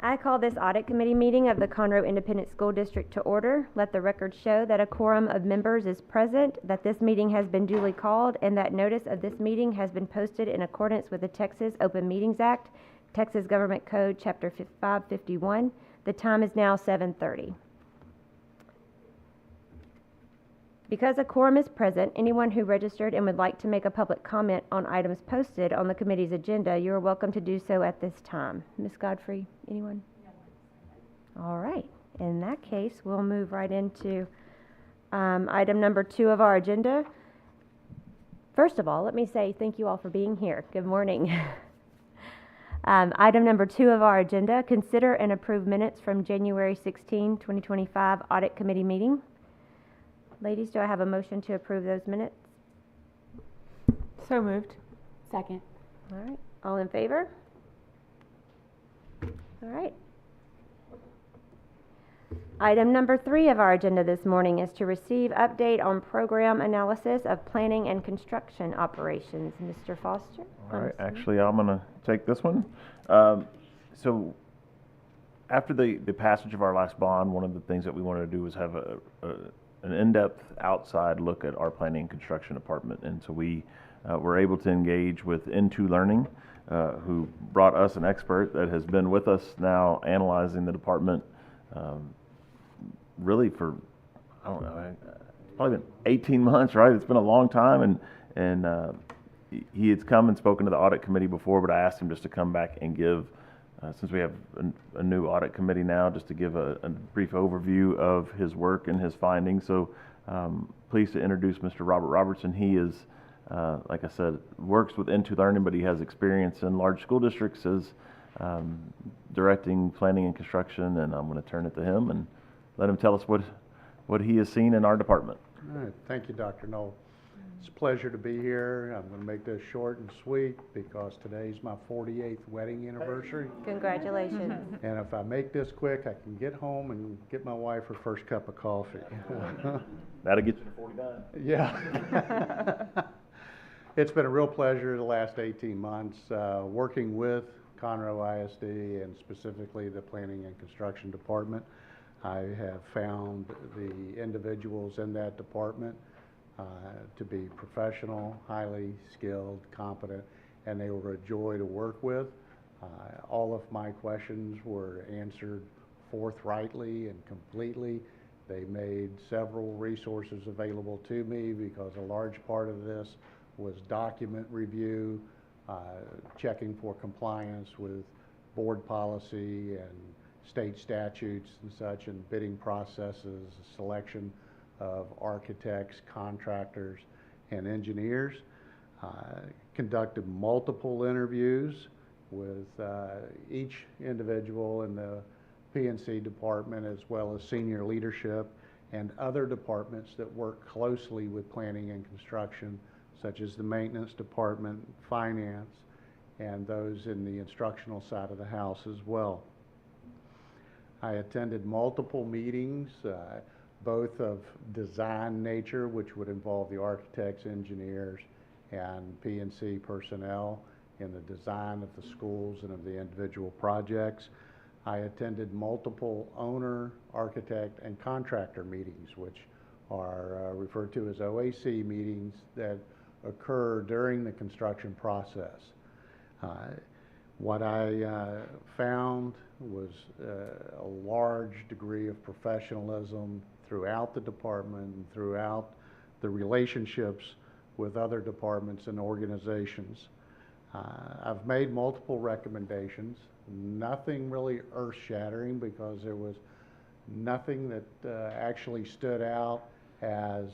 I call this audit committee meeting of the Conroe Independent School District to order. Let the record show that a quorum of members is present, that this meeting has been duly called, and that notice of this meeting has been posted in accordance with the Texas Open Meetings Act, Texas Government Code, Chapter 551. The time is now 7:30. Because a quorum is present, anyone who registered and would like to make a public comment on items posted on the committee's agenda, you are welcome to do so at this time. Ms. Godfrey, anyone? No. All right. In that case, we'll move right into item number 2 of our agenda. First of all, let me say thank you all for being here. Good morning. Item number 2 of our agenda, consider and approve minutes from January 16, 2025 Audit Committee meeting. Ladies, do I have a motion to approve those minutes? So moved. Second. All right. All in favor? All right. Item number 3 of our agenda this morning is to receive update on program analysis of planning and construction operations. Mr. Foster? All right. Actually, I'm going to take this one. So after the passage of our last bond, one of the things that we wanted to do was have an in-depth outside look at our planning and construction department. And so we were able to engage with Into Learning, who brought us an expert that has been with us now analyzing the department really for, I don't know, probably been 18 months, right? It's been a long time. And he had come and spoken to the audit committee before, but I asked him just to come back and give, since we have a new audit committee now, just to give a brief overview of his work and his findings. So pleased to introduce Mr. Robert Robertson. He is, like I said, works with Into Learning, but he has experience in large school districts as directing planning and construction, and I'm going to turn it to him and let him tell us what he has seen in our department. All right. Thank you, Dr. Knoll. It's a pleasure to be here. I'm going to make this short and sweet because today's my 48th wedding anniversary. Congratulations. And if I make this quick, I can get home and get my wife her first cup of coffee. That'll get you to 49. Yeah. It's been a real pleasure the last 18 months working with Conroe ISD and specifically the Planning and Construction Department. I have found the individuals in that department to be professional, highly skilled, competent, and they were a joy to work with. All of my questions were answered forthrightly and completely. They made several resources available to me because a large part of this was document review, checking for compliance with board policy and state statutes and such, and bidding processes, selection of architects, contractors, and engineers. Conducted multiple interviews with each individual in the P&C department, as well as senior leadership and other departments that work closely with planning and construction, such as the maintenance department, finance, and those in the instructional side of the house as well. I attended multiple meetings, both of design nature, which would involve the architects, engineers, and P&C personnel in the design of the schools and of the individual projects. I attended multiple owner, architect, and contractor meetings, which are referred to as OAC meetings that occur during the construction process. What I found was a large degree of professionalism throughout the department and throughout the relationships with other departments and organizations. I've made multiple recommendations, nothing really earth-shattering because there was nothing that actually stood out as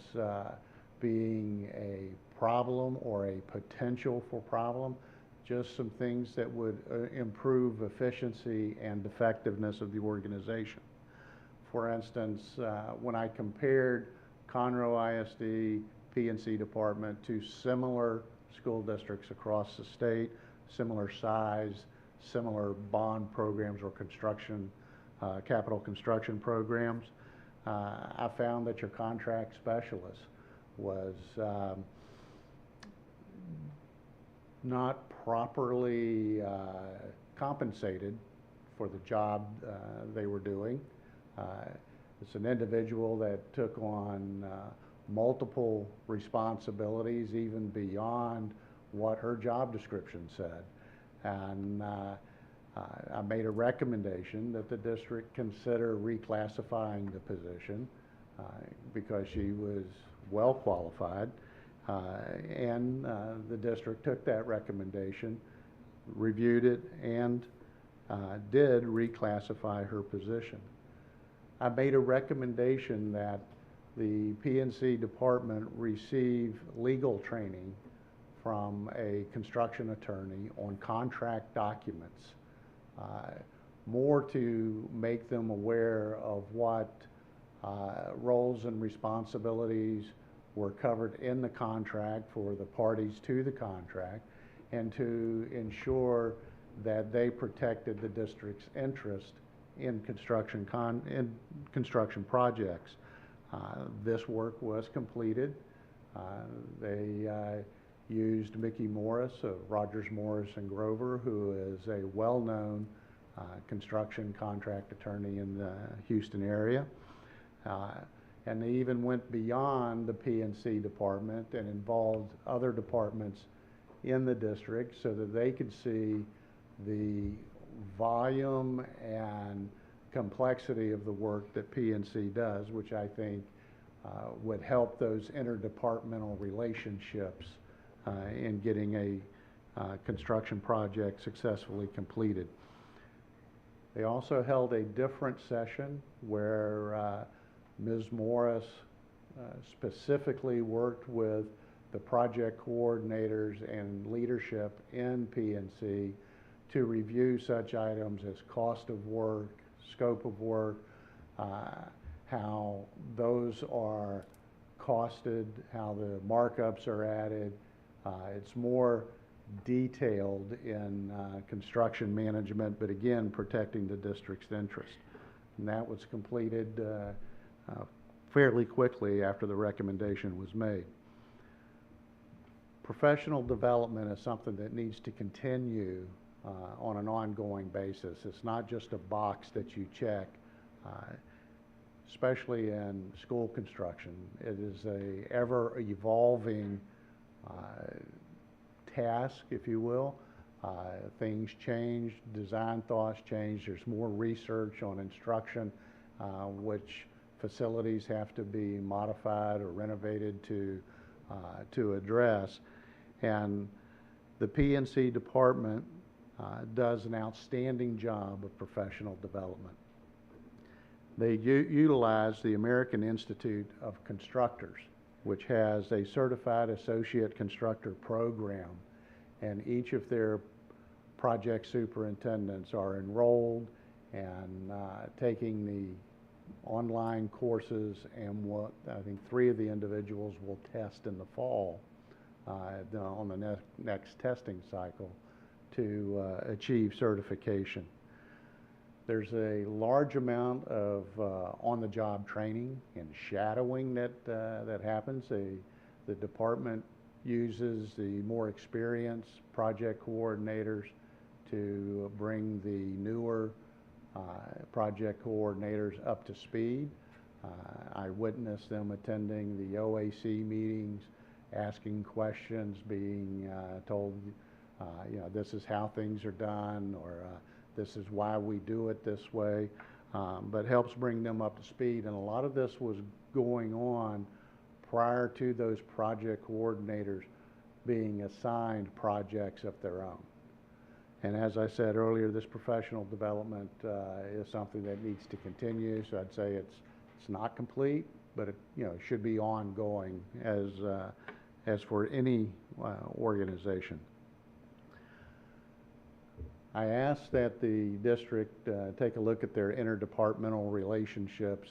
being a problem or a potential for problem, just some things that would improve efficiency and effectiveness of the organization. For instance, when I compared Conroe ISD P&C department to similar school districts across the state, similar size, similar bond programs or construction, capital construction programs, I found that your contract specialist was not properly compensated for the job they were doing. It's an individual that took on multiple responsibilities even beyond what her job description said. And I made a recommendation that the district consider reclassifying the position because she was well qualified. And the district took that recommendation, reviewed it, and did reclassify her position. I made a recommendation that the P&C department receive legal training from a construction attorney on contract documents, more to make them aware of what roles and responsibilities were covered in the contract for the parties to the contract, and to ensure that they protected the district's interest in construction projects. This work was completed. They used Mickey Morris of Rogers, Morris and Grover, who is a well-known construction contract attorney in the Houston area. And they even went beyond the P&C department and involved other departments in the district so that they could see the volume and complexity of the work that P&C does, which I think would help those interdepartmental relationships in getting a construction project successfully completed. They also held a different session where Ms. Morris specifically worked with the project coordinators and leadership in P&C to review such items as cost of work, scope of work, how those are costed, how the markups are added. It's more detailed in construction management, but again, protecting the district's interest. And that was completed fairly quickly after the recommendation was made. Professional development is something that needs to continue on an ongoing basis. It's not just a box that you check, especially in school construction. It is a ever-evolving task, if you will. Things change, design thoughts change. There's more research on instruction, which facilities have to be modified or renovated to address. And the P&C department does an outstanding job of professional development. They utilize the American Institute of Constructors, which has a certified associate constructor program, and each of their project superintendents are enrolled and taking the online courses, and what I think 3 of the individuals will test in the fall on the next testing cycle to achieve certification. There's a large amount of on-the-job training and shadowing that happens. The department uses the more experienced project coordinators to bring the newer project coordinators up to speed. I witnessed them attending the OAC meetings, asking questions, being told, this is how things are done, or this is why we do it this way, but helps bring them up to speed. And a lot of this was going on prior to those project coordinators being assigned projects of their own. And as I said earlier, this professional development is something that needs to continue. So I'd say it's not complete, but it should be ongoing as for any organization. I asked that the district take a look at their interdepartmental relationships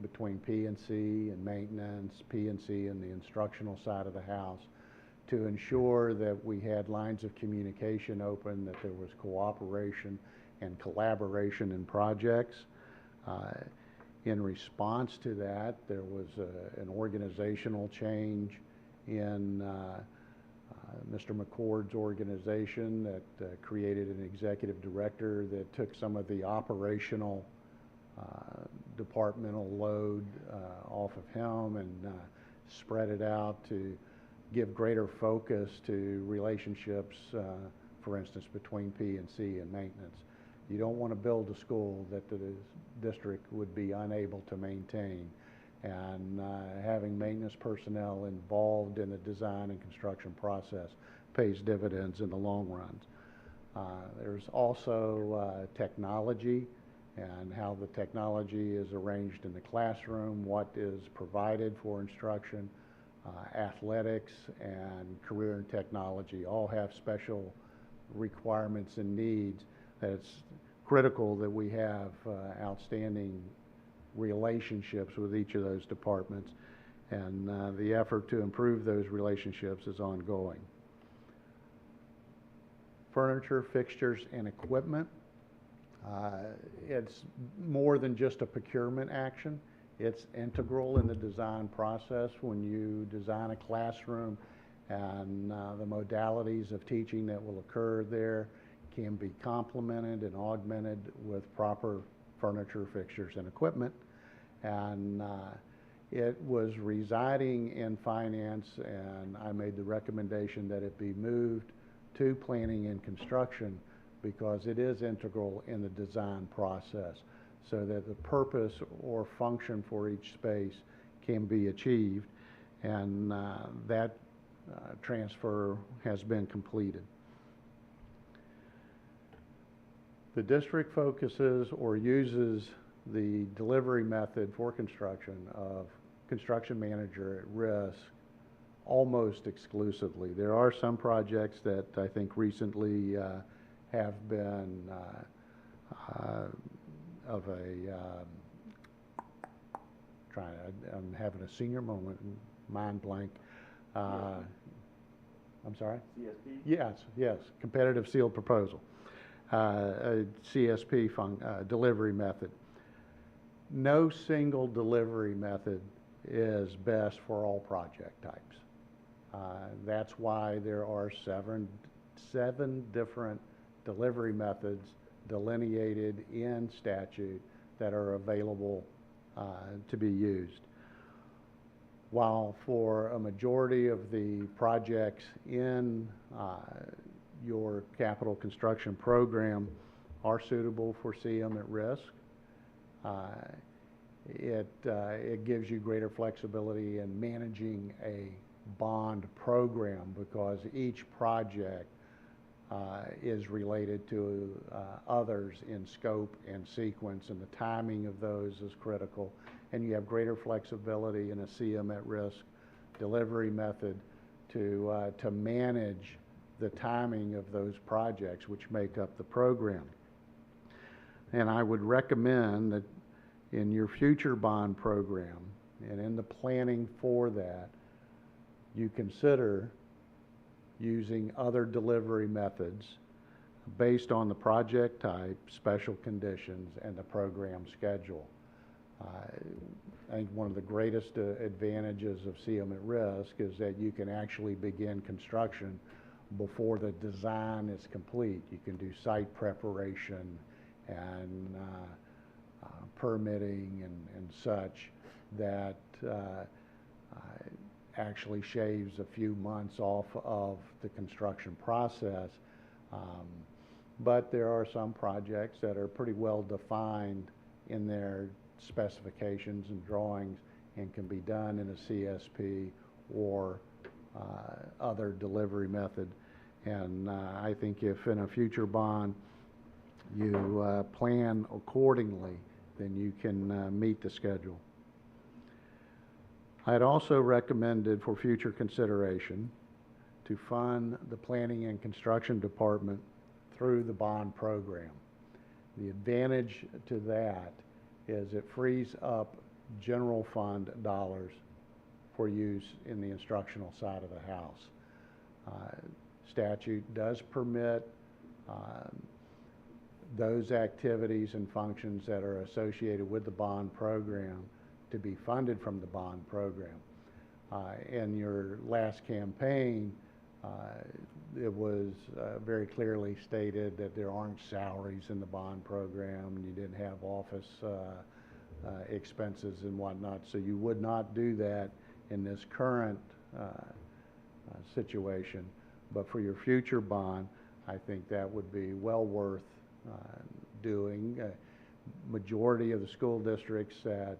between P&C and maintenance, P&C and the instructional side of the house, to ensure that we had lines of communication open, that there was cooperation and collaboration in projects. In response to that, there was an organizational change in Mr. McCord's organization that created an executive director that took some of the operational departmental load off of him and spread it out to give greater focus to relationships, for instance, between P&C and maintenance. You don't want to build a school that the district would be unable to maintain. And having maintenance personnel involved in the design and construction process pays dividends in the long run. There's also technology and how the technology is arranged in the classroom, what is provided for instruction. Athletics and career and technology all have special requirements and needs that it's critical that we have outstanding relationships with each of those departments, and the effort to improve those relationships is ongoing. Furniture, fixtures, and equipment. It's more than just a procurement action. It's integral in the design process when you design a classroom, and the modalities of teaching that will occur there can be complemented and augmented with proper furniture, fixtures, and equipment. And it was residing in finance, and I made the recommendation that it be moved to planning and construction because it is integral in the design process so that the purpose or function for each space can be achieved, and that transfer has been completed. The district focuses or uses the delivery method for construction of construction manager at risk almost exclusively. There are some projects that I think recently have been I'm having a senior moment, mind blank. I'm sorry? CSP? Yes, competitive sealed proposal. A CSP delivery method. No single delivery method is best for all project types. That's why there are seven different delivery methods delineated in statute that are available to be used. While for a majority of the projects in your capital construction program are suitable for CM at risk, it gives you greater flexibility in managing a bond program because each project is related to others in scope and sequence, and the timing of those is critical. And you have greater flexibility in a CM at risk delivery method to manage the timing of those projects which make up the program. And I would recommend that in your future bond program and in the planning for that, you consider using other delivery methods based on the project type, special conditions, and the program schedule. I think one of the greatest advantages of CM at risk is that you can actually begin construction before the design is complete. You can do site preparation and permitting and such that actually shaves a few months off of the construction process. But there are some projects that are pretty well defined in their specifications and drawings and can be done in a CSP or other delivery method. And I think if in a future bond you plan accordingly, then you can meet the schedule. I had also recommended for future consideration to fund the planning and construction department through the bond program. The advantage to that is it frees up general fund dollars for use in the instructional side of the house. Statute does permit those activities and functions that are associated with the bond program to be funded from the bond program. In your last campaign, It was very clearly stated that there aren't salaries in the bond program. You didn't have office expenses and whatnot, so you would not do that in this current situation. But for your future bond, I think that would be well worth doing. Majority of the school districts that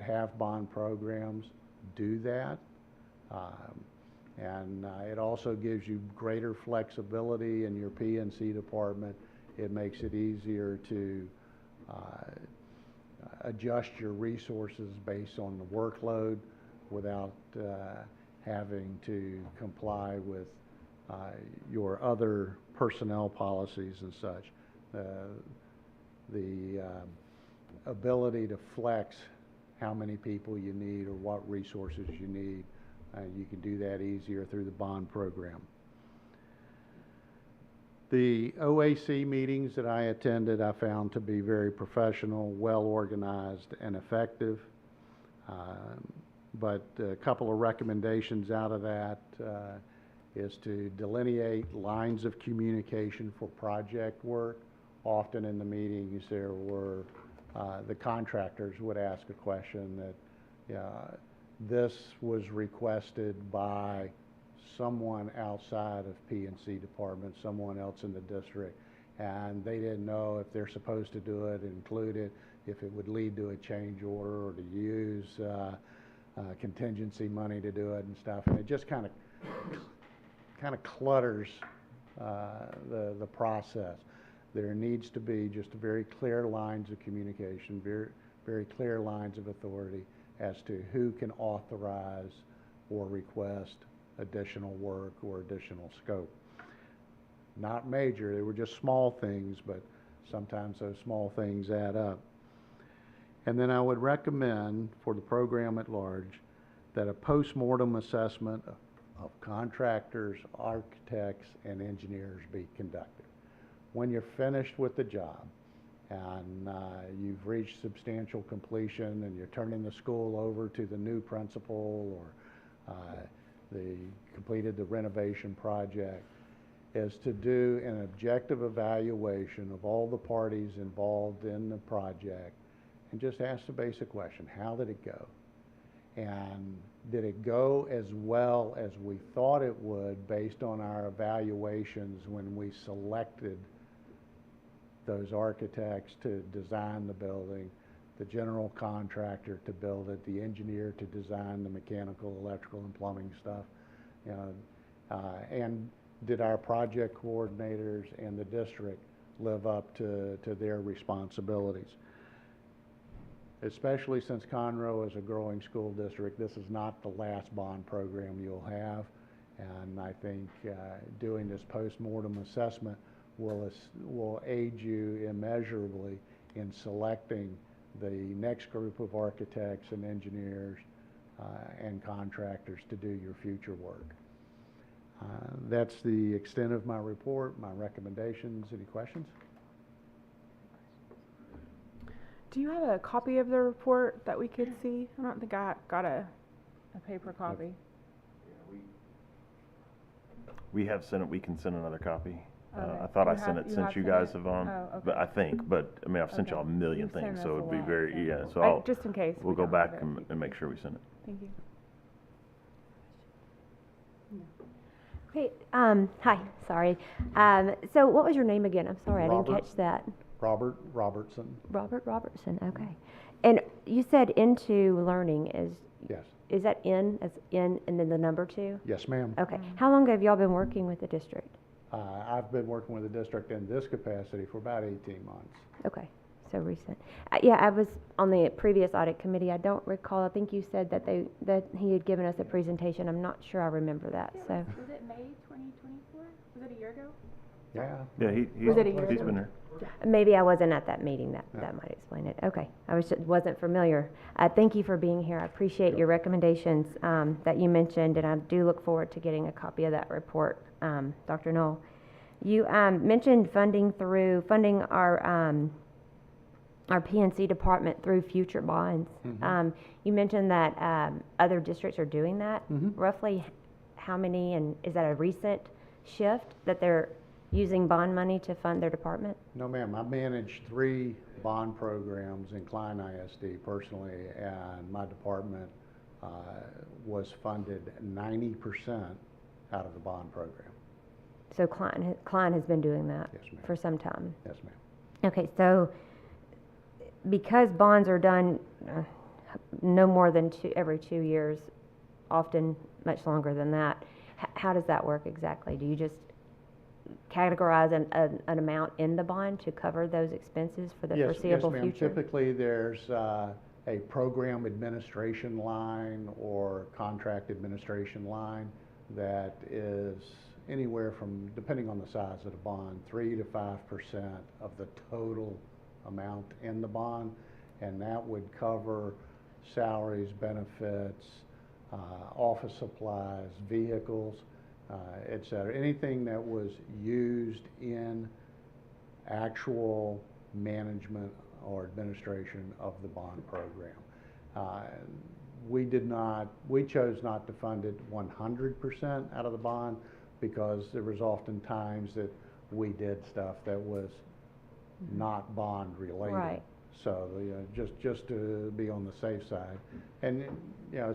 have bond programs do that. And it also gives you greater flexibility in your P&C department. It makes it easier to adjust your resources based on the workload without having to comply with your other personnel policies and such. The ability to flex how many people you need or what resources you need, you can do that easier through the bond program. The OAC meetings that I attended, I found to be very professional, well organized, and effective. But a couple of recommendations out of that is to delineate lines of communication for project work. Often in the meetings there were, the contractors would ask a question that this was requested by someone outside of P&C department, someone else in the district, and they didn't know if they're supposed to do it, include it, if it would lead to a change order or to use contingency money to do it and stuff, and it just kind of clutters the process. There needs to be just very clear lines of communication, very clear lines of authority as to who can authorize or request additional work or additional scope. Not major, they were just small things, but sometimes those small things add up. And then I would recommend for the program at large that a post-mortem assessment of contractors, architects, and engineers be conducted. When you're finished with the job and you've reached substantial completion and you're turning the school over to the new principal or completed the renovation project, is to do an objective evaluation of all the parties involved in the project and just ask the basic question, how did it go? And did it go as well as we thought it would based on our evaluations when we selected those architects to design the building, the general contractor to build it, the engineer to design the mechanical, electrical, and plumbing stuff, and did our project coordinators and the district live up to their responsibilities? Especially since Conroe is a growing school district, this is not the last bond program you'll have, and I think doing this post-mortem assessment will aid you immeasurably in selecting the next group of architects and engineers and contractors to do your future work. That's the extent of my report, my recommendations. Any questions? Do you have a copy of the report that we could see? I don't think I got a paper copy. We have sent it, we can send another copy. Okay. I thought You I sent have- it you since have you sent guys it? have on, Oh, okay. but I mean, I've sent Okay. y'all a million You've sent things, us so a it'd be lot, very, so- yeah, so I- just in case we'll we go don't back have it. and make sure we send it. Thank you. Okay, hi, sorry. So what was your name again? I'm sorry, I didn't Robert. catch that. Robert Robertson. Robert Robertson, okay. And you said into learning Yes. is that in, as in, and then the number 2? Yes, ma'am. Okay. How long have y'all been working with the district? I've been working with the district in this capacity for about 18 months. Okay, so recent. Yeah, I was on the previous audit committee. I don't recall, I think you said that he had given us a presentation. I'm not sure I remember that, so. Was it May 2024? Was it a year ago? Yeah. Yeah, Was it a year he's ago? been here. Maybe I wasn't at that meeting. That Yeah. might explain it. Okay, I wasn't familiar. Thank you for being here. I appreciate your recommendations that you mentioned, and I do look forward to getting a copy of that report, Dr. Knoll. You mentioned funding our PNC department through future bonds. Mhm. You mentioned that other districts are doing that. Mhm. Roughly, how many, and is that a recent shift that they're using bond money to fund their department? No, ma'am. I manage 3 bond programs in Klein ISD personally, and my department was funded 90% out of the bond program. So Klein has been doing that Yes, ma'am. for some time. Yes, ma'am. Okay, so because bonds are done no more than every 2 years, often much longer than that, how does that work exactly? Do you just categorize an amount in the bond to cover those expenses for the foreseeable yes, ma'am. future? Typically, there's a program administration line or contract administration line that is anywhere from, depending on the size of the bond, 3 to 5% of the total amount in the bond, and that would cover salaries, benefits, office supplies, vehicles, et cetera. Anything that was used in actual management or administration of the bond program. We chose not to fund it 100% out of the bond because there was often times that we did stuff that was not bond related. Right. So, just to be on the safe side. And,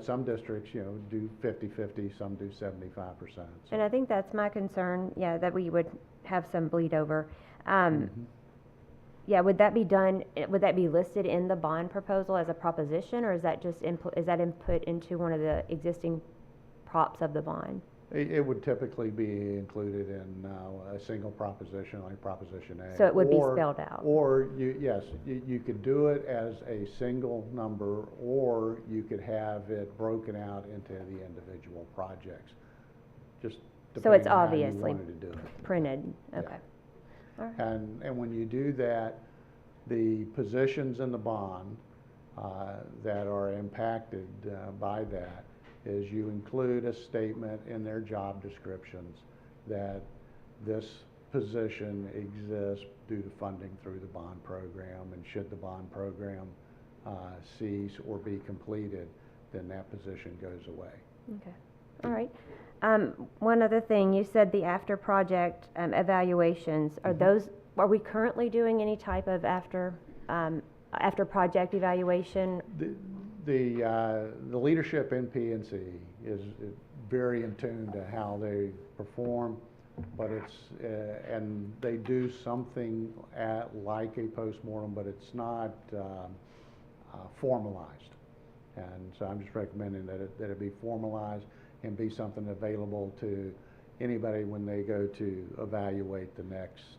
some districts, do 50-50, some do 75%. And I think that's my concern, yeah, that we would have some bleed over. Yeah, would that be listed in the bond proposal as a proposition, or is that just input into one of the existing props of the bond? It would typically be included in a single proposition, like Proposition A. So it would be spelled out? Or, you could do it as a single number, or you could have it broken out into the individual projects. Just So it's depending on how you obviously wanted to do it. printed, okay. Yeah. All right. And when you do that, the positions in the bond that are impacted by that is you include a statement in their job descriptions that this position exists due to funding through the bond program, and should the bond program cease or be completed, then that position goes away. Okay, all right. One other thing, you said the after project evaluations, are we currently doing any type of after project evaluation? The leadership in P&C is very in tune to how they perform, but and they do something like a postmortem, but it's not formalized. And so I'm just recommending that it be formalized and be something available to anybody when they go to evaluate the next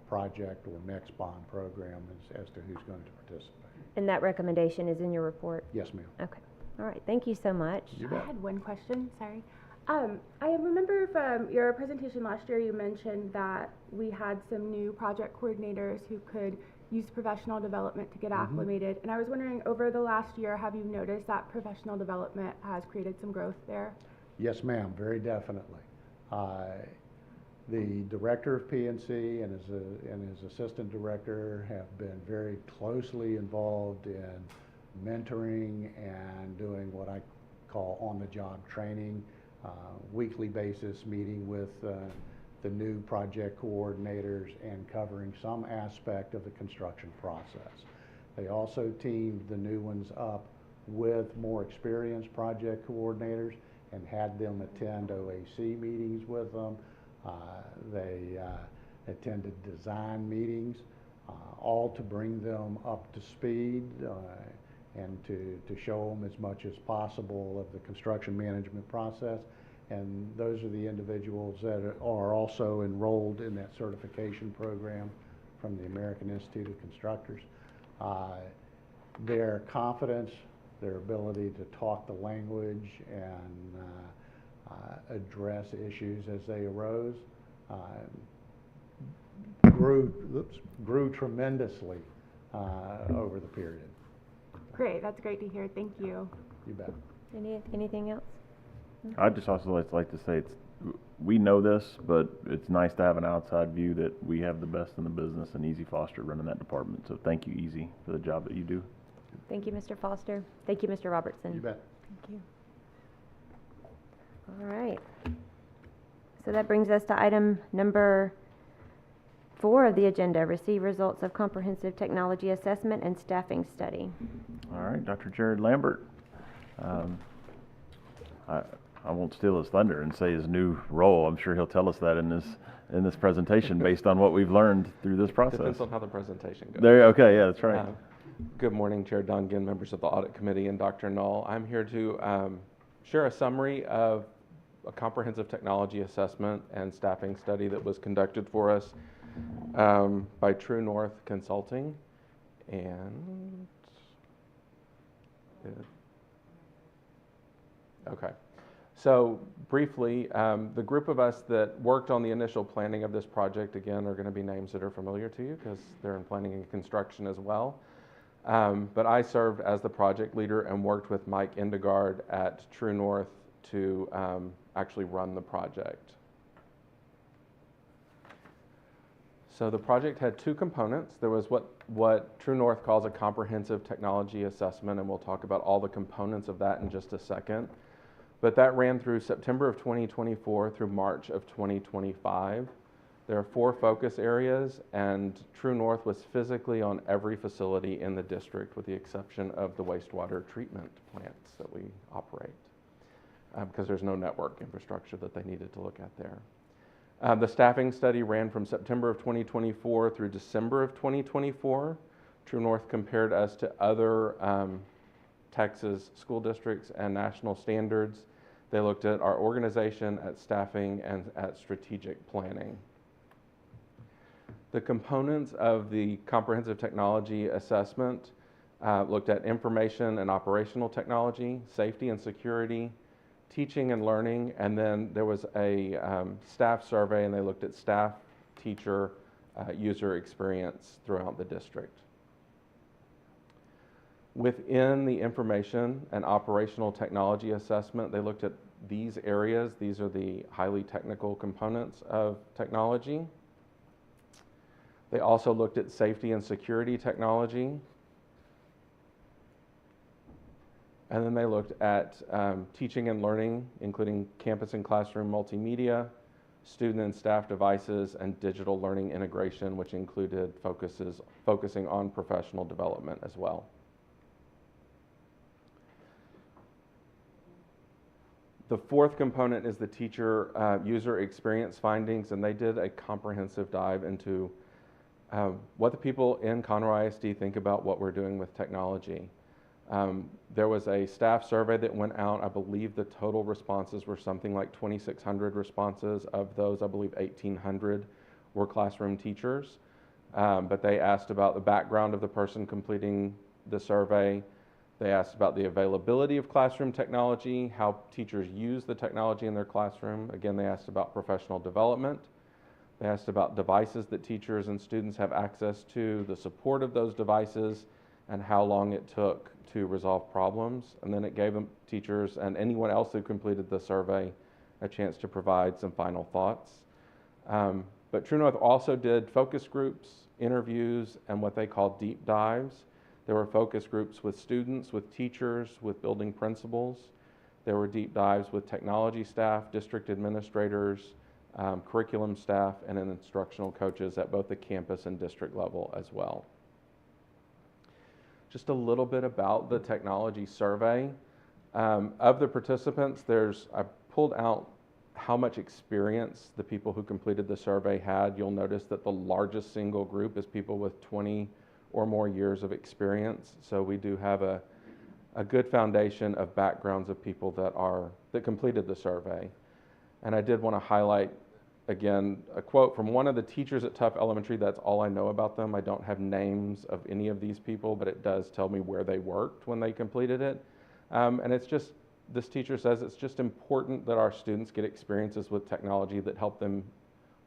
project or next bond program as to who's going to participate. And that recommendation is in your report? Yes, ma'am. Okay, all right, thank you so much. You I bet. had one question, sorry. I remember from your presentation last year, you mentioned that we had some new project coordinators who could use professional development to get acclimated. And I was wondering, over the last year, have you noticed that professional development has created some growth there? Yes, ma'am, very definitely. The director of P&C and his assistant director have been very closely involved in mentoring and doing what I call on-the-job training, weekly basis meeting with the new project coordinators and covering some aspect of the construction process. They also teamed the new ones up with more experienced project coordinators and had them attend OAC meetings with them. They attended design meetings, all to bring them up to speed and to show them as much as possible of the construction management process. And those are the individuals that are also enrolled in that certification program from the American Institute of Constructors. Their confidence, their ability to talk the language and address issues as they arose grew tremendously over the period. Great, that's great to hear, thank you. You bet. Anything else? I'd just also like to say we know this, but it's nice to have an outside view that we have the best in the business and Easy Foster running that department. So thank you, Easy, for the job that you do. Thank you, Mr. Foster. Thank you, Mr. Robertson. You bet. Thank you. All right. So that brings us to item number 4 of the agenda, receive results of comprehensive technology assessment and staffing study. All right, Dr. Jared Lambert. I won't steal his thunder and say his new role. I'm sure he'll tell us that in this presentation based on what we've learned through this process. Depends on how the presentation goes. Okay, yeah, that's right. Good morning, Chair Dungan, members of the Audit Committee, and Dr. Null. I'm here to share a summary of a comprehensive technology assessment and staffing study that was conducted for us by True North Consulting. And okay. So briefly, the group of us that worked on the initial planning of this project, again, are going to be names that are familiar to you because they're in planning and construction as well. But I served as the project leader and worked with Mike Endegard at True North to actually run the project. So the project had 2 components. There was what True North calls a comprehensive technology assessment, and we'll talk about all the components of that in just a second. But that ran through September of 2024 through March of 2025. There are 4 focus areas, and True North was physically on every facility in the district with the exception of the wastewater treatment plants that we operate because there's no network infrastructure that they needed to look at there. The staffing study ran from September of 2024 through December of 2024. True North compared us to other Texas school districts and national standards. They looked at our organization, at staffing, and at strategic planning. The components of the comprehensive technology assessment looked at information and operational technology, safety and security, teaching and learning, and then there was a staff survey, and they looked at staff, teacher, user experience throughout the district. Within the information and operational technology assessment, they looked at these areas. These are the highly technical components of technology. They also looked at safety and security technology. And then they looked at teaching and learning, including campus and classroom multimedia, student and staff devices, and digital learning integration, which included focusing on professional development as well. The 4th component is the teacher user experience findings, and they did a comprehensive dive into what the people in Conroe ISD think about what we're doing with technology. There was a staff survey that went out. I believe the total responses were something like 2,600 responses. Of those, I believe 1,800 were classroom teachers. But they asked about the background of the person completing the survey. They asked about the availability of classroom technology, how teachers use the technology in their classroom. Again, they asked about professional development. They asked about devices that teachers and students have access to, the support of those devices, and how long it took to resolve problems. And then it gave them, teachers and anyone else who completed the survey, a chance to provide some final thoughts. But True North also did focus groups, interviews, and what they call deep dives. There were focus groups with students, with teachers, with building principals. There were deep dives with technology staff, district administrators, curriculum staff, and instructional coaches at both the campus and district level as well. Just a little bit about the technology survey. Of the participants, I pulled out how much experience the people who completed the survey had. You'll notice that the largest single group is people with 20 or more years of experience. So we do have a good foundation of backgrounds of people that completed the survey. And I did want to highlight, again, a quote from one of the teachers at Tough Elementary. That's all I know about them. I don't have names of any of these people, but it does tell me where they worked when they completed it. And it's just, this teacher says it's just important that our students get experiences with technology that help them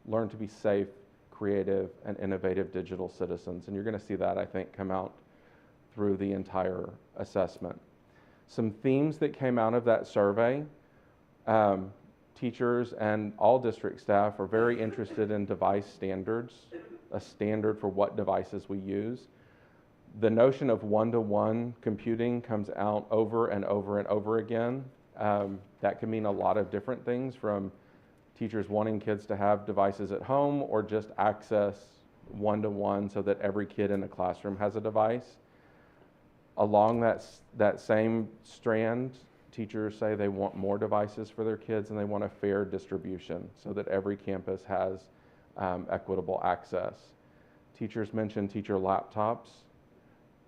learn to be safe, creative, and innovative digital citizens. And you're going to see that, I think, come out through the entire assessment. Some themes that came out of that survey. Teachers and all district staff are very interested in device standards, a standard for what devices we use. The notion of one-to-one computing comes out over and over and over again. That can mean a lot of different things, from teachers wanting kids to have devices at home or just access one-to-one so that every kid in the classroom has a device. Along that same strand, teachers say they want more devices for their kids and they want a fair distribution so that every campus has equitable access. Teachers mention teacher laptops.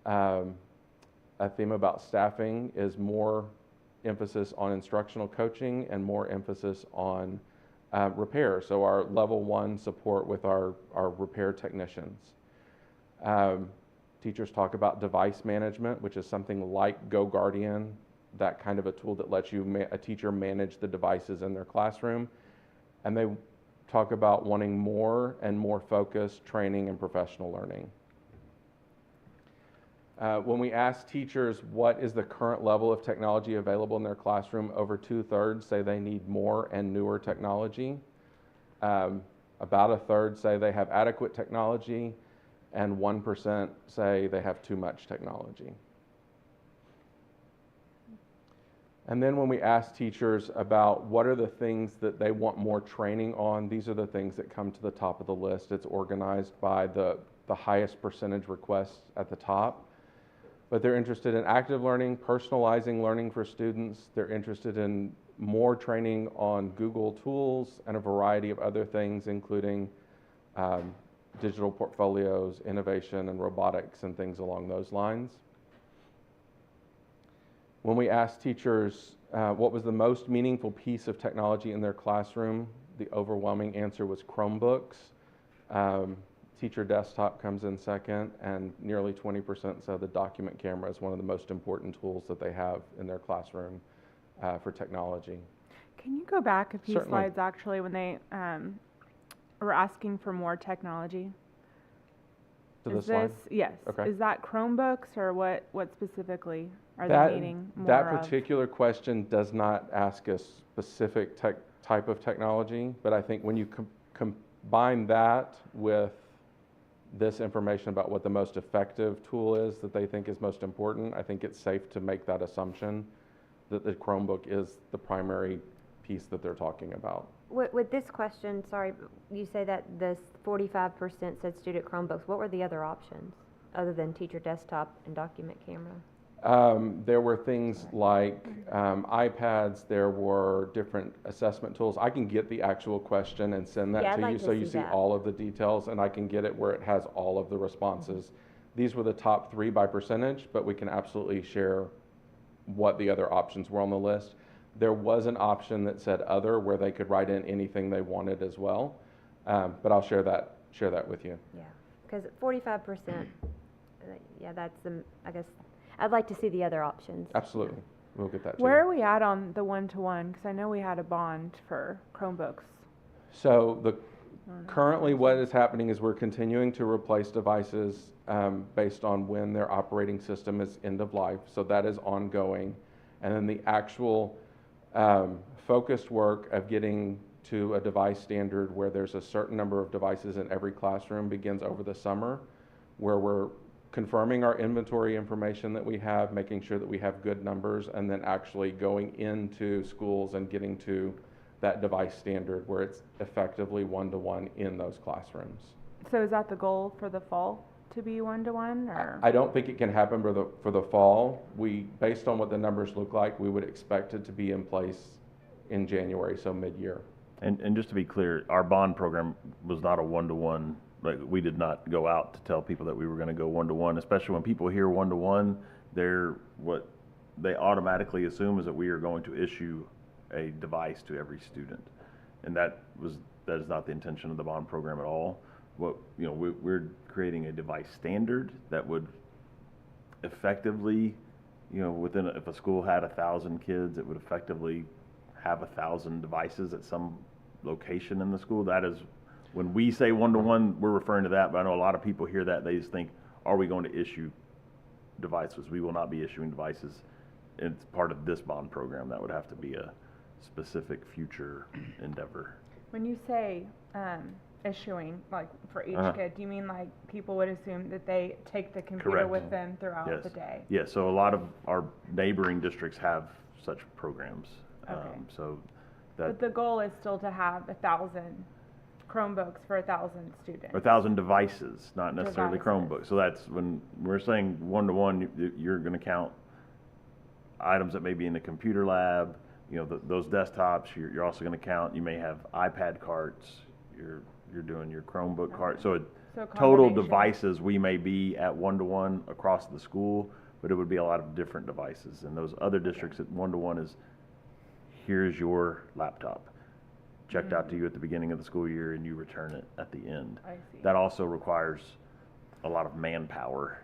A theme about staffing is more emphasis on instructional coaching and more emphasis on repair, so our level 1 support with our repair technicians. Teachers talk about device management, which is something like GoGuardian, that kind of a tool that lets a teacher manage the devices in their classroom. And they talk about wanting more and more focused training and professional learning. When we ask teachers what is the current level of technology available in their classroom, over 2/3 say they need more and newer technology. About 1/3 say they have adequate technology, and 1% say they have too much technology. And then when we ask teachers about what are the things that they want more training on, these are the things that come to the top of the list. It's organized by the highest percentage requests at the top. But they're interested in active learning, personalizing learning for students. They're interested in more training on Google tools and a variety of other things, including digital portfolios, innovation, and robotics, and things along those lines. When we asked teachers what was the most meaningful piece of technology in their classroom, the overwhelming answer was Chromebooks. Teacher desktop comes in second, and nearly 20% said the document camera is one of the most important tools that they have in their classroom for technology. Can you go back a few Certainly. slides, actually, when they were asking for more technology? To Is this slide? yes. Okay. Is that Chromebooks, or what specifically are they needing more That of? particular question does not ask a specific type of technology, but I think when you combine that with this information about what the most effective tool is that they think is most important, I think it's safe to make that assumption that the Chromebook is the primary piece that they're talking about. With this question, sorry, you say that this 45% said student Chromebooks. What were the other options other than teacher desktop and document camera? There were things like iPads, there were different assessment tools. I can get the actual question and send that Yeah, I'd to like you to so you see see that. all of the details, and I can get it where it has all of the responses. These were the top 3 by percentage, but we can absolutely share what the other options were on the list. There was an option that said other, where they could write in anything they wanted as well, but I'll share that with you. Yeah, because 45%, yeah, that's the, I guess, I'd like to see the other options. Absolutely, we'll get that to Where you. are we at on the one-to-one? Because I know we had a bond for Chromebooks. So currently what is happening is we're continuing to replace devices based on when their operating system is end of life. So that is ongoing. And then the actual focused work of getting to a device standard where there's a certain number of devices in every classroom begins over the summer, where we're confirming our inventory information that we have, making sure that we have good numbers, and then actually going into schools and getting to that device standard where it's effectively one-to-one in those classrooms. So is that the goal for the fall, to be one-to-one, or? I don't think it can happen for the fall. Based on what the numbers look like, we would expect it to be in place in January, so mid-year. And just to be clear, our bond program was not a one-to-one. Like, we did not go out to tell people that we were going to go one-to-one, especially when people hear one-to-one, what they automatically assume is that we are going to issue a device to every student. And that is not the intention of the bond program at all. We're creating a device standard that would effectively, if a school had 1,000 kids, it would effectively have 1,000 devices at some location in the school. That is, when we say one-to-one, we're referring to that, but I know a lot of people hear that, they just think, are we going to issue devices? We will not be issuing devices. It's part of this bond program. That would have to be a specific future endeavor. When you say issuing, like for each kid, do you mean like people would assume that they take the computer Correct. with them throughout Yes. the day? Yeah, so a lot of our neighboring districts have such programs. Okay. So But the goal is still to have 1,000 Chromebooks for 1,000 students. 1,000 devices, not necessarily Devices. Chromebooks. So that's when we're saying one-to-one, you're going to count items that may be in the computer lab, you know, those desktops. You're also going to count, you may have iPad carts, you're doing your Chromebook cart. So So total combination. devices, we may be at one-to-one across the school, but it would be a lot of different devices. And those other districts at one-to-one is, here's your laptop, checked out to you at the beginning of the school year, and you return it at the end. I see. That also requires a lot of manpower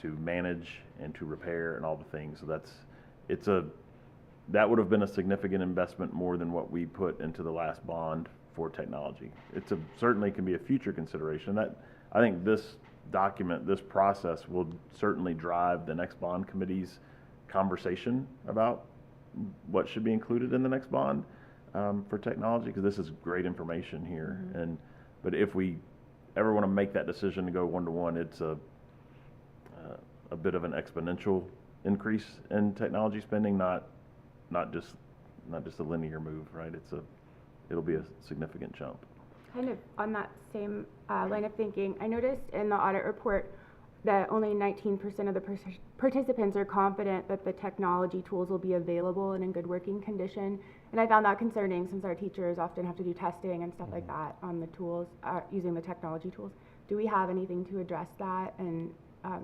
to manage and to repair and all the things. So that would have been a significant investment, more than what we put into the last bond for technology. Certainly can be a future consideration. I think this document, this process will certainly drive the next bond committee's conversation about what should be included in the next bond for technology, because this is great information here. Mm-hmm. But if we ever want to make that decision to go one-to-one, it's a bit of an exponential increase in technology spending, not just a linear move, right? It'll be a significant jump. Kind of on that same line of thinking, I noticed in the audit report that only 19% of the participants are confident that the technology tools will be available and in good working condition. And I found that concerning, since our teachers often have to do testing and stuff like that on the tools, using the technology tools. Do we have anything to address that and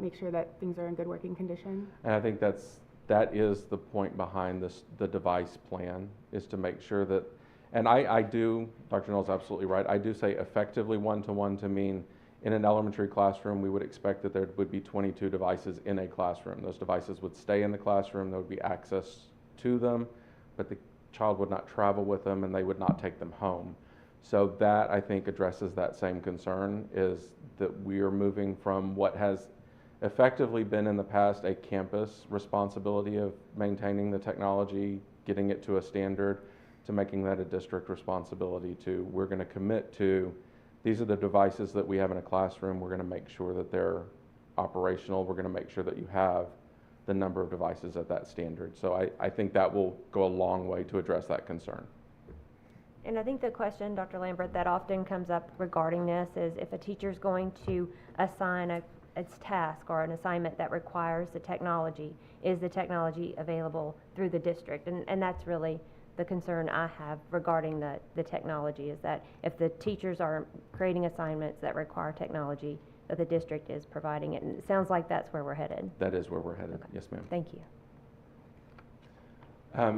make sure that things are in good working condition? And I think that is the point behind the device plan, is to make sure that, and I do, Dr. Knoll's absolutely right, I do say effectively one-to-one to mean in an elementary classroom, we would expect that there would be 22 devices in a classroom. Those devices would stay in the classroom, there would be access to them, but the child would not travel with them and they would not take them home. So that, I think, addresses that same concern, is that we are moving from what has effectively been in the past a campus responsibility of maintaining the technology, getting it to a standard, to making that a district responsibility. We're going to commit to, these are the devices that we have in a classroom, we're going to make sure that they're operational, we're going to make sure that you have the number of devices at that standard. So I think that will go a long way to address that concern. And I think the question, Dr. Lambert, that often comes up regarding this is, if a teacher's going to assign a task or an assignment that requires the technology, is the technology available through the district? And that's really the concern I have regarding the technology, is that if the teachers are creating assignments that require technology, that the district is providing it. And it sounds like that's where we're headed. That is where we're headed. Okay. Yes, ma'am. Thank you.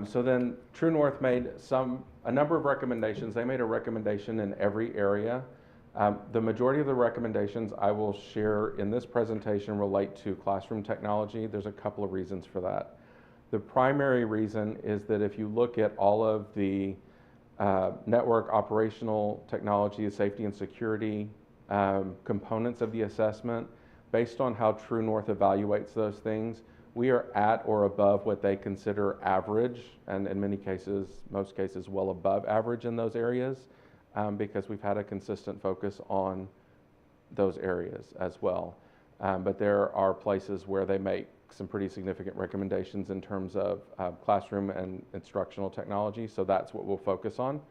So then True North made a number of recommendations. They made a recommendation in every area. The majority of the recommendations I will share in this presentation relate to classroom technology. There's a couple of reasons for that. The primary reason is that if you look at all of the network operational technology, safety and security components of the assessment, based on how True North evaluates those things, we are at or above what they consider average, and in many cases, most cases, well above average in those areas, because we've had a consistent focus on those areas as well. But there are places where they make some pretty significant recommendations in terms of classroom and instructional technology, so that's what we'll focus on.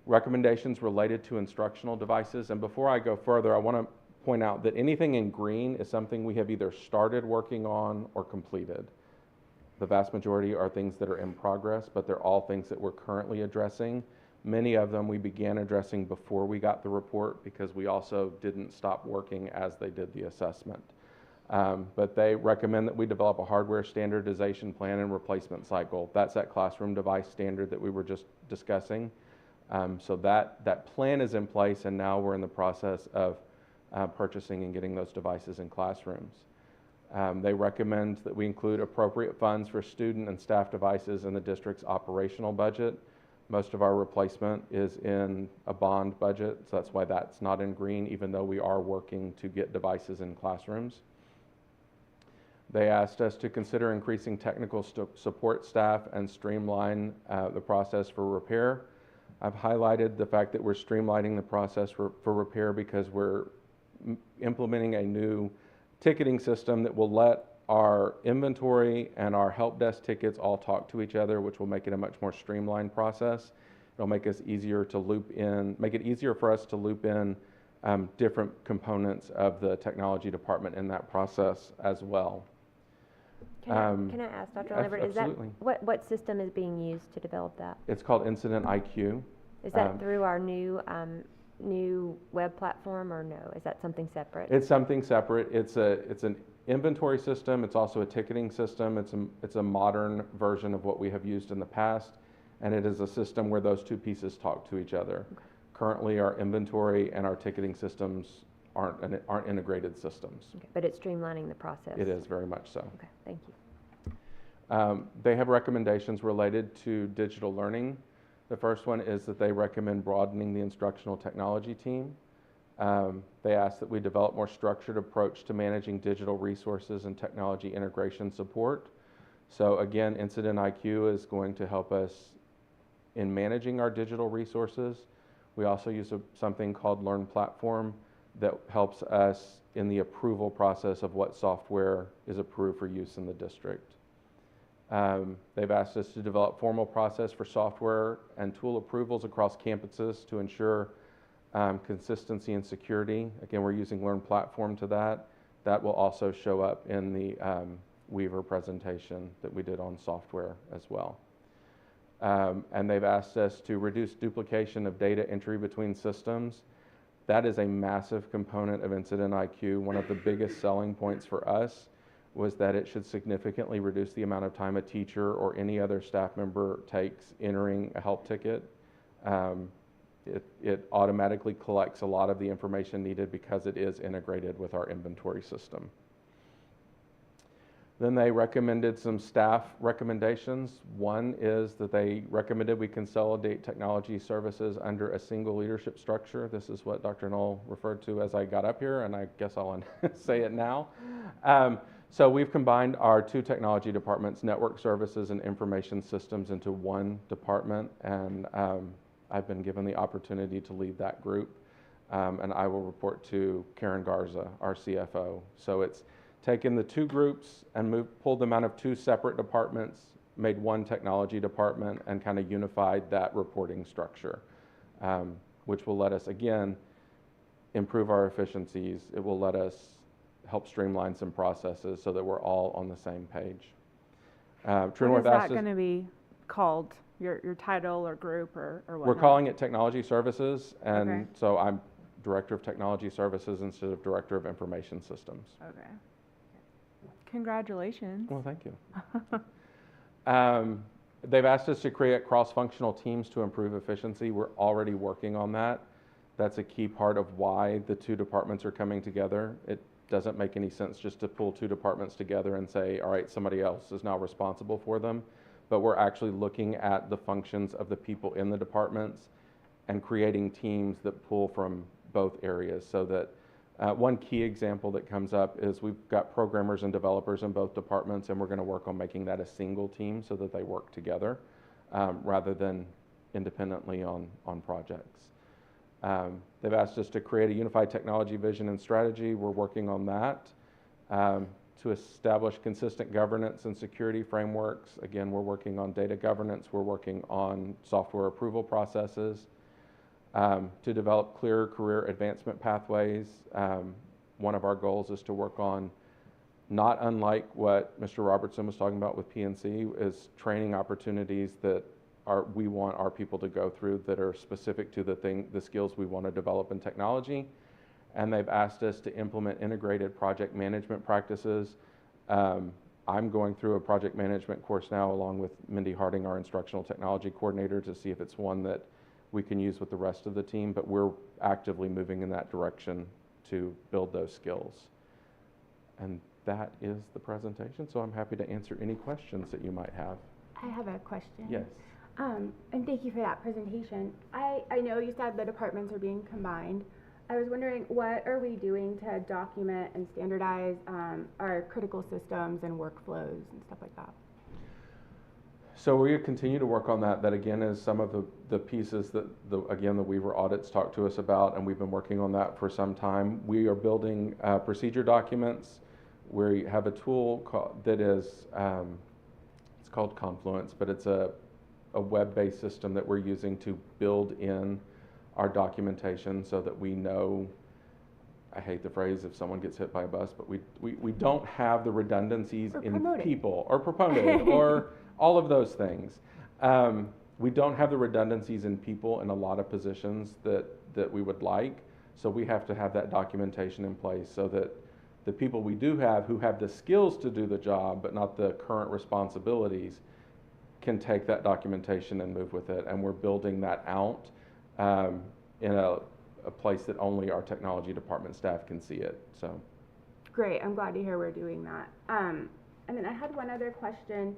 Recommendations related to instructional devices, and before I go further, I want to point out that anything in green is something we have either started working on or completed. The vast majority are things that are in progress, but they're all things that we're currently addressing. Many of them we began addressing before we got the report, because we also didn't stop working as they did the assessment. But they recommend that we develop a hardware standardization plan and replacement cycle. That's that classroom device standard that we were just discussing. So that plan is in place, and now we're in the process of purchasing and getting those devices in classrooms. They recommend that we include appropriate funds for student and staff devices in the district's operational budget. Most of our replacement is in a bond budget, so that's why that's not in green, even though we are working to get devices in classrooms. They asked us to consider increasing technical support staff and streamline the process for repair. I've highlighted the fact that we're streamlining the process for repair because we're implementing a new ticketing system that will let our inventory and our help desk tickets all talk to each other, which will make it a much more streamlined process. It'll make us easier to loop in, make it easier for us to loop in different components of the technology department in that process as well. Can I ask, Dr. Lambert, is that, absolutely. what system is being used to develop that? It's called Incident IQ. Is that through our new web platform, or no? Is that something separate? It's something separate. It's an inventory system. It's also a ticketing system. It's a modern version of what we have used in the past, and it is a system where those two pieces talk to each other. Okay. Currently, our inventory and our ticketing systems aren't integrated systems. Okay, but it's streamlining the process. It is very much so. Okay, thank you. They have recommendations related to digital learning. The first one is that they recommend broadening the instructional technology team. They ask that we develop more structured approach to managing digital resources and technology integration support. So again, Incident IQ is going to help us in managing our digital resources. We also use something called Learn Platform that helps us in the approval process of what software is approved for use in the district. They've asked us to develop formal process for software and tool approvals across campuses to ensure consistency and security. Again, we're using Learn Platform to that. That will also show up in the Weaver presentation that we did on software as well. And they've asked us to reduce duplication of data entry between systems. That is a massive component of Incident IQ. One of the biggest selling points for us was that it should significantly reduce the amount of time a teacher or any other staff member takes entering a help ticket. It automatically collects a lot of the information needed because it is integrated with our inventory system. Then they recommended some staff recommendations. One is that they recommended we consolidate technology services under a single leadership structure. This is what Dr. Knoll referred to as I got up here, and I guess I'll say it now. So we've combined our two technology departments, network services and information systems, into one department, and I've been given the opportunity to lead that group, and I will report to Karen Garza, our CFO. So it's taken the two groups and pulled them out of two separate departments, made one technology department, and kind of unified that reporting structure, which will let us, again, improve our efficiencies. It will let us help streamline some processes so that we're all on the same page. True North What is asked that going to be called? Your title or group or what? We're calling it Technology Services, and Okay. so I'm Director of Technology Services instead of Director of Information Systems. Okay. Congratulations. Well, thank you. They've asked us to create cross-functional teams to improve efficiency. We're already working on that. That's a key part of why the two departments are coming together. It doesn't make any sense just to pull two departments together and say, all right, somebody else is now responsible for them. But we're actually looking at the functions of the people in the departments and creating teams that pull from both areas so that one key example that comes up is we've got programmers and developers in both departments, and we're going to work on making that a single team so that they work together rather than independently on projects. They've asked us to create a unified technology vision and strategy. We're working on that. To establish consistent governance and security frameworks. Again, we're working on data governance. We're working on software approval processes. To develop clear career advancement pathways. One of our goals is to work on, not unlike what Mr. Robertson was talking about with PNC, is training opportunities that we want our people to go through that are specific to the skills we want to develop in technology. And they've asked us to implement integrated project management practices. I'm going through a project management course now along with Mindy Harding, our instructional technology coordinator, to see if it's one that we can use with the rest of the team, but we're actively moving in that direction to build those skills. And that is the presentation, so I'm happy to answer any questions that you might have. I have a question. Yes. And thank you for that presentation. I know you said the departments are being combined. I was wondering, what are we doing to document and standardize our critical systems and workflows and stuff like that? So we continue to work on that. That again is some of the pieces that the Weaver audits talk to us about, and we've been working on that for some time. We are building procedure documents. we have a tool that is, it's called Confluence, but it's a web-based system that we're using to build in our documentation so that we know, I hate the phrase if someone gets hit by a bus, but we don't have the redundancies Or in promoted. people, or proponent, or all of those things. We don't have the redundancies in people in a lot of positions that we would like, so we have to have that documentation in place so that the people we do have who have the skills to do the job but not the current responsibilities can take that documentation and move with it, and we're building that out in a place that only our technology department staff can see it. So Great, I'm glad to hear we're doing that. And then I had one other question.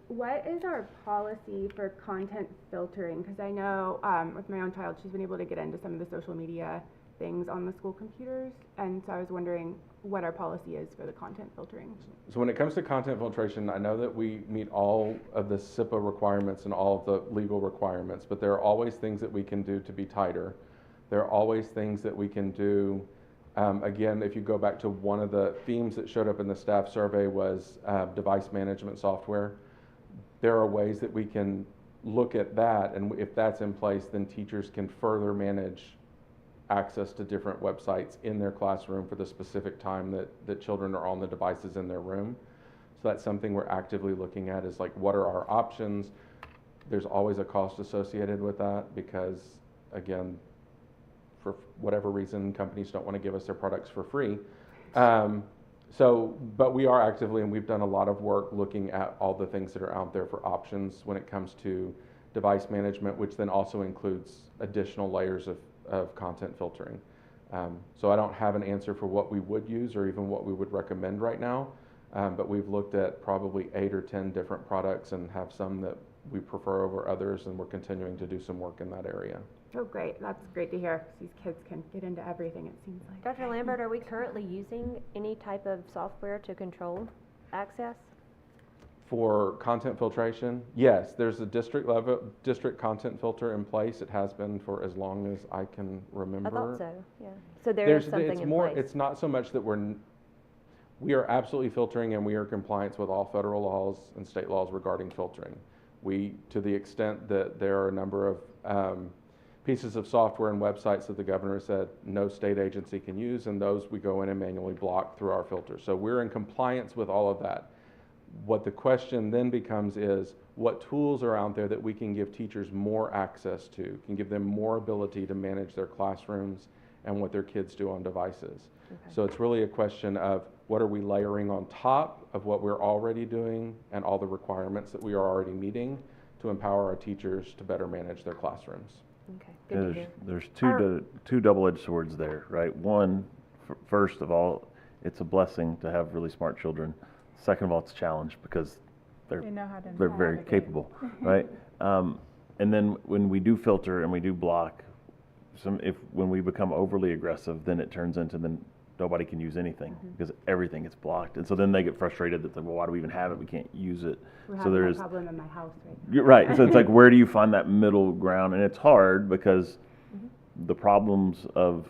What is our policy for content filtering? Because I know with my own child, she's been able to get into some of the social media things on the school computers, and so I was wondering what our policy is for the content filtering. So when it comes to content filtration, I know that we meet all of the SIPA requirements and all of the legal requirements, but there are always things that we can do to be tighter. There are always things that we can do. Again, if you go back to one of the themes that showed up in the staff survey was device management software. There are ways that we can look at that, and if that's in place, then teachers can further manage access to different websites in their classroom for the specific time that children are on the devices in their room. So that's something we're actively looking at, is like, what are our options? There's always a cost associated with that because, again, for whatever reason, companies don't want to give us their products for free. But we are actively, and we've done a lot of work looking at all the things that are out there for options when it comes to device management, which then also includes additional layers of content filtering. So I don't have an answer for what we would use or even what we would recommend right now, but we've looked at probably 8 or 10 different products and have some that we prefer over others, and we're continuing to do some work in that area. Oh, great, that's great to hear, because these kids can get into everything, it seems like. Dr. Lambert, are we currently using any type of software to control access? For content filtration, yes, there's a district content filter in place. It has been for as long as I can remember. I thought so, yeah. So there is something in place. It's not so much that we are absolutely filtering, and we are in compliance with all federal laws and state laws regarding filtering. To the extent that there are a number of pieces of software and websites that the governor said no state agency can use, and those we go in and manually block through our filter. So we're in compliance with all of that. What the question then becomes is, what tools are out there that we can give teachers more access to, can give them more ability to manage their classrooms and what their kids do on devices. Okay. So it's really a question of what are we layering on top of what we're already doing and all the requirements that we are already meeting to empower our teachers to better manage their classrooms. Okay, good to hear. There's two double-edged swords there, right? One, first of all, it's a blessing to have really smart children. Second of all, it's a challenge because they're very capable, right? And then when we do filter and we do block, when we become overly aggressive, then it turns into then nobody can use anything because everything gets blocked. And so then they get frustrated that, well, why do we even have it? We can't use it. We're so having there's that problem in my house right now. You're right. So it's like, where do you find that middle ground? And it's hard because the problems of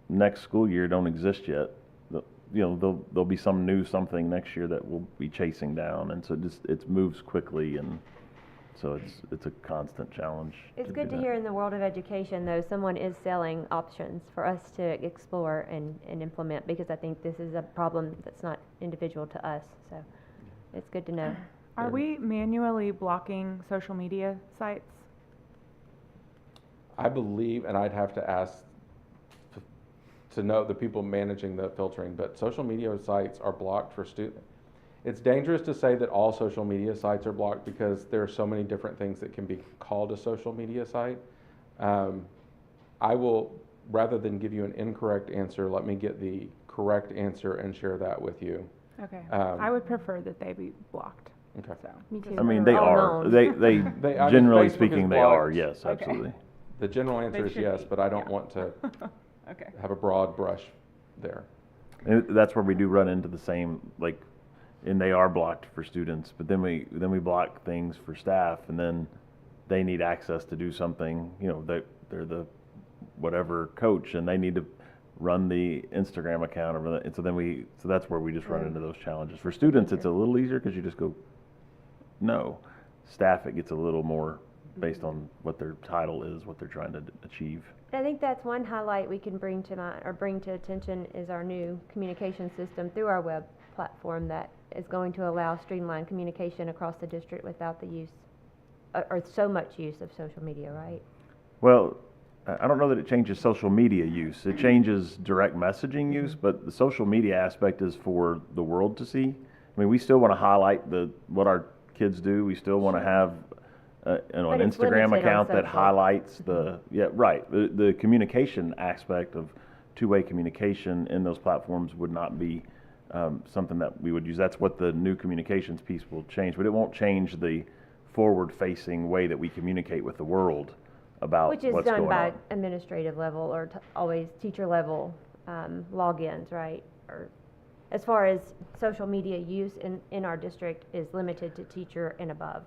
next school year don't exist yet. There'll be some new something next year that we'll be chasing down, and so it moves quickly, and so it's a constant challenge. It's good to hear in the world of education, though, someone is selling options for us to explore and implement, because I think this is a problem that's not individual to us, so it's good to know. Are we manually blocking social media sites? I believe, and I'd have to ask to know the people managing the filtering, but social media sites are blocked for students. It's dangerous to say that all social media sites are blocked because there are so many different things that can be called a social media site. I will, rather than give you an incorrect answer, let me get the correct answer and share that with you. Okay. I would prefer that they be blocked. Okay. So. Me too. I mean, they are. They generally speaking, they are. Yes, absolutely. Okay. The general answer is yes, but I don't want to have a broad brush there. And that's where we do run into the same, and they are blocked for students, but then we block things for staff, and then they need access to do something. They're the whatever coach, and they need to run the Instagram account, and so that's where we just run into those challenges. For students, it's a little easier because you just go, no. Staff, it gets a little more based on what their title is, what they're trying to achieve. I think that's one highlight we can bring to attention is our new communication system through our web platform that is going to allow streamlined communication across the district without the use, or so much use of social media, right? Well, I don't know that it changes social media use. It changes direct messaging use, but the social media aspect is for the world to see. I mean, we still want to highlight what our kids do. We still want to have an But it's Instagram limited on account that social. highlights the communication aspect of two-way communication in those platforms would not be something that we would use. That's what the new communications piece will change, but it won't change the forward-facing way that we communicate with the world about Which is what's done going by on. administrative level or always teacher level logins, right? Or as far as social media use in our district is limited to teacher and above.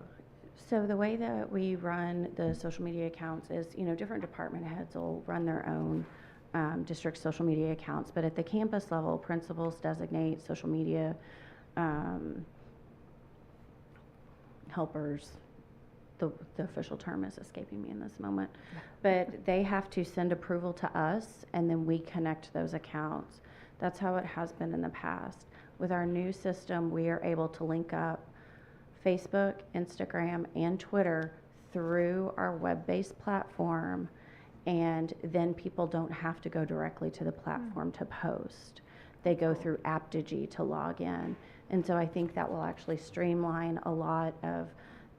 So the way that we run the social media accounts is, different department heads will run their own district social media accounts, but at the campus level, principals designate social media helpers. The official term is escaping me in this moment, but they have to send approval to us, and then we connect those accounts. That's how it has been in the past. With our new system, we are able to link up Facebook, Instagram, and Twitter through our web-based platform, and then people don't have to go directly to the platform to post. They go through Aptogee to log in, and so I think that will actually streamline a lot of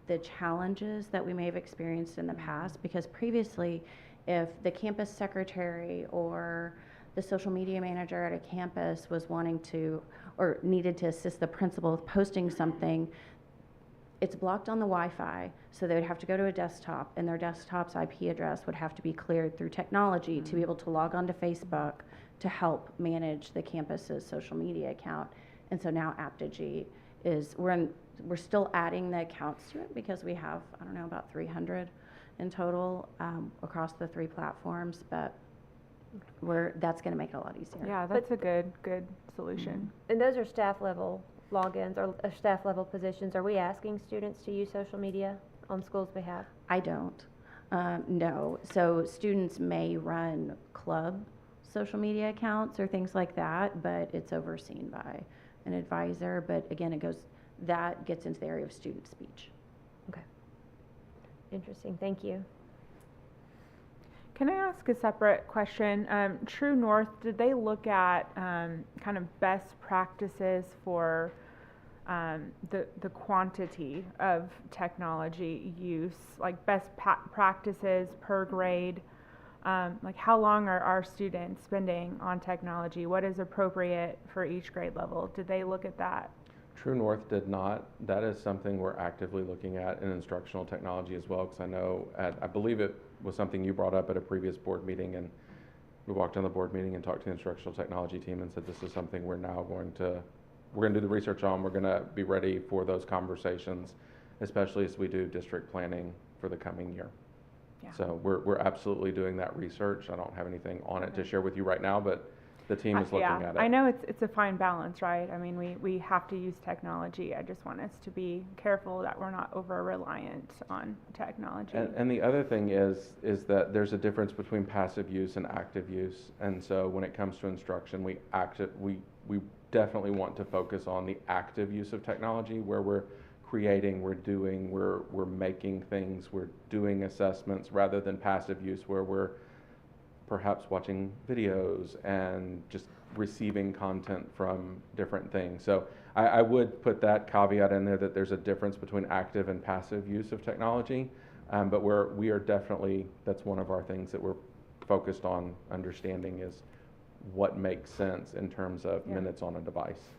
the challenges that we may have experienced in the past, because previously, if the campus secretary or the social media manager at a campus was wanting to or needed to assist the principal with posting something, it's blocked on the Wi-Fi, so they would have to go to a desktop, and their desktop's IP address would have to be cleared through technology to be able to log on to Facebook to help manage the campus's social media account. And so now Aptogee is, we're still adding the accounts to it because we have, I don't know, about 300 in total across the 3 platforms, but that's going to make it a lot easier. Yeah, that's a good solution. And those are staff level logins or staff level positions. Are we asking students to use social media on school's behalf? I don't. No. So students may run club social media accounts or things like that, but it's overseen by an advisor. But again, that gets into the area of student speech. Okay. Interesting. Thank you. Can I ask a separate question? True North, did they look at kind of best practices for the quantity of technology use, like best practices per grade? Like how long are our students spending on technology? What is appropriate for each grade level? Did they look at that? True North did not. That is something we're actively looking at in instructional technology as well, because I know I believe it was something you brought up at a previous board meeting, and we walked on the board meeting and talked to the instructional technology team and said this is something we're going to do the research on. We're going to be ready for those conversations, especially as we do district planning for the coming year. Yeah. So we're absolutely doing that research. I don't have anything on it to share with you right now, but the team is looking at it. I know it's a fine balance, right? I mean, we have to use technology. I just want us to be careful that we're not over-reliant on technology. And the other thing is that there's a difference between passive use and active use. And so when it comes to instruction, we definitely want to focus on the active use of technology, where we're creating, we're doing, we're making things, we're doing assessments, rather than passive use where we're perhaps watching videos and just receiving content from different things. So I would put that caveat in there that there's a difference between active and passive use of technology, but we are definitely, that's one of our things that we're focused on understanding is what makes sense in terms of minutes on a device.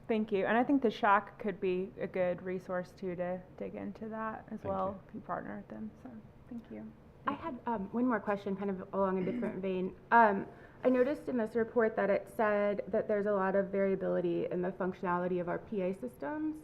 Thank you. And I think the Shack could be a good resource too to dig into that as well if you partner with them. So thank you. I had one more question kind of along a different vein. I noticed in this report that it said that there's a lot of variability in the functionality of our PA systems,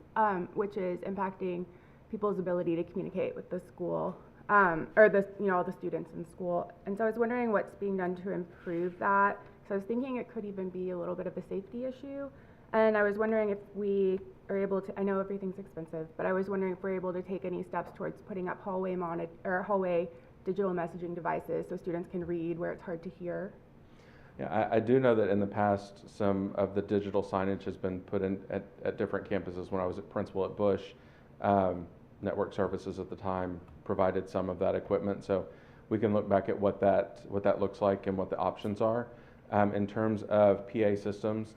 which is impacting people's ability to communicate with the school, or all the students in school. And so I was wondering what's being done to improve that, So I was thinking it could even be a little bit of a safety issue. And I was wondering if we are able to, I know everything's expensive, but I was wondering if we're able to take any steps towards putting up hallway digital messaging devices so students can read where it's hard to hear. Yeah, I do know that in the past, some of the digital signage has been put in at different campuses. When I was principal at Bush, Network Services at the time provided some of that equipment. So we can look back at what that looks like and what the options are. In terms of PA systems,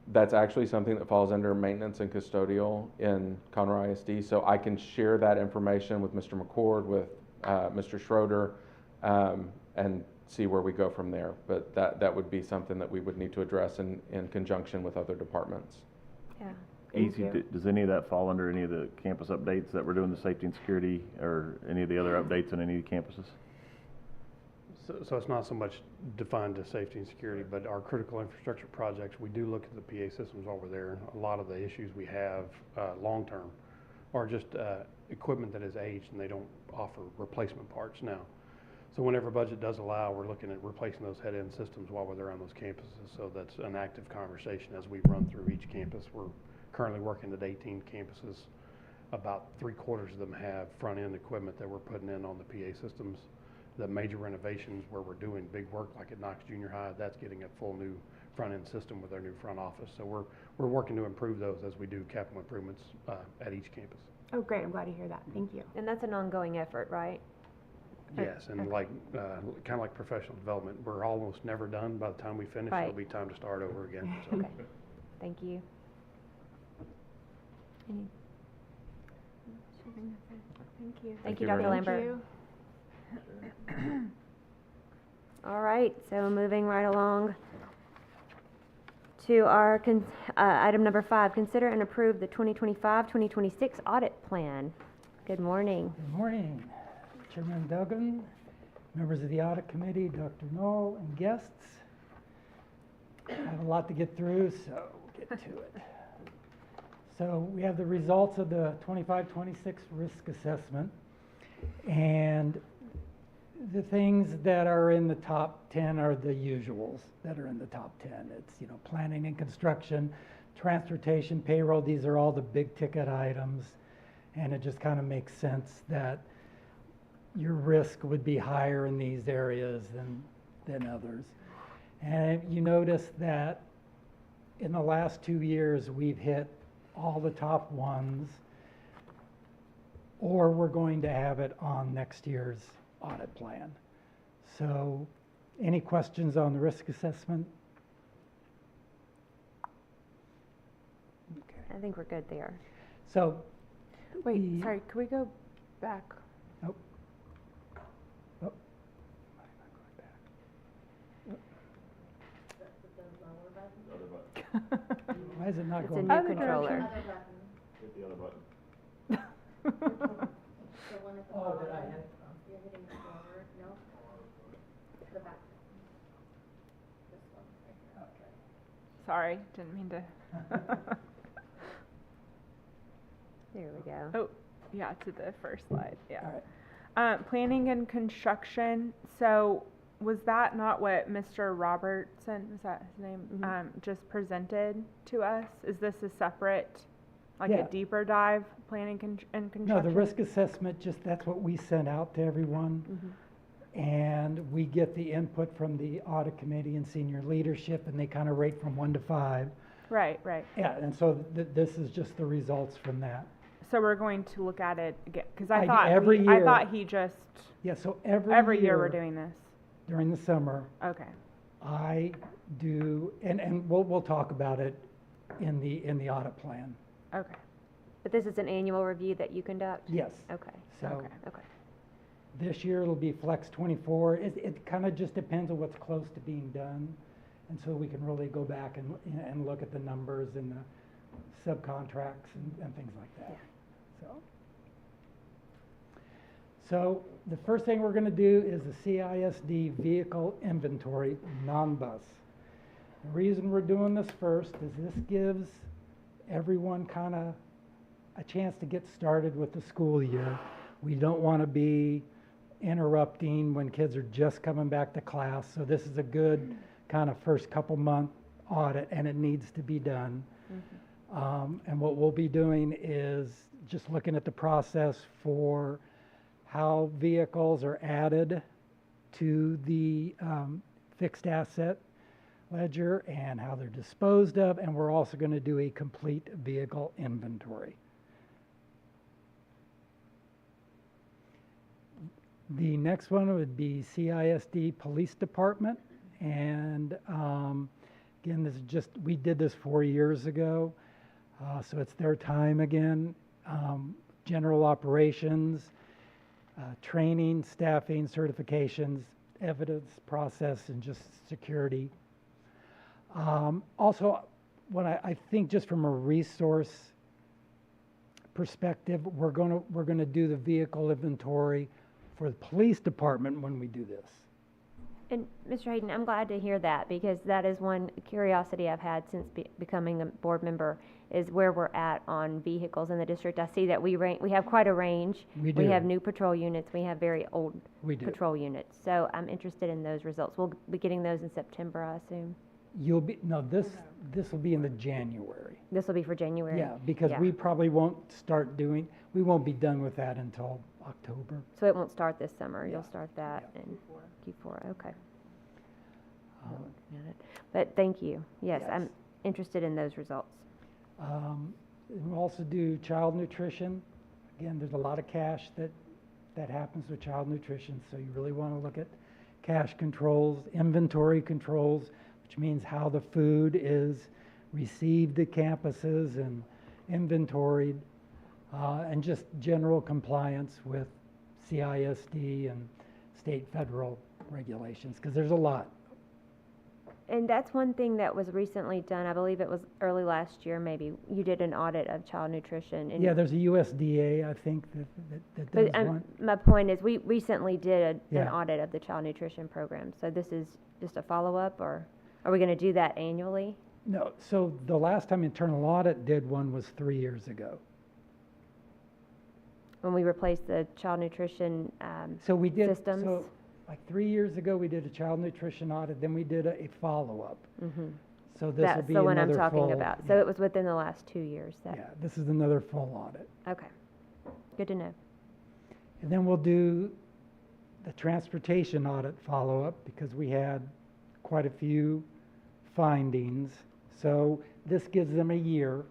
that's actually something that falls under maintenance and custodial in Conroe ISD. So I can share that information with Mr. McCord, with Mr. Schroeder, and see where we go from there. But that would be something that we would need to address in conjunction with other departments. Yeah. Easy, does any of that fall under any of the campus updates that we're doing, the safety and security, or any of the other updates on any of the campuses? So it's not so much defined as safety and security, but our critical infrastructure projects, we do look at the PA systems while we're there. A lot of the issues we have long-term are just equipment that is aged and they don't offer replacement parts now. So whenever budget does allow, we're looking at replacing those head-end systems while we're there on those campuses. So that's an active conversation as we run through each campus. We're currently working at 18 campuses. About 3/4 of them have front-end equipment that we're putting in on the PA systems. The major renovations where we're doing big work, like at Knox Junior High, that's getting a full new front-end system with our new front office. So we're working to improve those as we do capital improvements at each campus. Oh, great. I'm glad to hear that. Thank you. And that's an ongoing effort, right? Yes, and like kind of like professional development, we're almost never done. By the time we finish, Right. it'll be time to start over again. So. Okay. Thank you. Any? Thank you. Thank you, you very Dr. much. Lambert. All right, so moving right along to our item number 5, consider and approve the 2025-2026 audit plan. Good morning. Good morning, Chairman Duggan, members of the audit committee, Dr. Knoll, and guests. I have a lot to get through, so we'll get to it. So we have the results of the 25-26 risk assessment, and the things that are in the top 10 are the usuals that are in the top 10. It's, planning and construction, transportation, payroll. These are all the big ticket items, and it just kind of makes sense that your risk would be higher in these areas than others. And you notice that in the last 2 years, we've hit all the top ones, or we're going to have it on next year's audit plan. So, any questions on the risk assessment? Okay. I think we're good there. So, Wait, sorry, could we go back? oh. Oh. Why is it not It's a going? new Other controller. Hit the other button. Oh, did I hit? Sorry, didn't mean to. There we go. Oh, yeah, to the first slide, yeah. All right. Planning and construction, so was that not what Mr. Robertson, is that his name, just presented to us? Is this a separate, like a Yeah. deeper dive, planning and construction? No, the risk assessment, that's what we sent out to everyone. And we get the input from the audit committee and senior leadership, and they kind of rate from 1 to 5. Right, right. Yeah, and so this is just the results from that. So we're going to look at it again, because I I do thought, every I year. thought he just, Yeah, so every year we're doing this. during the summer, Okay, I do, and we'll talk about it in the audit plan. okay. But this is an annual review that you conduct? Yes. Okay, So Okay. okay. this year it'll be Flex 24. It kind of just depends on what's close to being done. And so we can really go back and look at the numbers and the subcontracts and things like that. So the first thing we're going to do is the CISD vehicle inventory non-bus. The reason we're doing this first is this gives everyone kind of a chance to get started with the school year. We don't want to be interrupting when kids are just coming back to class, so this is a good kind kind of first couple month audit, and it needs to be done. And what we'll be doing is just looking at the process for how vehicles are added to the fixed asset ledger and how they're disposed of, and we're also going to do a complete vehicle inventory. The next one would be CISD Police Department, and again, this is just, we did this 4 years ago, so it's their time again. General operations, training, staffing, certifications, evidence process, and just security. Also, what I think just from a resource perspective, we're gonna do the vehicle inventory for the police department when we do this. And Mr. Hayden, I'm glad to hear that, because that is one curiosity I've had since becoming a board member, is where we're at on vehicles in the district. I see that we have quite a range. We do. We have new patrol units, we have very old We do. patrol units. So I'm interested in those results. We'll be getting those in September, I assume. You'll be, no, this will be in the January. This will be for January? Yeah, because Yeah. we probably won't we won't be done with that until October. So it won't start this summer, Yeah. you'll start that in Q4, okay. Um, Looking at it. But thank you, yes, Yes. I'm interested in those results. We'll also do child nutrition. Again, there's a lot of cash that happens with child nutrition, so you really want to look at cash controls, inventory controls, which means how the food is received at campuses and inventoried, and just general compliance with CISD and state, federal regulations, because there's a lot. And that's one thing that was recently done, I believe it was early last year maybe, you did an audit of child nutrition. And Yeah, there's a USDA, I think, that does But one. my point is, we recently did an Yeah. audit of the child nutrition program, so this is just a follow-up, or are we gonna do that annually? No, so the last time internal audit did one was 3 years ago. When we replaced the child nutrition, So we did, systems? so like 3 years ago, we did a child nutrition audit, then we did a follow-up. So this will that's be the one I'm another talking full. about, so yeah, it was within the last 2 years that, Yeah, this is another full audit. okay, good to know. And then we'll do the transportation audit follow-up, because we had quite a few findings. So this gives them a year,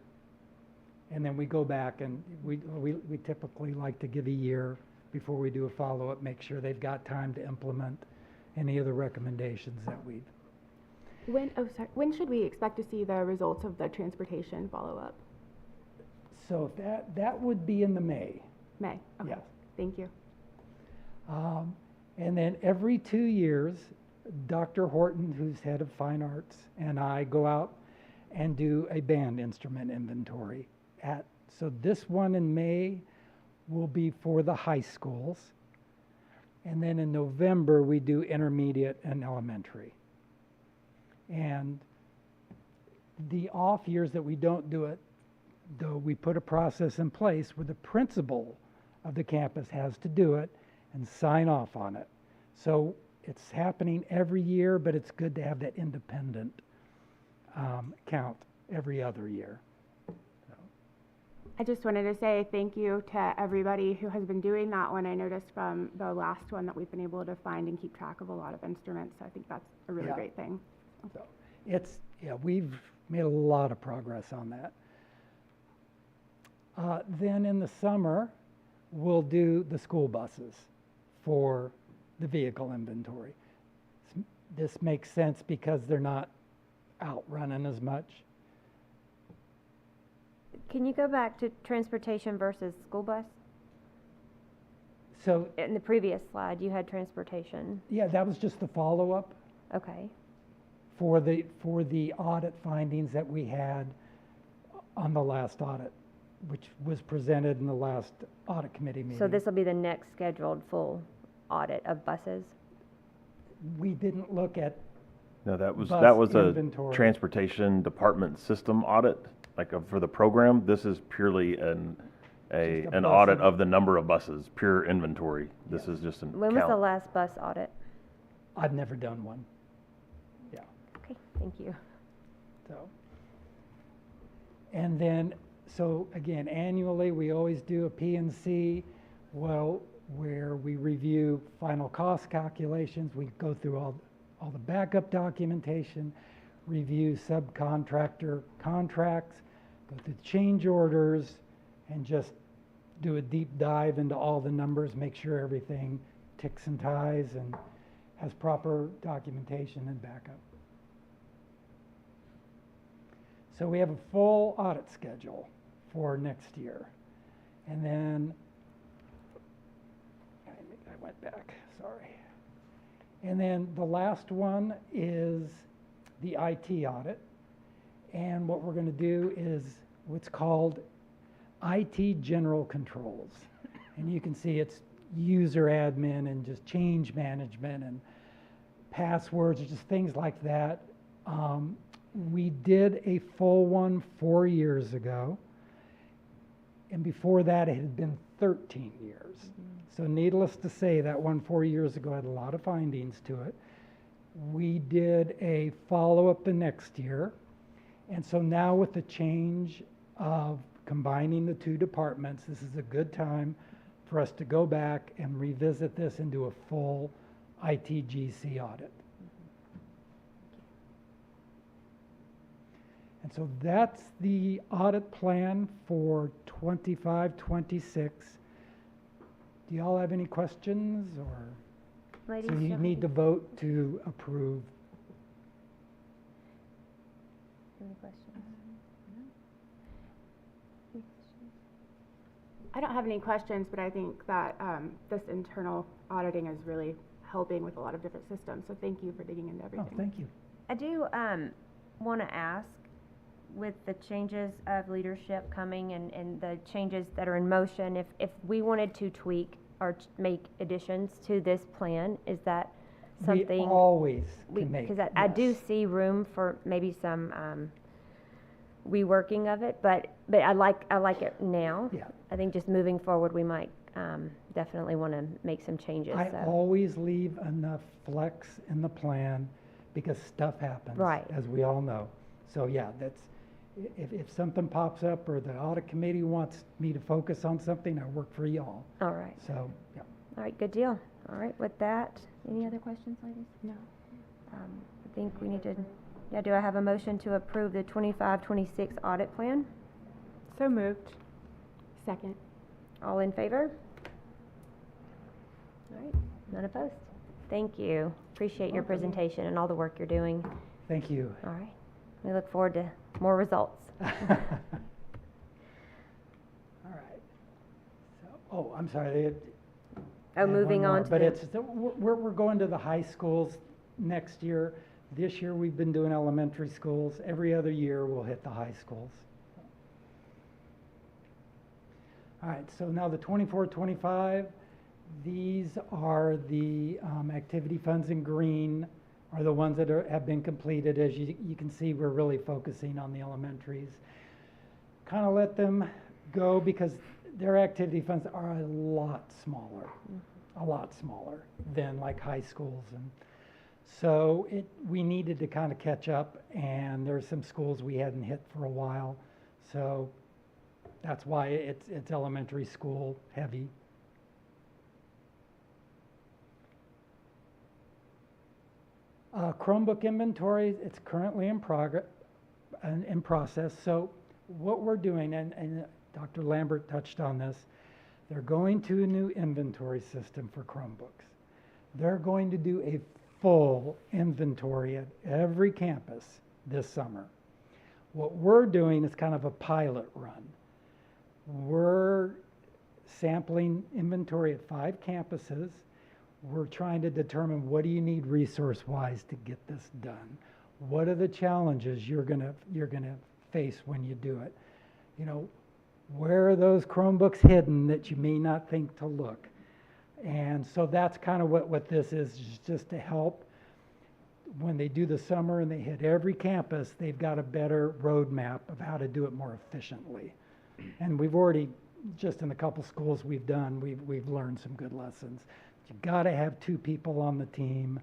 and then we go back, and we typically like to give a year before we do a follow-up, make sure they've got time to implement any of the recommendations that we've. When should we expect to see the results of the transportation follow-up? So that would be in the May, May, okay, yes. thank you. And then every 2 years, Dr. Horton, who's head of fine arts, and I go out and do a band instrument inventory so this one in May will be for the high schools. And then in November, we do intermediate and elementary. And the off years that we don't do it, though, we put a process in place where the principal of the campus has to do it and sign off on it. So it's happening every year, but it's good to have that independent count every other year. I just wanted to say thank you to everybody who has been doing that one. I noticed from the last one that we've been able to find and keep track of a lot of instruments, so I think that's a really Yeah. great thing. So we've made a lot of progress on that. Then in the summer, we'll do the school buses for the vehicle inventory. This makes sense because they're not out running as much. Can you go back to transportation versus school bus? So, In the previous slide, you had transportation, yeah, that was just the follow-up okay. for the audit findings that we had on the last audit, which was presented in the last audit committee meeting. So this will be the next scheduled full audit of buses? We didn't look at, No, that was Bus a inventory. transportation department system audit, for the program. This is purely Just a an bus audit in- of the number of buses, pure inventory. This is just an When was the count. last bus audit? I've never done one. Yeah. Okay, thank you. So, and then, so again, annually, we always do a P&C, well, where we review final cost calculations, we go through all the backup documentation, review subcontractor contracts, go through change orders, and just do a deep dive into all the numbers, make sure everything ticks and ties and has proper documentation and backup. So we have a full audit schedule for next year. And then, I went back, sorry. And then the last one is the IT audit. And what we're going to do is what's called IT general controls. And you can see it's user admin and just change management and passwords, just things like that. We did a full one 4 years ago. And before that, it had been 13 years. So needless to say, that one 4 years ago had a lot of findings to it. We did a follow-up the next year. And so now with the change of combining the two departments, this is a good time for us to go back and revisit this and do a full ITGC audit. And so that's the audit plan for 25-26. Do y'all have any questions, or? Ladies, So you have need to vote to approve. any questions? I don't have any questions, but I think that this internal auditing is really helping with a lot of different systems. So thank you for digging into everything. Oh, thank you. I do want to ask, with the changes of leadership coming and the changes that are in motion, if we wanted to tweak or make additions to this plan, is that something? We always can make. Because I do yes. see room for maybe some reworking of it, but I like it now. Yeah. I think just moving forward, we might definitely want to make some changes. I so. always leave enough flex in the plan because stuff happens. Right. As we all know. So yeah, that's, if something pops up or the audit committee wants me to focus on something, I work for y'all. All right. So, yeah. All right, good deal. All right, with that, any other questions, ladies? No. I think we need to, do I have a motion to approve the 25-26 audit plan? So moved. Second. All in favor? All right, none opposed. Thank you. Appreciate your presentation and all the work you're doing. Thank you. All right, we look forward to more results. All right. So, oh, I'm sorry. Moving on to but the, it's we're going to the high schools next year. This year we've been doing elementary schools. Every other year we'll hit the high schools. All right. So now the 24-25. These are the activity funds in green. Are the ones that have been completed. As you can see, we're really focusing on the elementaries. Kind of let them go because their activity funds are a lot smaller than like high schools. And so we needed to kind of catch up, and there's some schools we hadn't hit for a while. So that's why it's elementary school heavy. Chromebook inventory, it's currently in progress, in process. So what we're doing, and Dr. Lambert touched on this, they're going to a new inventory system for Chromebooks. They're going to do a full inventory at every campus this summer. What we're doing is kind of a pilot run. We're sampling inventory at 5 campuses. We're trying to determine what do you need resource-wise to get this done. What are the challenges you're gonna face when you do it? You know, where are those Chromebooks hidden that you may not think to look? And so that's kind of what this is just to help. When they do the summer and they hit every campus, they've got a better roadmap of how to do it more efficiently. And we've already, just in a couple schools we've done, we've learned some good lessons. You got to have 2 people on the team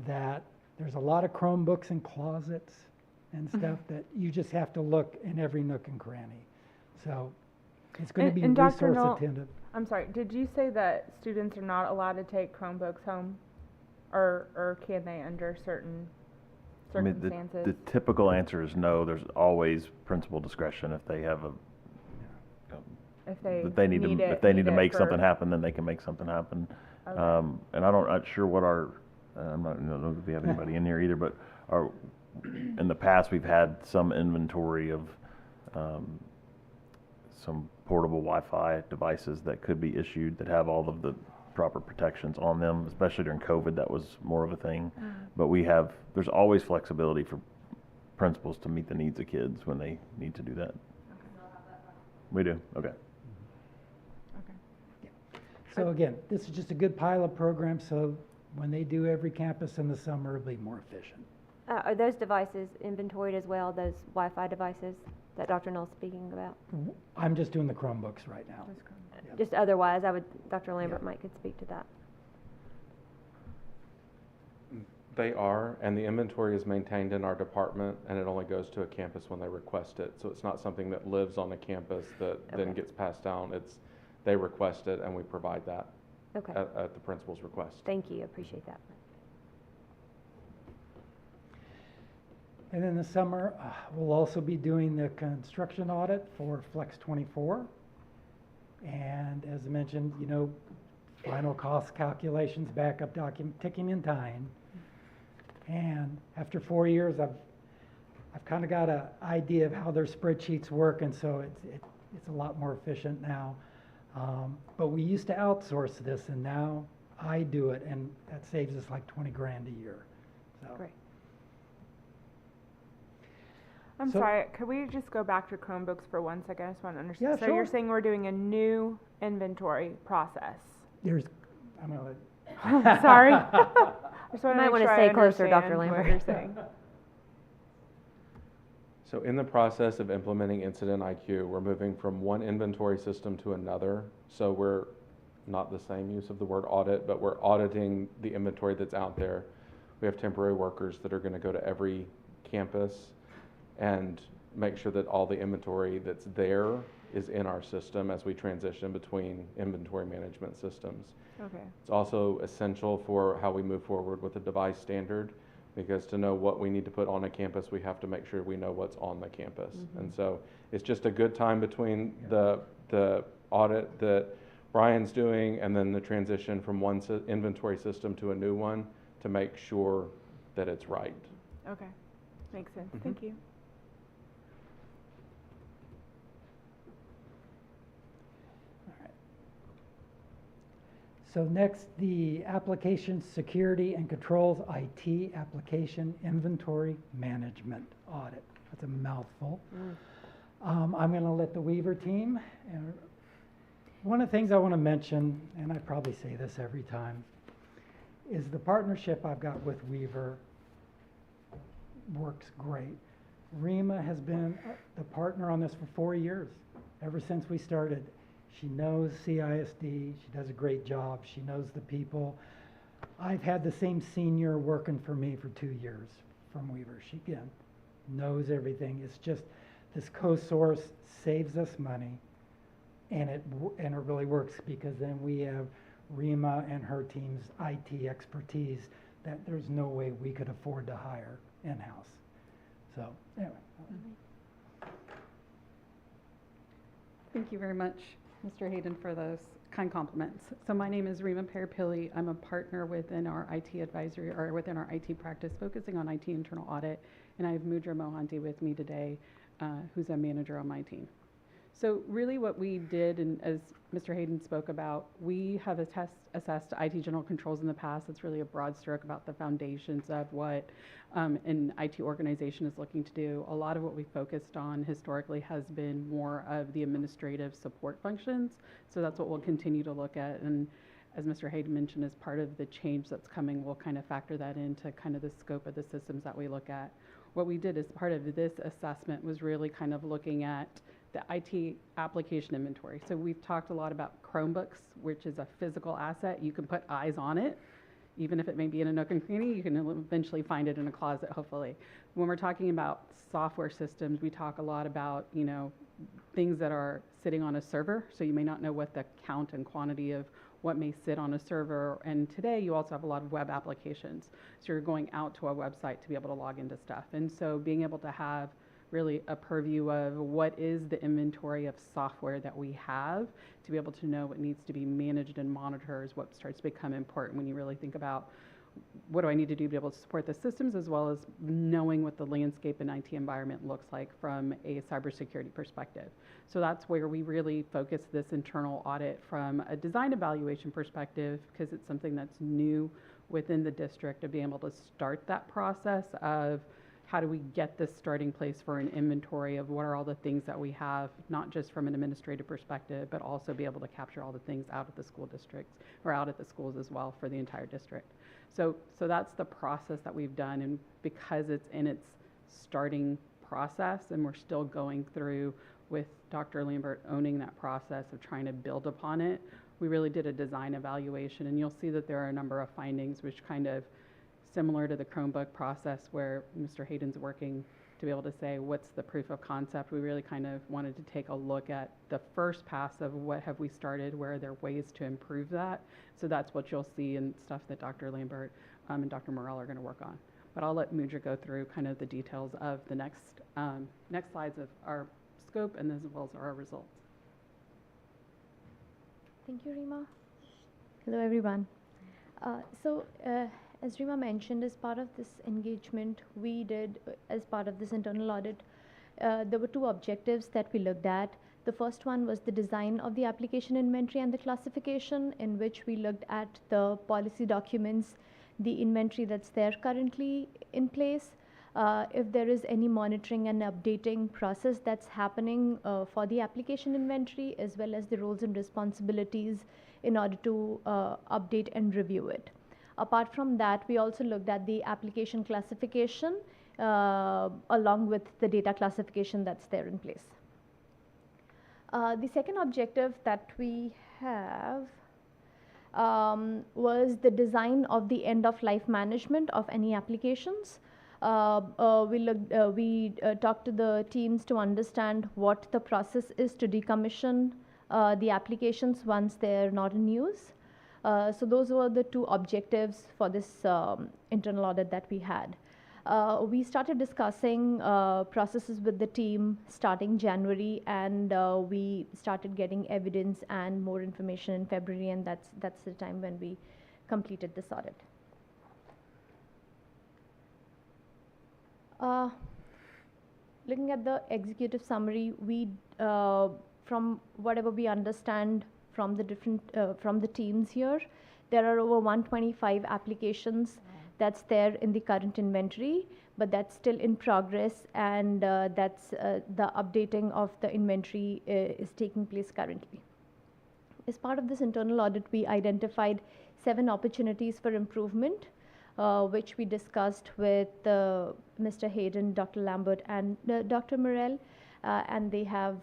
that There's a lot of Chromebooks in closets and stuff that you just have to look in every nook and cranny. So it's going to be And Dr. resource Knoll, attentive. I'm sorry, did you say that students are not allowed to take Chromebooks home? Or can they under certain I mean, circumstances? the typical answer is no. There's always principal discretion if they have if they if they need to make something happen, then they can make something happen. Okay. And I'm not sure what I'm not, I don't know if we have anybody in here either, but in the past, we've had some inventory of some portable Wi-Fi devices that could be issued that have all of the proper protections on them, especially during COVID. That was more of a thing. But there's always flexibility for principals to meet the needs of kids when they need to do that. We do, okay. So again, this is just a good pilot program, so when they do every campus in the summer, it'll be more efficient. Are those devices inventoried as well, those Wi-Fi devices that Dr. Knoll's speaking about? I'm just doing the Chromebooks right now. Yeah. Just otherwise, Dr. Lambert could speak to that. They are, and the inventory is maintained in our department, and it only goes to a campus when they request it. So it's not something that lives on a campus that then gets passed down. They request it, and we provide that at the principal's request. Thank you, appreciate that. And in the summer, we'll also be doing the construction audit for Flex 24. And as I mentioned, final cost calculations, backup document, ticking and tying. And after 4 years, I've kind of got an idea of how their spreadsheets work, and so it's a lot more efficient now. But we used to outsource this, and now I do it, and that saves us like 20 grand a year. So. Great. I'm sorry, could we just go back to Chromebooks for 1 second? I just want to understand. Yeah, so sure. you're saying we're doing a new inventory process? I'm gonna Sorry. I just want You might to wanna make sure stay I closer, Dr. understand what Lambert. you're saying. So in the process of implementing Incident IQ, we're moving from one inventory system to another. So we're not the same use of the word audit, but we're auditing the inventory that's out there. We have temporary workers that are going to go to every campus and make sure that all the inventory that's there is in our system as we transition between inventory management systems. Okay. It's also essential for how we move forward with the device standard, because to know what we need to put on a campus, we have to make sure we know what's on the campus. And so it's just a good time between the audit that Brian's doing and then the transition from one inventory system to a new one to make sure that it's right. Okay. Makes sense. Thank you. So next, the Application Security and Controls IT Application Inventory Management Audit. That's a mouthful. I'm going to let the Weaver team. One of the things I want to mention, and I probably say this every time, is the partnership I've got with Weaver works great. Rima has been the partner on this for 4 years, ever since we started. She knows CISD, she does a great job, she knows the people. I've had the same senior working for me for 2 years from Weaver. She, again, knows everything. It's just this co-source saves us money, and it really works because then we have Rima and her team's IT expertise that there's no way we could afford to hire in-house. So, anyway. Thank you very much, Mr. Hayden, for those kind compliments. So my name is Rima Peripilli. I'm a partner within our IT advisory, or within our IT practice, focusing on IT internal audit. And I have Mudra Mohanty with me today, who's a manager on my team. So really what we did, and as Mr. Hayden spoke about, we have assessed IT general controls in the past. It's really a broad stroke about the foundations of what an IT organization is looking to do. A lot of what we focused on historically has been more of the administrative support functions. So that's what we'll continue to look at. And as Mr. Hayden mentioned, as part of the change that's coming, we'll kind of factor that into kind of the scope of the systems that we look at. What we did as part of this assessment was really kind of looking at the IT application inventory. So we've talked a lot about Chromebooks, which is a physical asset. You can put eyes on it. Even if it may be in a nook and cranny, you can eventually find it in a closet, hopefully. When we're talking about software systems, we talk a lot about, things that are sitting on a server. So you may not know what the count and quantity of what may sit on a server. And today you also have a lot of web applications. So you're going out to a website to be able to log into stuff. And so being able to have really a purview of what is the inventory of software that we have, to be able to know what needs to be managed and monitored is what starts to become important when you really think about what do I need to do to be able to support the systems, as well as knowing what the landscape and IT environment looks like from a cybersecurity perspective. So that's where we really focus this internal audit from a design evaluation perspective, because it's something that's new within the district, of being able to start that process of how do we get this starting place for an inventory of what are all the things that we have, not just from an administrative perspective, but also be able to capture all the things out at the school districts or out at the schools as well for the entire district. So that's the process that we've done, and because it's in its starting process and we're still going through with Dr. Lambert owning that process of trying to build upon it, we really did a design evaluation, and you'll see that there are a number of findings which kind of similar to the Chromebook process where Mr. Hayden's working to be able to say what's the proof of concept. We really kind of wanted to take a look at the first pass of what have we started, where are there ways to improve that. So that's what you'll see in stuff that Dr. Lambert and Dr. Morrell are going to work on. But I'll let Mudra go through kind of the details of the next slides of our scope and as well as our results. Thank you, Rima. Hello, everyone. As Rima mentioned, as part of this engagement, we did, as part of this internal audit, there were two objectives that we looked at. The first one was the design of the application inventory and the classification, in which we looked at the policy documents, the inventory that's there currently in place, if there is any monitoring and updating process that's happening for the application inventory, as well as the roles and responsibilities in order to update and review it. Apart from that, we also looked at the application classification along with the data classification that's there in place. The second objective that we have was the design of the end-of-life management of any applications. We talked to the teams to understand what the process is to decommission the applications once they're not in use. So those were the two objectives for this internal audit that we had. We started discussing processes with the team starting January, and we started getting evidence and more information in February, and that's the time when we completed this audit. Looking at the executive summary, we, from whatever we understand from the different from the teams here, there are over 125 applications that's there in the current inventory, but that's still in progress, and that's the updating of the inventory is taking place currently. As part of this internal audit, we identified 7 opportunities for improvement, which we discussed with Mr. Hayden, Dr. Lambert, and Dr. Morrell, and they have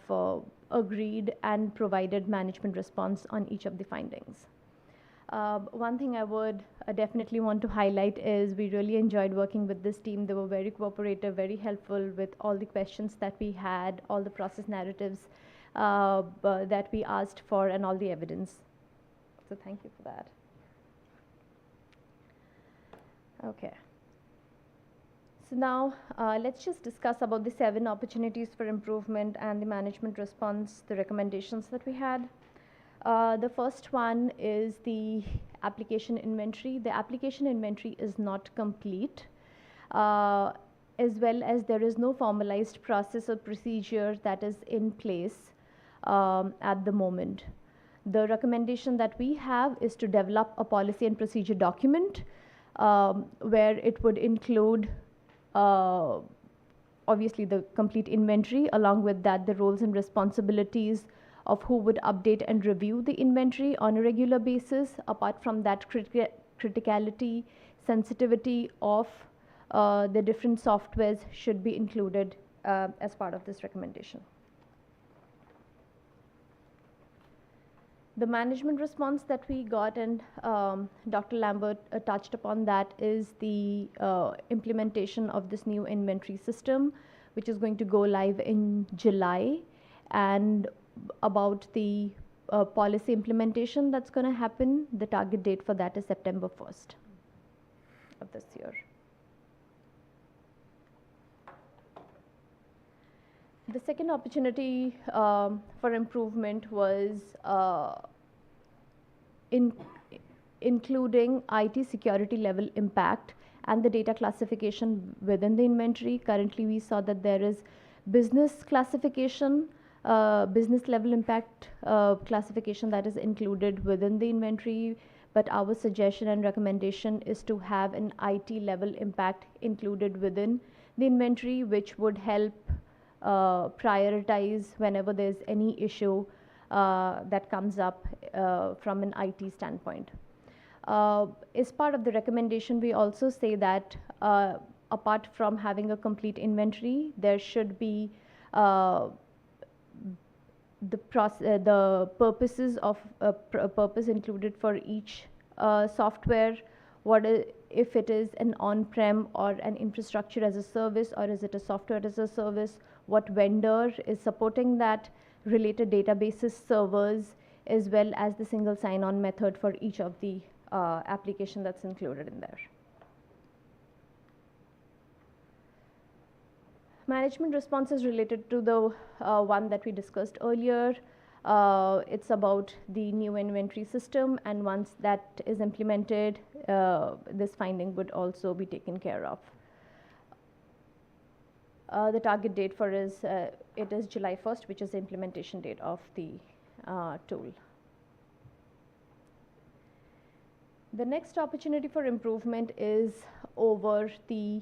agreed and provided management response on each of the findings. One thing I would definitely want to highlight is we really enjoyed working with this team. They were very cooperative, very helpful with all the questions that we had, all the process narratives that we asked for, and all the evidence. So thank you for that. Okay. So now let's just discuss about the 7 opportunities for improvement and the management response, the recommendations that we had. The first one is the application inventory. The application inventory is not complete, as well as there is no formalized process or procedure that is in place at the moment. The recommendation that we have is to develop a policy and procedure document where it would include obviously the complete inventory, along with that the roles and responsibilities of who would update and review the inventory on a regular basis. Apart from that, criticality, sensitivity of the different softwares should be included as part of this recommendation. The management response that we got, and Dr. Lambert touched upon that, is the implementation of this new inventory system, which is going to go live in July, and about the policy implementation that's going to happen. The target date for that is September 1st of this year. The second opportunity for improvement was including IT security level impact and the data classification within the inventory. Currently, we saw that there is business classification, business level impact classification that is included within the inventory, but our suggestion and recommendation is to have an IT level impact included within the inventory, which would help prioritize whenever there's any issue that comes up from an IT standpoint. As part of the recommendation, we also say that apart from having a complete inventory, there should be the purposes of purpose included for each software. If it is an on-prem or an infrastructure as a service, or is it a software as a service, what vendor is supporting that, related databases, servers, as well as the single sign-on method for each of the application that's included in there. Management response is related to the one that we discussed earlier. It's about the new inventory system, and once that is implemented, this finding would also be taken care of. The target date for it is July 1st, which is the implementation date of the tool. The next opportunity for improvement is over the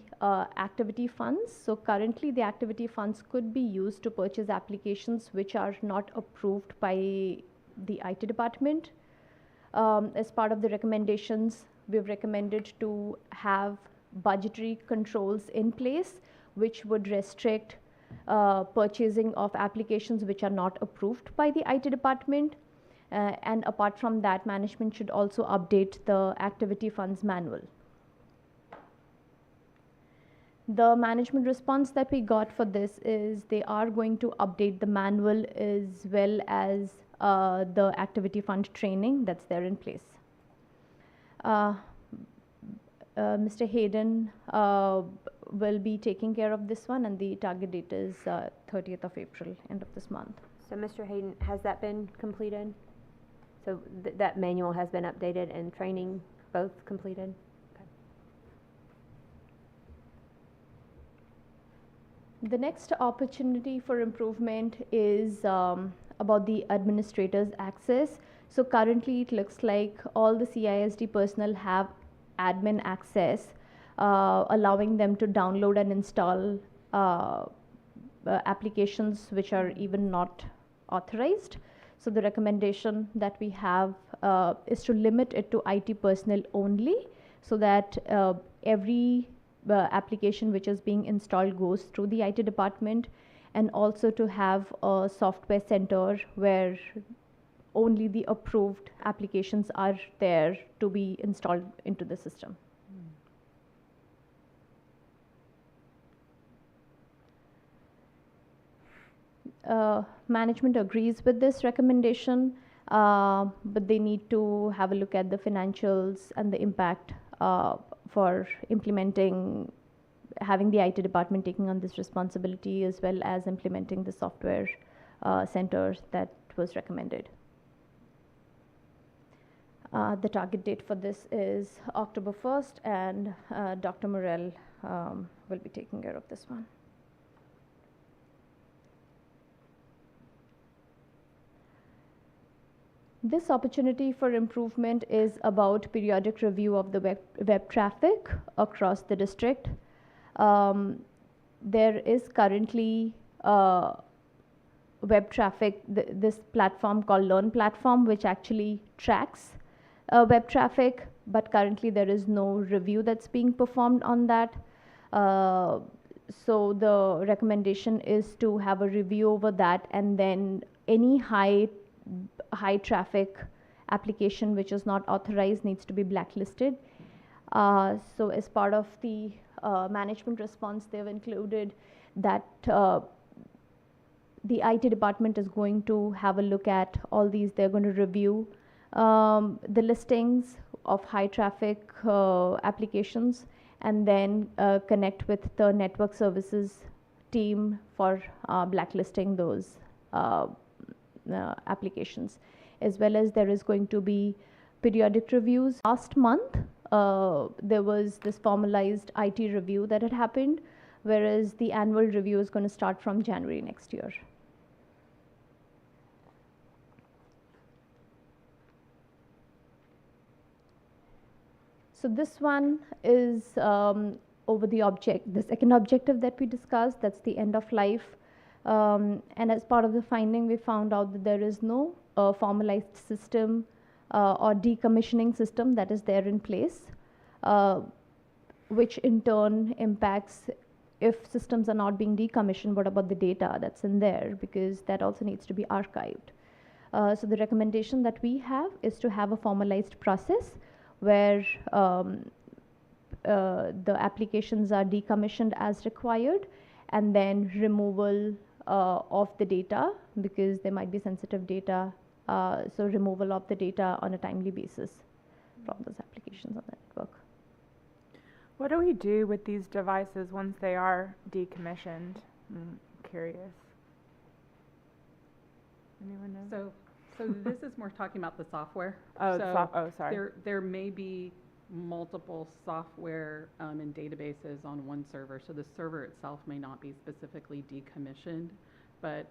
activity funds. So currently the activity funds could be used to purchase applications which are not approved by the IT department. As part of the recommendations, we've recommended to have budgetary controls in place which would restrict purchasing of applications which are not approved by the IT department. And apart from that, management should also update the activity funds manual. The management response that we got for this is they are going to update the manual as well as the activity fund training that's there in place. Mr. Hayden will be taking care of this one, and the target date is 30th of April, end of this month. So Mr. Hayden, has that been completed? So that manual has been updated and training both completed? Okay. The next opportunity for improvement is about the administrator's access. So currently it looks like all the CISD personnel have admin access, allowing them to download and install applications which are even not authorized. So the recommendation that we have is to limit it to IT personnel only, so that every application which is being installed goes through the IT department, and also to have a software center where only the approved applications are there to be installed into the system. Management agrees with this recommendation, but they need to have a look at the financials and the impact for implementing, having the IT department taking on this responsibility, as well as implementing the software center that was recommended. The target date for this is October 1st, and Dr. Morel will be taking care of this one. This opportunity for improvement is about periodic review of the web traffic across the district. There is currently web traffic, this platform called Learn Platform, which actually tracks web traffic, but currently there is no review that's being performed on that. So the recommendation is to have a review over that, and then any high high traffic application which is not authorized needs to be blacklisted. So as part of the management response, they've included that the IT department is going to have a look at all these. They're going to review the listings of high traffic applications, and then connect with the network services team for blacklisting those applications. As well as there is going to be periodic reviews. Last month, there was this formalized IT review that had happened, whereas the annual review is going to start from January next year. So this one is over the second objective that we discussed, that's the end of life. And as part of the finding, we found out that there is no formalized system or decommissioning system that is there in place, which in turn impacts if systems are not being decommissioned, what about the data that's in there, because that also needs to be archived. So the recommendation that we have is to have a formalized process where the applications are decommissioned as required, and then removal of the data, because there might be sensitive data, so removal of the data on a timely basis from those applications on the network. What do we do with these devices once they are decommissioned? I'm curious. Anyone know? So this is more talking about the software. Oh, So sorry. there may be multiple software and databases on one server, so the server itself may not be specifically decommissioned, but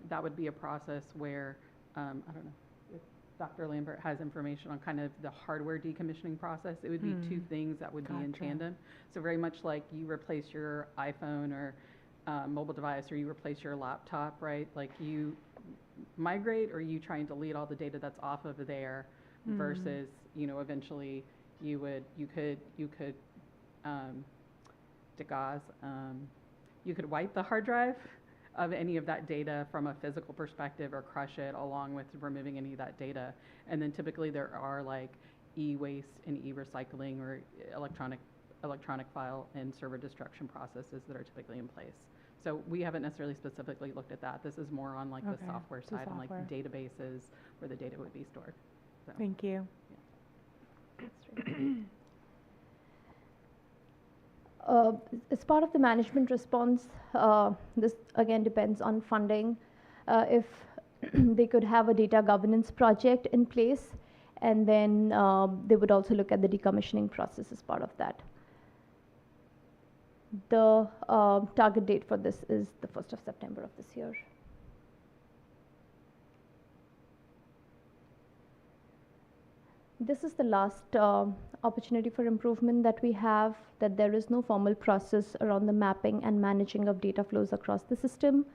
that would be a process where, I don't know if Dr. Lambert has information on kind of the hardware decommissioning process. It would be two things that would be in tandem. So very much like you replace your iPhone or mobile device, or you replace your laptop, right? Like you migrate, or you try and delete all the data that's off of there, versus, you know, eventually you could degauss, you could wipe the hard drive of any of that data from a physical perspective, or crush it along with removing any of that data. And then typically there are like e-waste and e-recycling or electronic file and server destruction processes that are typically in place. So we haven't necessarily specifically looked at that. This is more on like the software side and like databases where the data would be stored. So. Thank you. As part of the management response, this again depends on funding. If they could have a data governance project in place, and then they would also look at the decommissioning process as part of that. The target date for this is the 1st of September of this year. This is the last opportunity for improvement that we have, that there is no formal process around the mapping and managing of data flows across the system.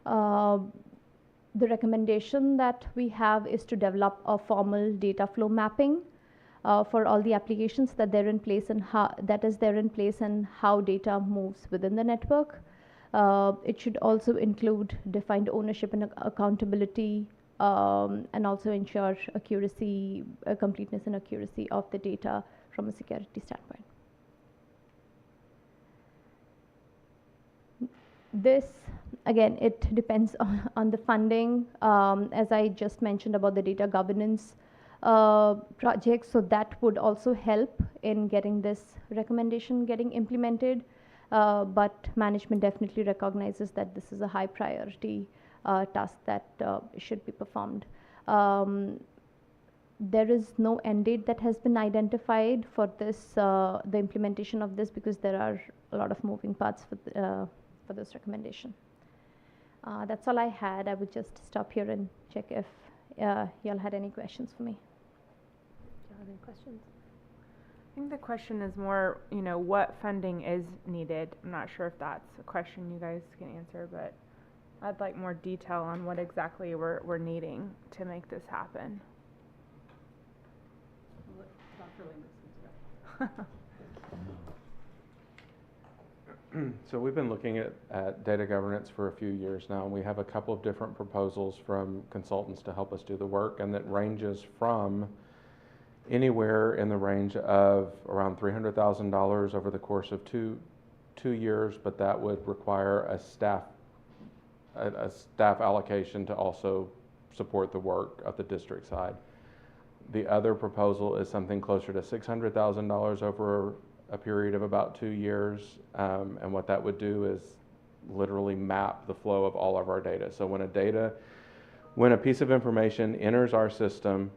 The recommendation that we have is to develop a formal data flow mapping for all the applications that they're in place, and how data moves within the network. It should also include defined ownership and accountability, and also ensure accuracy, completeness and accuracy of the data from a security standpoint. This, again, it depends on the funding, as I just mentioned about the data governance project, so that would also help in getting this recommendation getting implemented, but management definitely recognizes that this is a high priority task that should be performed. There is no end date that has been identified for this, the implementation of this, because there are a lot of moving parts for this recommendation. That's all I had. I would just stop here and check if y'all had any questions for me. Do you have any questions? I think the question is more, you know, what funding is needed. I'm not sure if that's a question you guys can answer, but I'd like more detail on what exactly we're needing to make this happen. Dr. Lambert. So we've been looking at data governance for a few years now, and we have a couple of different proposals from consultants to help us do the work, and that ranges from anywhere in the range of around $300,000 over the course of two years, but that would require a staff allocation to also support the work of the district side. The other proposal is something closer to $600,000 over a period of about 2 years, and what that would do is literally map the flow of all of our data. So when a piece of information enters our system,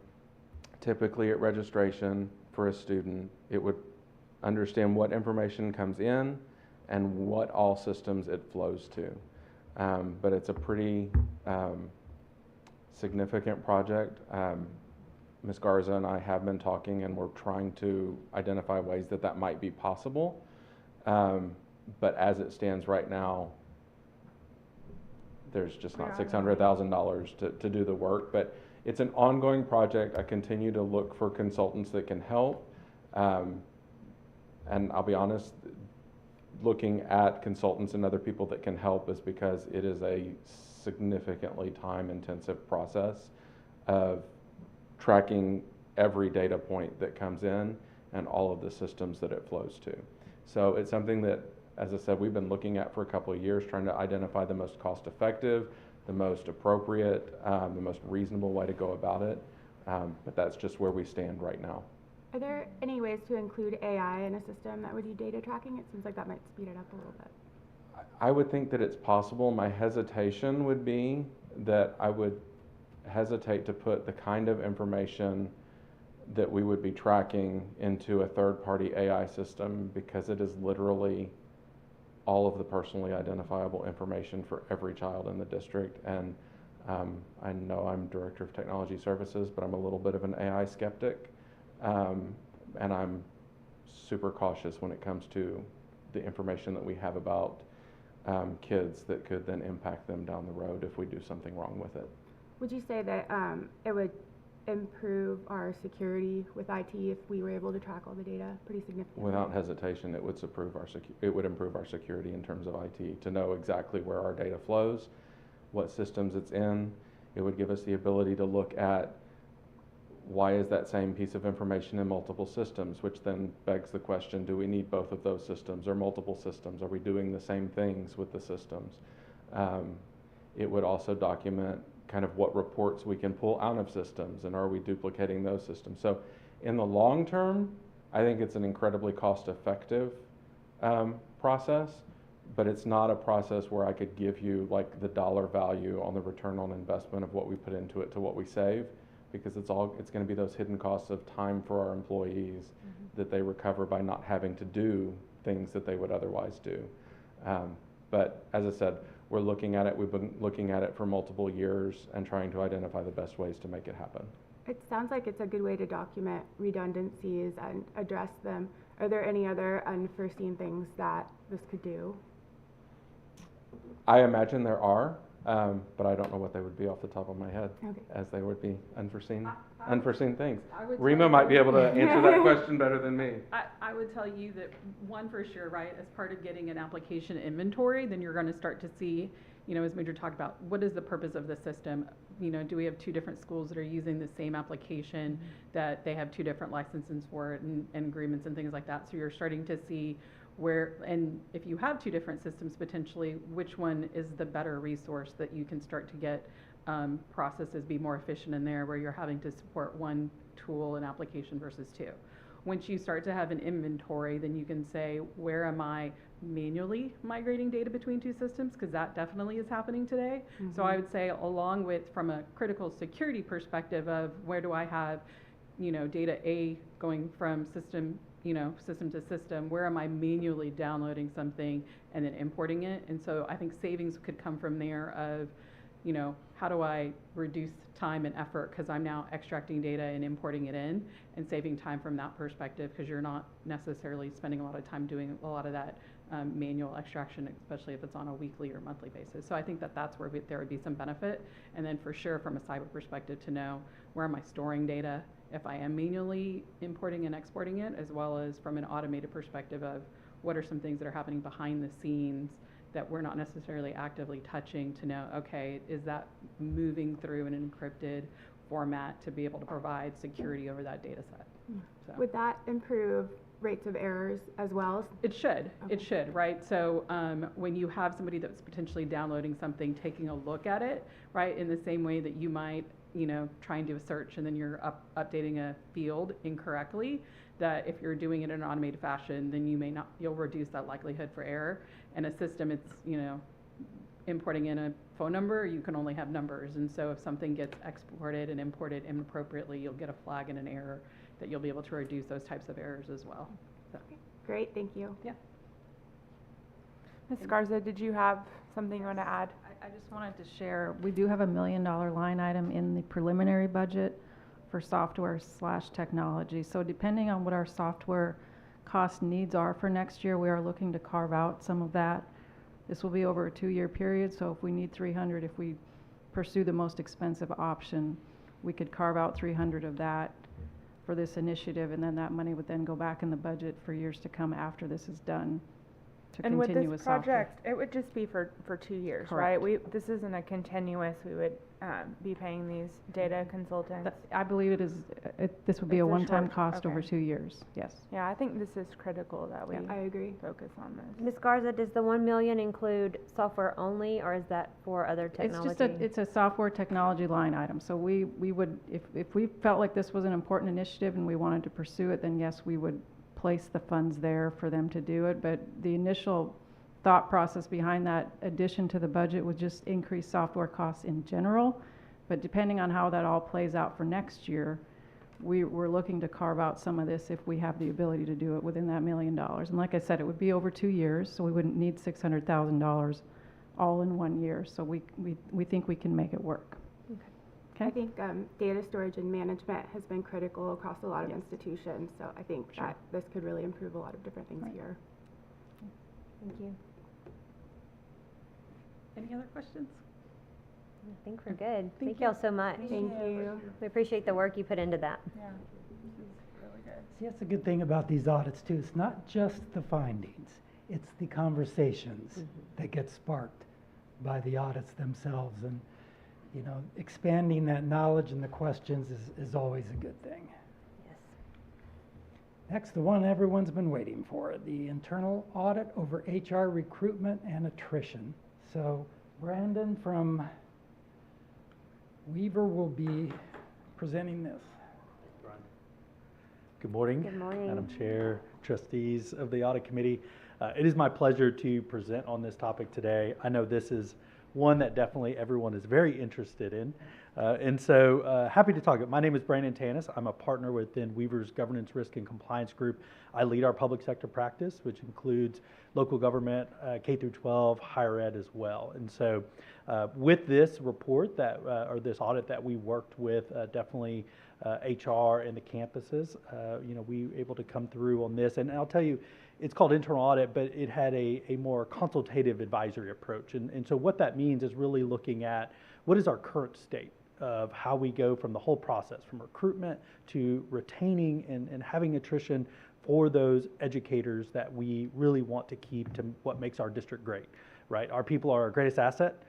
typically at registration for a student, it would understand what information comes in and what all systems it flows to. But it's a pretty significant project. Ms. Garza and I have been talking, and we're trying to identify ways that that might be possible. But as it stands right now, there's just not $600,000 to do the work. But it's an ongoing project. I continue to look for consultants that can help. And I'll be honest, looking at consultants and other people that can help is because it is a significantly time-intensive process of tracking every data point that comes in and all of the systems that it flows to. So it's something that, as I said, we've been looking at for a couple of years, trying to identify the most cost-effective, the most appropriate, the most reasonable way to go about it. But that's just where we stand right now. Are there any ways to include AI in a system that would do data tracking? It seems like that might speed it up a little bit. I would think that it's possible. My hesitation would be that I would hesitate to put the kind of information that we would be tracking into a third-party AI system, because it is literally all of the personally identifiable information for every child in the district. And I know I'm Director of Technology Services, but I'm a little bit of an AI skeptic. And I'm super cautious when it comes to the information that we have about kids that could then impact them down the road if we do something wrong with it. Would you say that it would improve our security with IT if we were able to track all the data pretty significantly? Without hesitation, it would improve our security in terms of IT, to know exactly where our data flows, what systems it's in. It would give us the ability to look at why is that same piece of information in multiple systems, which then begs the question, do we need both of those systems or multiple systems? Are we doing the same things with the systems? It would also document kind of what reports we can pull out of systems, and are we duplicating those systems? So in the long term, I think it's an incredibly cost-effective process, but it's not a process where I could give you like the dollar value on the return on investment of what we put into it to what we save, because it's going to be those hidden costs of time for our employees that they recover by not having to do things that they would otherwise do. But as I said, we're looking at it. We've been looking at it for multiple years and trying to identify the best ways to make it happen. It sounds like it's a good way to document redundancies and address them. Are there any other unforeseen things that this could do? I imagine there are, but I don't know what they would be off the top of my head, as they would be unforeseen things. Rima might be able to answer that question better than me. I would tell you that one for sure, right, as part of getting an application inventory, then you're going to start to see, you know, as Major talked about, what is the purpose of the system? You know, do we have two different schools that are using the same application, that they have two different licenses for it and agreements and things like that? So you're starting to see where, and if you have two different systems potentially, which one is the better resource that you can start to get processes be more efficient in there, where you're having to support one tool and application versus two. Once you start to have an inventory, then you can say, where am I manually migrating data between two systems? Because that definitely is happening today. So I would say, along with, from a critical security perspective of where do I have, you know, data A going from system, you know, system to system, where am I manually downloading something and then importing it? And so I think savings could come from there of, you know, how do I reduce time and effort, because I'm now extracting data and importing it in, and saving time from that perspective, because you're not necessarily spending a lot of time doing a lot of that manual extraction, especially if it's on a weekly or monthly basis. So I think that that's where there would be some benefit. And then for sure, from a cyber perspective, to know where am I storing data if I am manually importing and exporting it, as well as from an automated perspective of what are some things that are happening behind the scenes that we're not necessarily actively touching to know, okay, is that moving through an encrypted format to be able to provide security over that data set? So. Would that improve rates of errors as well? It should. Okay. It should, right? So when you have somebody that's potentially downloading something, taking a look at it, right, in the same way that you might, try and do a search and then you're updating a field incorrectly, that if you're doing it in an automated fashion, then you'll reduce that likelihood for error. And a system, it's, importing in a phone number, you can only have numbers. And so if something gets exported and imported inappropriately, you'll get a flag and an error that you'll be able to reduce those types of errors as well. So. Great, thank you. Yeah. Ms. Garza, did you have something you want to add? I just wanted to share, we do have $1 million line item in the preliminary budget for software/technology. So depending on what our software cost needs are for next year, we are looking to carve out some of that. This will be over a 2-year period, so if we need 300, if we pursue the most expensive option, we could carve out 300 of that for this initiative, and then that money would then go back in the budget for years to come after this is done to And continue with with this software. project, it would just be for 2 years, Correct. right? This isn't a continuous, we would be paying these data consultants. I believe it is, this would be a It's a one-time short- cost over okay. 2 years, yes. Yeah, I think this is critical that we I agree. focus on this. Ms. Garza, does the 1 million include software only, or is that for other It's technology? just it's a software technology line item. So we would, if we felt like this was an important initiative and we wanted to pursue it, then yes, we would place the funds there for them to do it. But the initial thought process behind that addition to the budget was just increase software costs in general. But depending on how that all plays out for next year, we're looking to carve out some of this if we have the ability to do it within that $1 million. And like I said, it would be over 2 years, so we wouldn't need $600,000 all in 1 year. So we think we can make it work. I think data storage and management has been critical across a lot of institutions, so I think Sure. that this could really improve a lot of different things Right. here. Thank you. Any other questions? I think we're good. Thank y'all so much. Thank you. We appreciate the work you put into that. Yeah, this is really good. See, that's a good thing about these audits too. It's not just the findings, it's the conversations that get sparked by the audits themselves. And, expanding that knowledge and the questions is always a good thing. Yes. Next, the one everyone's been waiting for, the internal audit over HR recruitment and attrition. So Brandon from Weaver will be presenting this. Good morning. Good morning. Madam Chair, trustees of the Audit Committee. It is my pleasure to present on this topic today. I know this is one that definitely everyone is very interested in. And so happy to talk. My name is Brandon Tanis. I'm a partner within Weaver's Governance, Risk, and Compliance Group. I lead our public sector practice, which includes local government, K through 12, higher ed as well. And so with this report or this audit that we worked with, definitely HR and the campuses, we were able to come through on this. And I'll tell you, it's called internal audit, but it had a more consultative advisory approach. And so what that means is really looking at what is our current state of how we go from the whole process, from recruitment to retaining and having attrition for those educators that we really want to keep to what makes our district great, right? Our people are our greatest asset,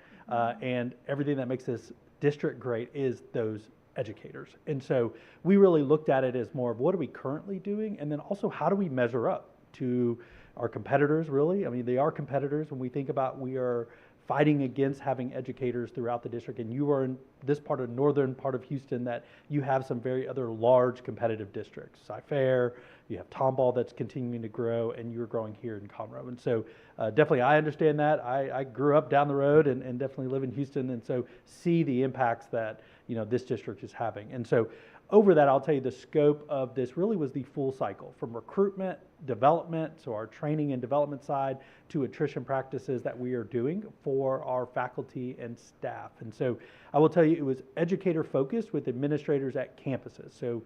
and everything that makes this district great is those educators. And so we really looked at it as more of what are we currently doing, and then also how do we measure up to our competitors, really? I mean, they are competitors when we think about we are fighting against having educators throughout the district, and you are in this northern part of Houston that you have some very other large competitive districts. Cy-Fair, you have Tomball that's continuing to grow, and you're growing here in Conroe. And so definitely I understand that. I grew up down the road and definitely live in Houston, and so see the impacts that this district is having. And so over that, I'll tell you the scope of this really was the full cycle from recruitment, development, so our training and development side, to attrition practices that we are doing for our faculty and staff. And so I will tell you it was educator focused with administrators at campuses. So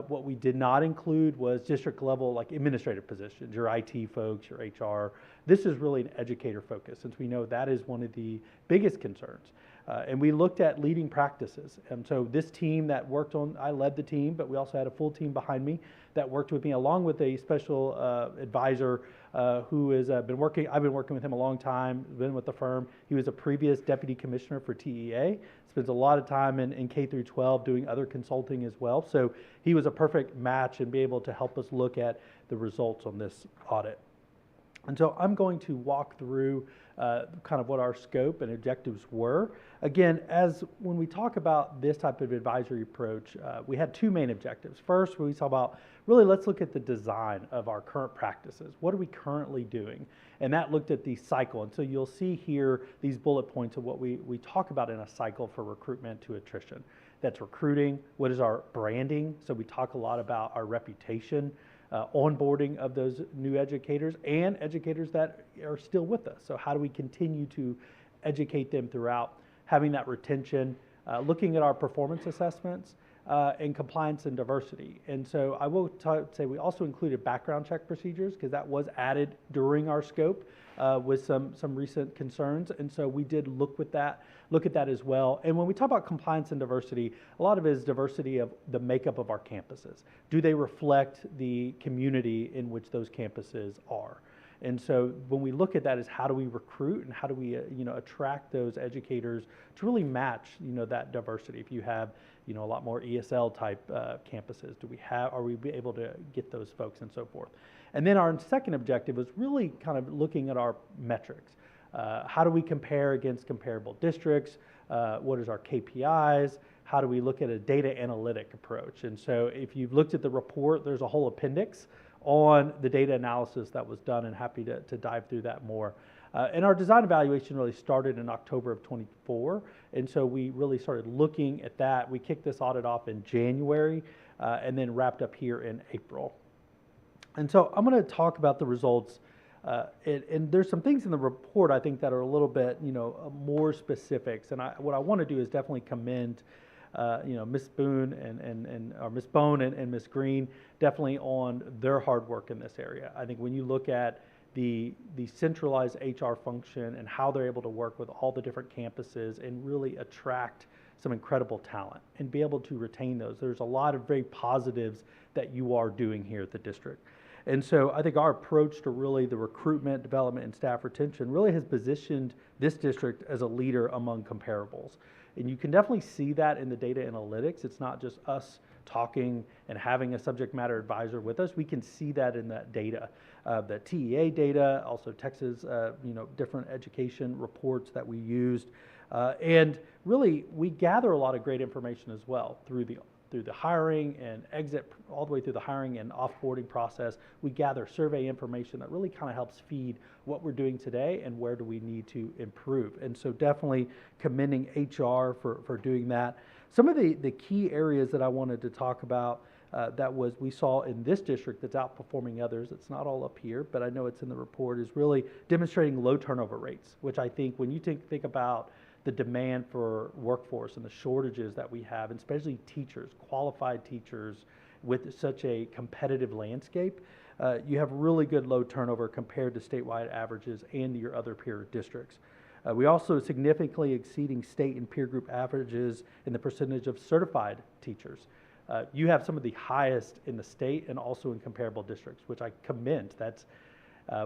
what we did not include was district level, like administrative positions, your IT folks, your HR. This is really an educator focus, since we know that is one of the biggest concerns. And we looked at leading practices. And so this team that worked on, I led the team, but we also had a full team behind me that worked with me, along with a special advisor who has I've been working with him a long time, been with the firm. He was a previous deputy commissioner for TEA, spends a lot of time in K through 12 doing other consulting as well. So he was a perfect match and be able to help us look at the results on this audit. And so I'm going to walk through kind of what our scope and objectives were. Again, when we talk about this type of advisory approach, we had two main objectives. First, we saw about really let's look at the design of our current practices. What are we currently doing? And that looked at the cycle. And so you'll see here these bullet points of what we talk about in a cycle for recruitment to attrition. That's recruiting. What is our branding? So we talk a lot about our reputation. Onboarding of those new educators and educators that are still with us. So how do we continue to educate them throughout, having that retention, looking at our performance assessments, and compliance and diversity. And so I will say we also included background check procedures because that was added during our scope with some recent concerns. And so we did look at that as well. And when we talk about compliance and diversity, a lot of it is diversity of the makeup of our campuses. Do they reflect the community in which those campuses are? And so when we look at that is how do we recruit and how do we attract those educators to really match that diversity? If you have a lot more ESL type campuses, are we able to get those folks and so forth? And then our second objective was really kind of looking at our metrics. How do we compare against comparable districts? What is our KPIs? How do we look at a data analytic approach? And so if you've looked at the report, there's a whole appendix on the data analysis that was done, and happy to dive through that more. And our design evaluation really started in October of 24, and so we really started looking at that. We kicked this audit off in January and then wrapped up here in April. And so I'm going to talk about the results, and there's some things in the report I think that are a little bit more specifics, and what I want to do is definitely commend Ms. Boone or Ms. Bone and Ms. Green definitely on their hard work in this area. I think when you look at the centralized HR function and how they're able to work with all the different campuses and really attract some incredible talent and be able to retain those, there's a lot of very positives that you are doing here at the district. And so I think our approach to really the recruitment, development, and staff retention really has positioned this district as a leader among comparables. And you can definitely see that in the data analytics. It's not just us talking and having a subject matter advisor with us. We can see that in that data, the TEA data, also Texas, different education reports that we used. And really, we gather a lot of great information as well through the hiring and exit, all the way through the hiring and offboarding process. We gather survey information that really kind of helps feed what we're doing today and where do we need to improve. And so definitely commending HR for doing that. Some of the key areas that I wanted to talk about we saw in this district that's outperforming others, it's not all up here, but I know it's in the report, is really demonstrating low turnover rates, which I think when you think about the demand for workforce and the shortages that we have, and especially teachers, qualified teachers with such a competitive landscape, you have really good low turnover compared to statewide averages and your other peer districts. We also significantly exceeding state and peer group averages in the percentage of certified teachers. You have some of the highest in the state and also in comparable districts, which I commend. That's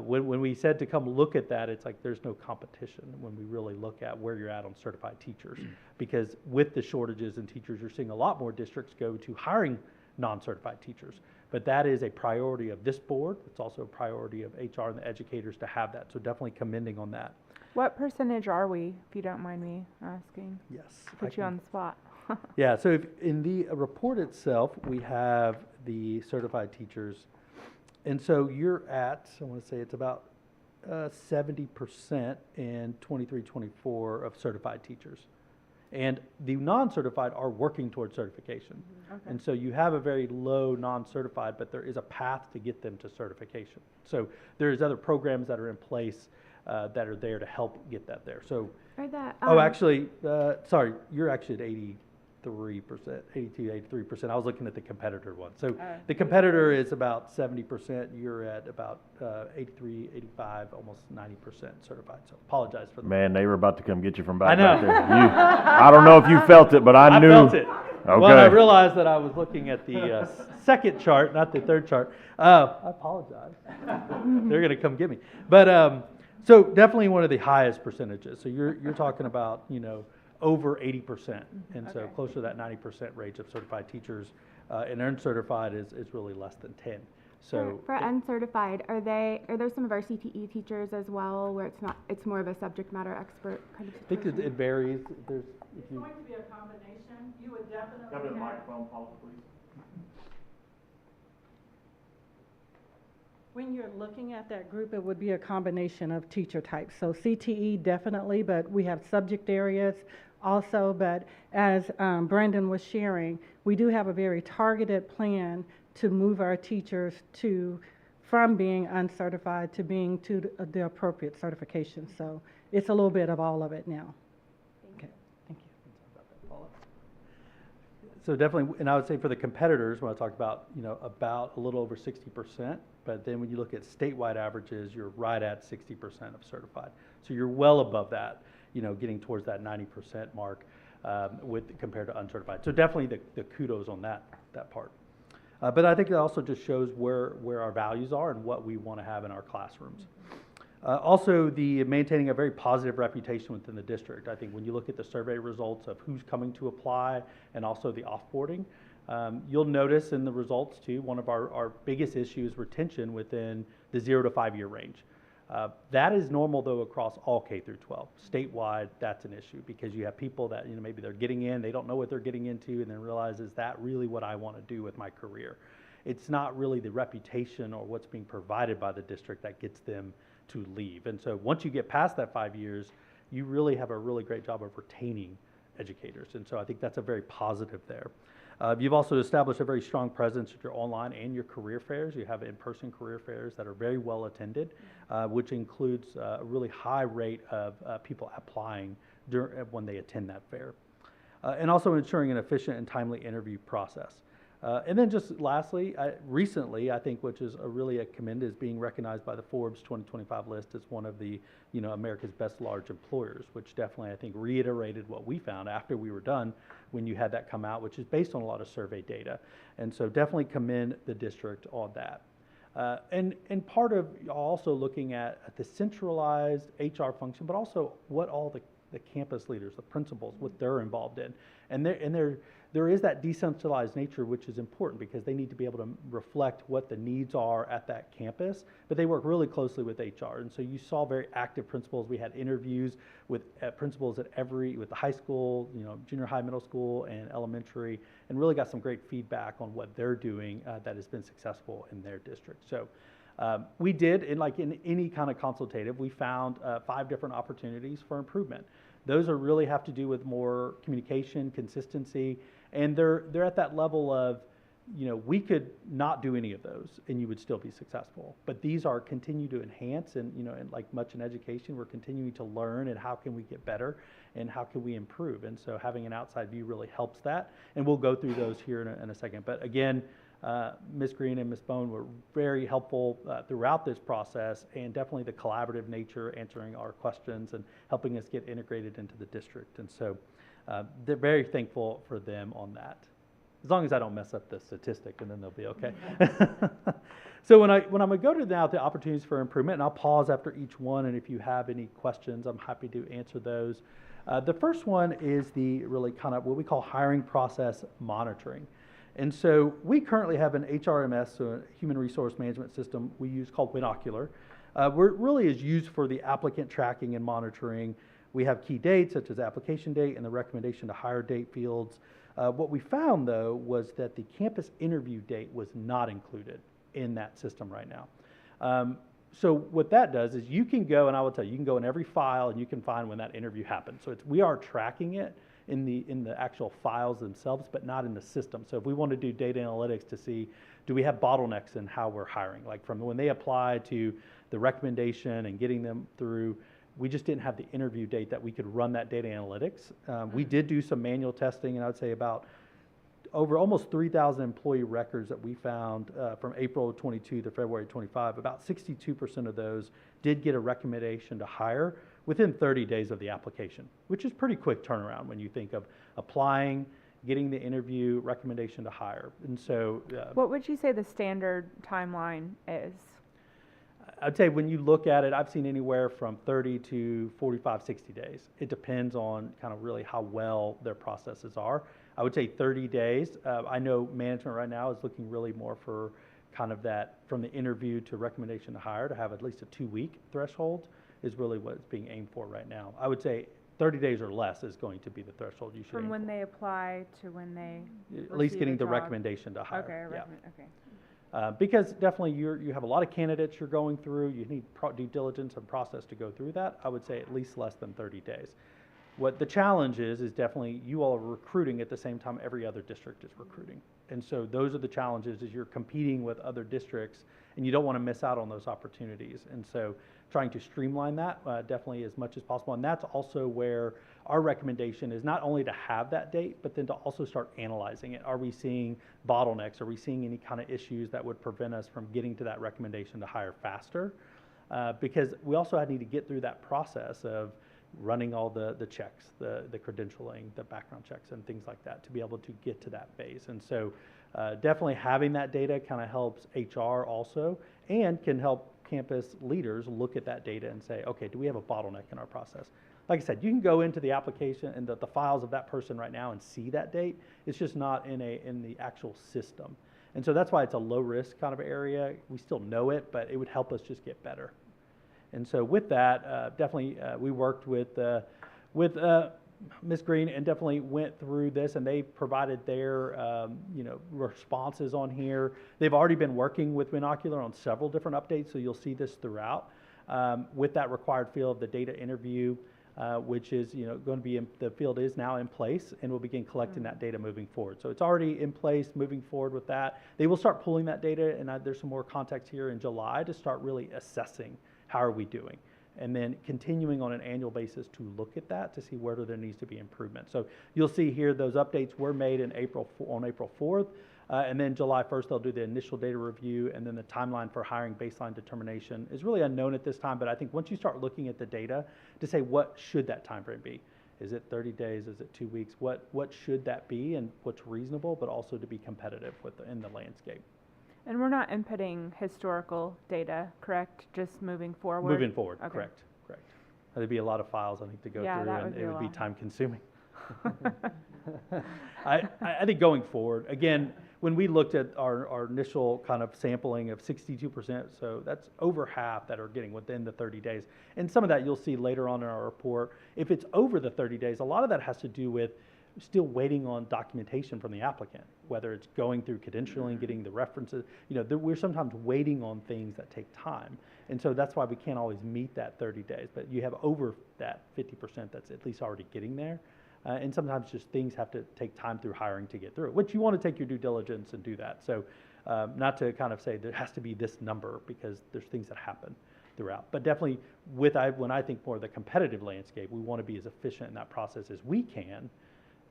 when we said to come look at that, it's like there's no competition when we really look at where you're at on certified teachers. Because with the shortages in teachers, you're seeing a lot more districts go to hiring non-certified teachers. But that is a priority of this board. It's also a priority of HR and the educators to have that. So definitely commending on that. What percentage are we, if you don't mind me asking? Yes. Put you on the spot. Yeah, so in the report itself, we have the certified teachers. And so you're at, I want to say it's about 70% in 23-24 of certified teachers. And the non-certified are working towards certification. Okay. And so you have a very low non-certified, but there is a path to get them to certification. So there's other programs that are in place that are there to help get that there. So, Are that, actually, sorry, you're actually at 83%. I was looking at the competitor one. So the competitor is about 70%. You're at about 83, 85, almost 90% certified. So apologize for that. Man, they were about to come get you from I back know. there. I don't know if you felt it, but I knew. felt it. Okay. Well, I realized that I was looking at the second chart, not the third chart. I apologize. They're going to come get me. But so definitely one of the highest percentages. So you're talking about, over 80%. And so closer to that 90% range of certified teachers. And uncertified is really less than 10. So for uncertified, are there some of our CTE teachers as well, where it's more of a subject matter expert kind of situation? I think it varies. It's going to be a combination. You would definitely Come to the have. microphone, Paul, please. When you're looking at that group, it would be a combination of teacher types. So CTE definitely, but we have subject areas also. But as Brandon was sharing, we do have a very targeted plan to move our teachers from being uncertified to being to the appropriate certification. So it's a little bit of all of it now. Okay, thank you. So definitely, and I would say for the competitors, when I talk about, about a little over 60%, but then when you look at statewide averages, you're right at 60% of certified. So you're well above that, getting towards that 90% mark compared to uncertified. So definitely the kudos on that part. But I think it also just shows where our values are and what we want to have in our classrooms. Also, the maintaining a very positive reputation within the district. I think when you look at the survey results of who's coming to apply and also the offboarding, you'll notice in the results too, one of our biggest issues is retention within the 0 to 5 year range. That is normal though across all K through 12. Statewide, that's an issue because you have people that maybe they're getting in, they don't know what they're getting into, and then realize, is that really what I want to do with my career? It's not really the reputation or what's being provided by the district that gets them to leave. And so once you get past that 5 years, you really have a really great job of retaining educators. And so I think that's a very positive there. You've also established a very strong presence at your online and your career fairs. You have in-person career fairs that are very well attended, which includes a really high rate of people applying when they attend that fair. And also ensuring an efficient and timely interview process. And then just lastly, recently, I think, which is really a commend, is being recognized by the Forbes 2025 list as one of the, America's best large employers, which definitely, I think, reiterated what we found after we were done when you had that come out, which is based on a lot of survey data. And so definitely commend the district on that. And part of also looking at the centralized HR function, but also what all the campus leaders, the principals, what they're involved in. And there is that decentralized nature, which is important because they need to be able to reflect what the needs are at that campus, but they work really closely with HR. And so you saw very active principals. We had interviews with principals with the high school, junior high, middle school, and elementary, and really got some great feedback on what they're doing that has been successful in their district. So we did, in any kind of consultative, we found 5 different opportunities for improvement. Those really have to do with more communication, consistency, and they're at that level of, we could not do any of those and you would still be successful. But these are continue to enhance and, and like much in education, we're continuing to learn and how can we get better and how can we improve. And so having an outside view really helps that. And we'll go through those here in a second. But again, Ms. Green and Ms. Bone were very helpful throughout this process, and definitely the collaborative nature, answering our questions and helping us get integrated into the district. And so they're very thankful for them on that. As long as I don't mess up the statistic, and then they'll be okay. So when I'm going to go to now the opportunities for improvement, and I'll pause after each one, and if you have any questions, I'm happy to answer those. The first one is the really kind of what we call hiring process monitoring. And so we currently have an HRMS, so a human resource management system we use called Winocular, where it really is used for the applicant tracking and monitoring. We have key dates such as application date and the recommendation to hire date fields. What we found though was that the campus interview date was not included in that system right now. So what that does is you can go, and I will tell you, you can go in every file and you can find when that interview happened. So we are tracking it in the actual files themselves, but not in the system. So if we want to do data analytics to see, do we have bottlenecks in how we're hiring? Like from when they apply to the recommendation and getting them through, We just didn't have the interview date that we could run that data analytics. We did do some manual testing, and I would say about over almost 3,000 employee records that we found from April 22 to February 25. About 62% of those did get a recommendation to hire within 30 days of the application, which is pretty quick turnaround when you think of applying, getting the interview, recommendation to hire. And so What would you say the standard timeline is? I'd say when you look at it, I've seen anywhere from 30 to 45, 60 days. It depends on kind of really how well their processes are. I would say 30 days. I know management right now is looking really more for kind of that from the interview to recommendation to hire to have at least a 2-week threshold is really what's being aimed for right now. I would say 30 days or less is going to be the threshold you should aim From when for. they apply to when they At least receive getting a the job? recommendation to hire. Okay, Yeah. okay. Because definitely you have a lot of candidates you're going through. You need due diligence and process to go through that. I would say at least less than 30 days. What the challenge is definitely you all are recruiting at the same time every other district is recruiting. And so those are the challenges is you're competing with other districts and you don't want to miss out on those opportunities. And so trying to streamline that definitely as much as possible. And that's also where our recommendation is not only to have that date, but then to also start analyzing it. Are we seeing bottlenecks? Are we seeing any kind of issues that would prevent us from getting to that recommendation to hire faster? Because we also need to get through that process of running all the checks, the credentialing, the background checks and things like that to be able to get to that phase. And so definitely having that data kind of helps HR also and can help campus leaders look at that data and say, okay, do we have a bottleneck in our process? Like I said, you can go into the application and the files of that person right now and see that date. It's just not in the actual system. And so that's why it's a low risk kind of area. We still know it, but it would help us just get better. And so with that, definitely we worked with Ms. Green and definitely went through this, and they provided their responses on here. They've already been working with Binocular on several different updates, so you'll see this throughout. With that required field of the data interview, which is going to be the field is now in place, and we'll begin collecting that data moving forward. So it's already in place, moving forward with that. They will start pulling that data, and there's some more context here in July to start really assessing how are we doing, and then continuing on an annual basis to look at that to see where there needs to be improvement. So you'll see here those updates were made on April 4th, and then July 1st they'll do the initial data review, and then the timeline for hiring baseline determination is really unknown at this time, but I think once you start looking at the data to say what should that time frame be? Is it 30 days? Is it 2 weeks? What should that be and what's reasonable, but also to be competitive in the landscape? And we're not inputting historical data, correct? Just moving forward? Moving forward, Okay. correct. There'd be a lot of files I think to go Yeah, through, that and would be it a would be lot. time consuming. I think going forward, again, when we looked at our initial kind of sampling of 62%, so that's over half that are getting within the 30 days. And some of that you'll see later on in our report. If it's over the 30 days, a lot of that has to do with still waiting on documentation from the applicant, whether it's going through credentialing, getting the references. We're sometimes waiting on things that take time. And so that's why we can't always meet that 30 days. But you have over that 50% that's at least already getting there. And sometimes just things have to take time through hiring to get through it, which you want to take your due diligence and do that. So not to kind of say there has to be this number because there's things that happen throughout. But definitely when I think more of the competitive landscape, we want to be as efficient in that process as we can.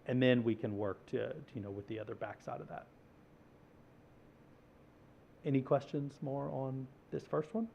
And then we can work with the other backside of that. Any questions more on this first one?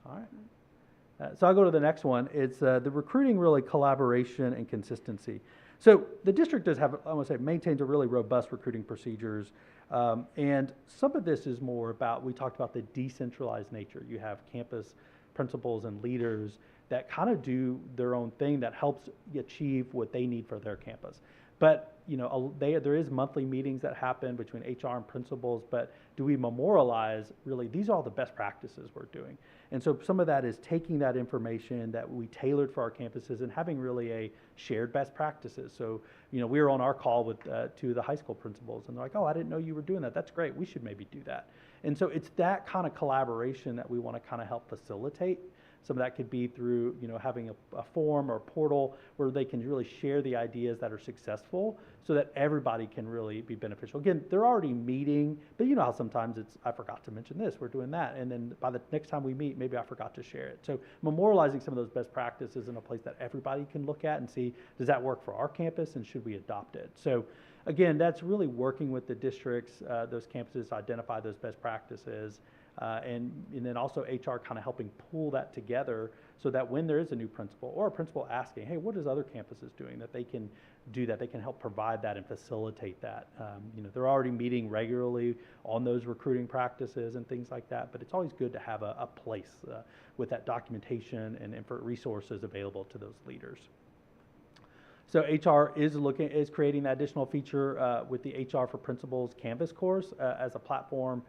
All right. So I'll go to the next one. It's the recruiting really collaboration and consistency. So the district does have, I want to say, maintains a really robust recruiting procedures. And some of this is more about, we talked about the decentralized nature. You have campus principals and leaders that kind of do their own thing that helps achieve what they need for their campus. But there is monthly meetings that happen between HR and principals, but do we memorialize really, these are all the best practices we're doing. And so some of that is taking that information that we tailored for our campuses and having really a shared best practices. So, we were on our call with two of the high school principals, and they're like, oh, I didn't know you were doing that. That's great. We should maybe do that. And so it's that kind of collaboration that we want to kind of help facilitate Some of that could be through, having a forum or a portal where they can really share the ideas that are successful so that everybody can really be beneficial. Again, they're already meeting, but you know how sometimes it's, I forgot to mention this, we're doing that. And then by the next time we meet, maybe I forgot to share it. So memorializing some of those best practices in a place that everybody can look at and see, does that work for our campus and should we adopt it? So again, that's really working with the districts, those campuses to identify those best practices. And then also HR kind of helping pull that together so that when there is a new principal or a principal asking, hey, what is other campuses doing, that they can do that, they can help provide that and facilitate that. They're already meeting regularly on those recruiting practices and things like that, but it's always good to have a place with that documentation and resources available to those leaders. So HR is creating that additional feature with the HR for Principals Canvas course as a platform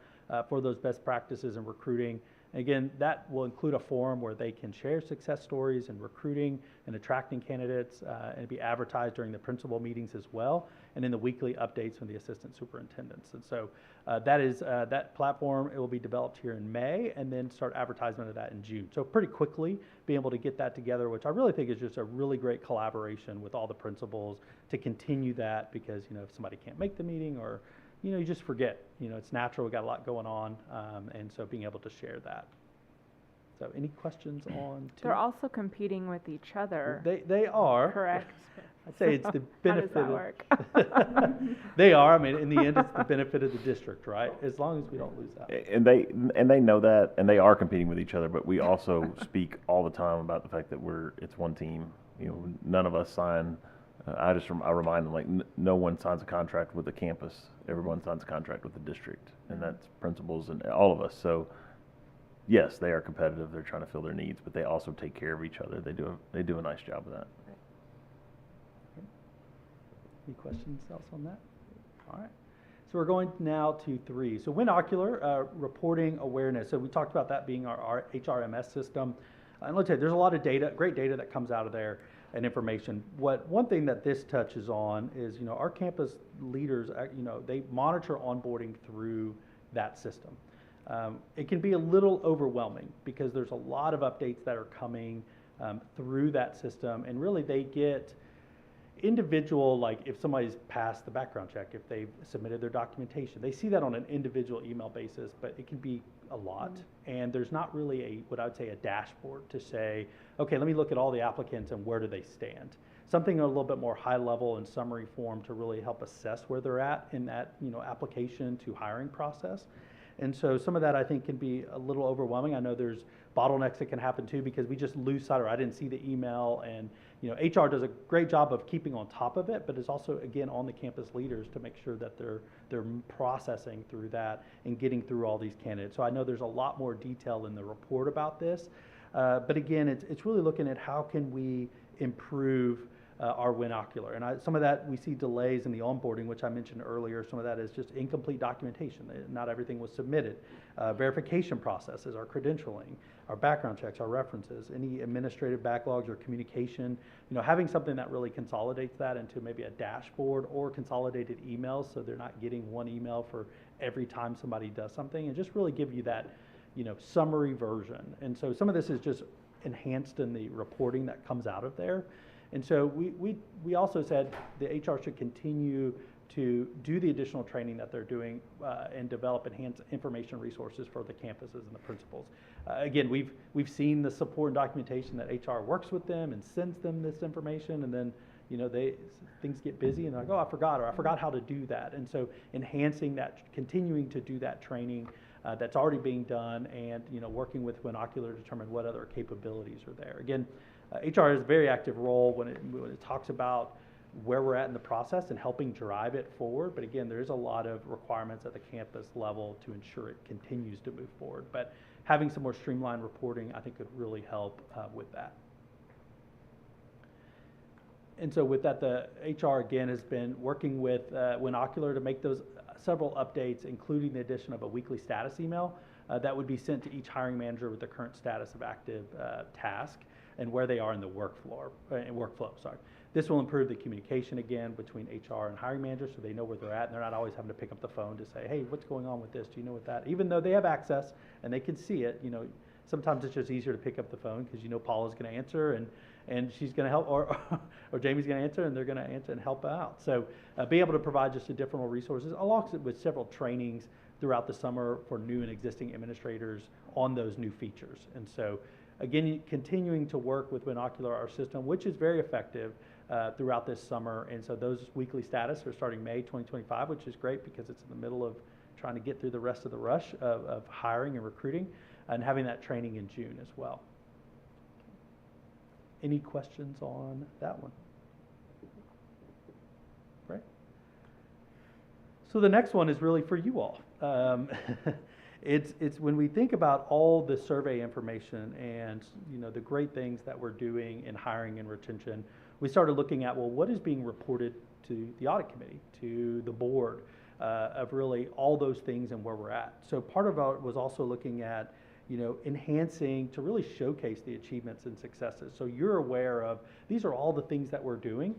for those best practices in recruiting. Again, that will include a forum where they can share success stories in recruiting and attracting candidates and be advertised during the principal meetings as well, and in the weekly updates from the assistant superintendents. And so that platform, it will be developed here in May and then start advertisement of that in June. So pretty quickly be able to get that together, which I really think is just a really great collaboration with all the principals to continue that, because if somebody can't make the meeting or you just forget. It's natural. We got a lot going on, and so being able to share that. So, any questions on? They're also competing with each other. They are. Correct. I'd say it's the benefit. How does that work? They are. I mean, in the end, it's the benefit of the district, right? As long as we don't lose out. And they know that, and they are competing with each other. But we also speak all the time about the fact that it's one team. None of us sign. I remind them, like, no one signs a contract with the campus. Everyone signs a contract with the district, and that's principals and all of us. So, yes, they are competitive. They're trying to fill their needs, but they also take care of each other. They do a nice job of that. Any questions else on that? All right. So we're going now to 3. So Winocular, reporting awareness. So we talked about that being our HRMS system. And let's say there's a lot of data, great data that comes out of there and information. One thing that this touches on is, our campus leaders, they monitor onboarding through that system. It can be a little overwhelming because there's a lot of updates that are coming through that system, and really they get individual, like if somebody's passed the background check, if they've submitted their documentation, they see that on an individual email basis, but it can be a lot. And there's not really what I would say a dashboard to say, okay, let me look at all the applicants and where do they stand. Something a little bit more high level and summary form to really help assess where they're at in that, application to hiring process. And so some of that I think can be a little overwhelming. I know there's bottlenecks that can happen too because we just lose sight, or I didn't see the email, and HR does a great job of keeping on top of it, but it's also again on the campus leaders to make sure that they're processing through that and getting through all these candidates. So I know there's a lot more detail in the report about this, but again, it's really looking at how can we improve our Winocular. And some of that, we see delays in the onboarding, which I mentioned earlier. Some of that is just incomplete documentation. Not everything was submitted. Verification processes, our credentialing, our background checks, our references, any administrative backlogs or communication. Having something that really consolidates that into maybe a dashboard or consolidated emails, so they're not getting one email for every time somebody does something, and just really give you that, summary version. And so some of this is just enhanced in the reporting that comes out of there. And so we also said the HR should continue to do the additional training that they're doing and develop enhanced information resources for the campuses and the principals. Again, we've seen the support and documentation that HR works with them and sends them this information, and then things get busy and they're like, oh, I forgot how to do that. And so enhancing that, continuing to do that training that's already being done, and working with Winocular to determine what other capabilities are there. Again, HR has a very active role when it talks about where we're at in the process and helping drive it forward. But again, there is a lot of requirements at the campus level to ensure it continues to move forward. But having some more streamlined reporting, I think, could really help with that. And so with that, the HR, again, has been working with Winocular to make those several updates, including the addition of a weekly status email that would be sent to each hiring manager with the current status of active task and where they are in the workflow. This will improve the communication again between HR and hiring managers, so they know where they're at, and they're not always having to pick up the phone to say, hey, what's going on with this? Do you know what that? Even though they have access and they can see it, sometimes it's just easier to pick up the phone because you know Paula's going to answer and she's going to help, or Jamie's going to answer and they're going to answer and help out. So being able to provide just additional resources along with several trainings throughout the summer for new and existing administrators on those new features. And so again, continuing to work with Binocular, our system, which is very effective throughout this summer. And so those weekly status are starting May 2025, which is great because it's in the middle of trying to get through the rest of the rush of hiring and recruiting, and having that training in June as well. Any questions on that one? Right. So the next one is really for you all. It's when we think about all the survey information and the great things that we're doing in hiring and retention, we started looking at, well, what is being reported to the audit committee, to the board, of really all those things and where we're at. So part of it was also looking at enhancing to really showcase the achievements and successes. So you're aware of, these are all the things that we're doing.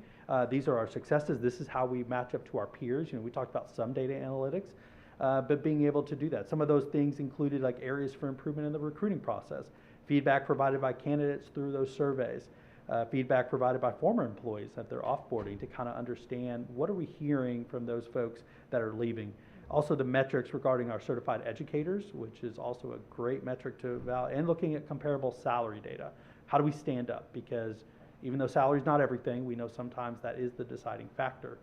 These are our successes. This is how we match up to our peers. We talked about some data analytics, but being able to do that. Some of those things included like areas for improvement in the recruiting process, feedback provided by candidates through those surveys, feedback provided by former employees at their offboarding to kind of understand what are we hearing from those folks that are leaving. Also the metrics regarding our certified educators, which is also a great metric to evaluate, and looking at comparable salary data. How do we stand up? Because even though salary is not everything, we know sometimes that is the deciding factor.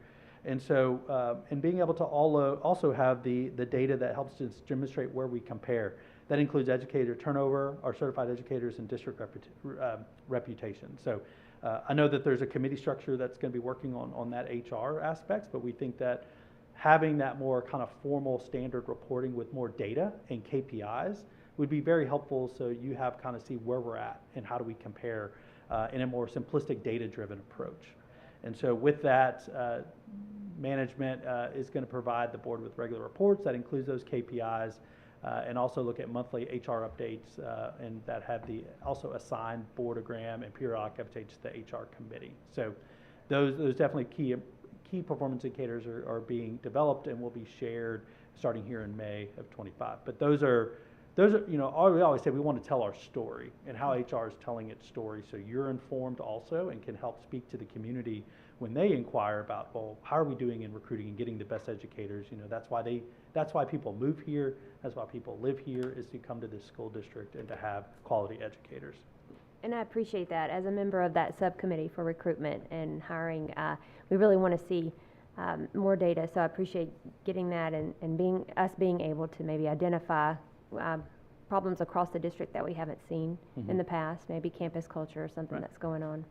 And so, and being able to also have the data that helps to demonstrate where we compare. That includes educator turnover, our certified educators, and district reputation. So I know that there's a committee structure that's going to be working on that HR aspects, but we think that having that more kind of formal standard reporting with more data and KPIs would be very helpful, so you have kind of see where we're at and how do we compare in a more simplistic data-driven approach. And so with that, management is going to provide the board with regular reports that includes those KPIs, and also look at monthly HR updates, and that have the also assigned boardogram and periodic updates to the HR committee. So those definitely key performance indicators are being developed and will be shared starting here in May of 25. But those are we always say we want to tell our story and how HR is telling its story, so you're informed also and can help speak to the community when they inquire about, well, how are we doing in recruiting and getting the best educators? That's why people move here, that's why people live here, is to come to this school district and to have quality educators. And I appreciate that. As a member of that subcommittee for recruitment and hiring, we really want to see more data. So I appreciate getting that and being able to maybe identify problems across the district that we haven't seen in the past, maybe campus culture or something that's going on.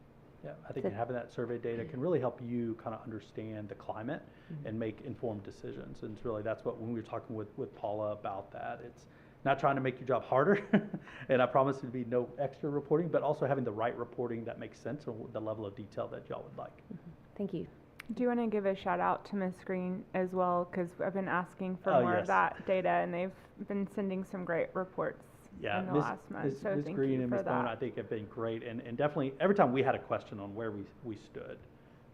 Yeah, I think having that survey data can really help you kind of understand the climate and make informed decisions. And it's really, that's what, when we were talking with Paula about that, it's not trying to make your job harder, and I promise there to be no extra reporting, but also having the right reporting that makes sense or the level of detail that y'all would like. Thank you. Do you want to give a shout out to Ms. Green as well? Because I've been asking for more of that data, and they've been sending some great reports in the last month. So Ms. thank Green you and for Ms. that. Bone, I think, have been great, and definitely every time we had a question on where we stood,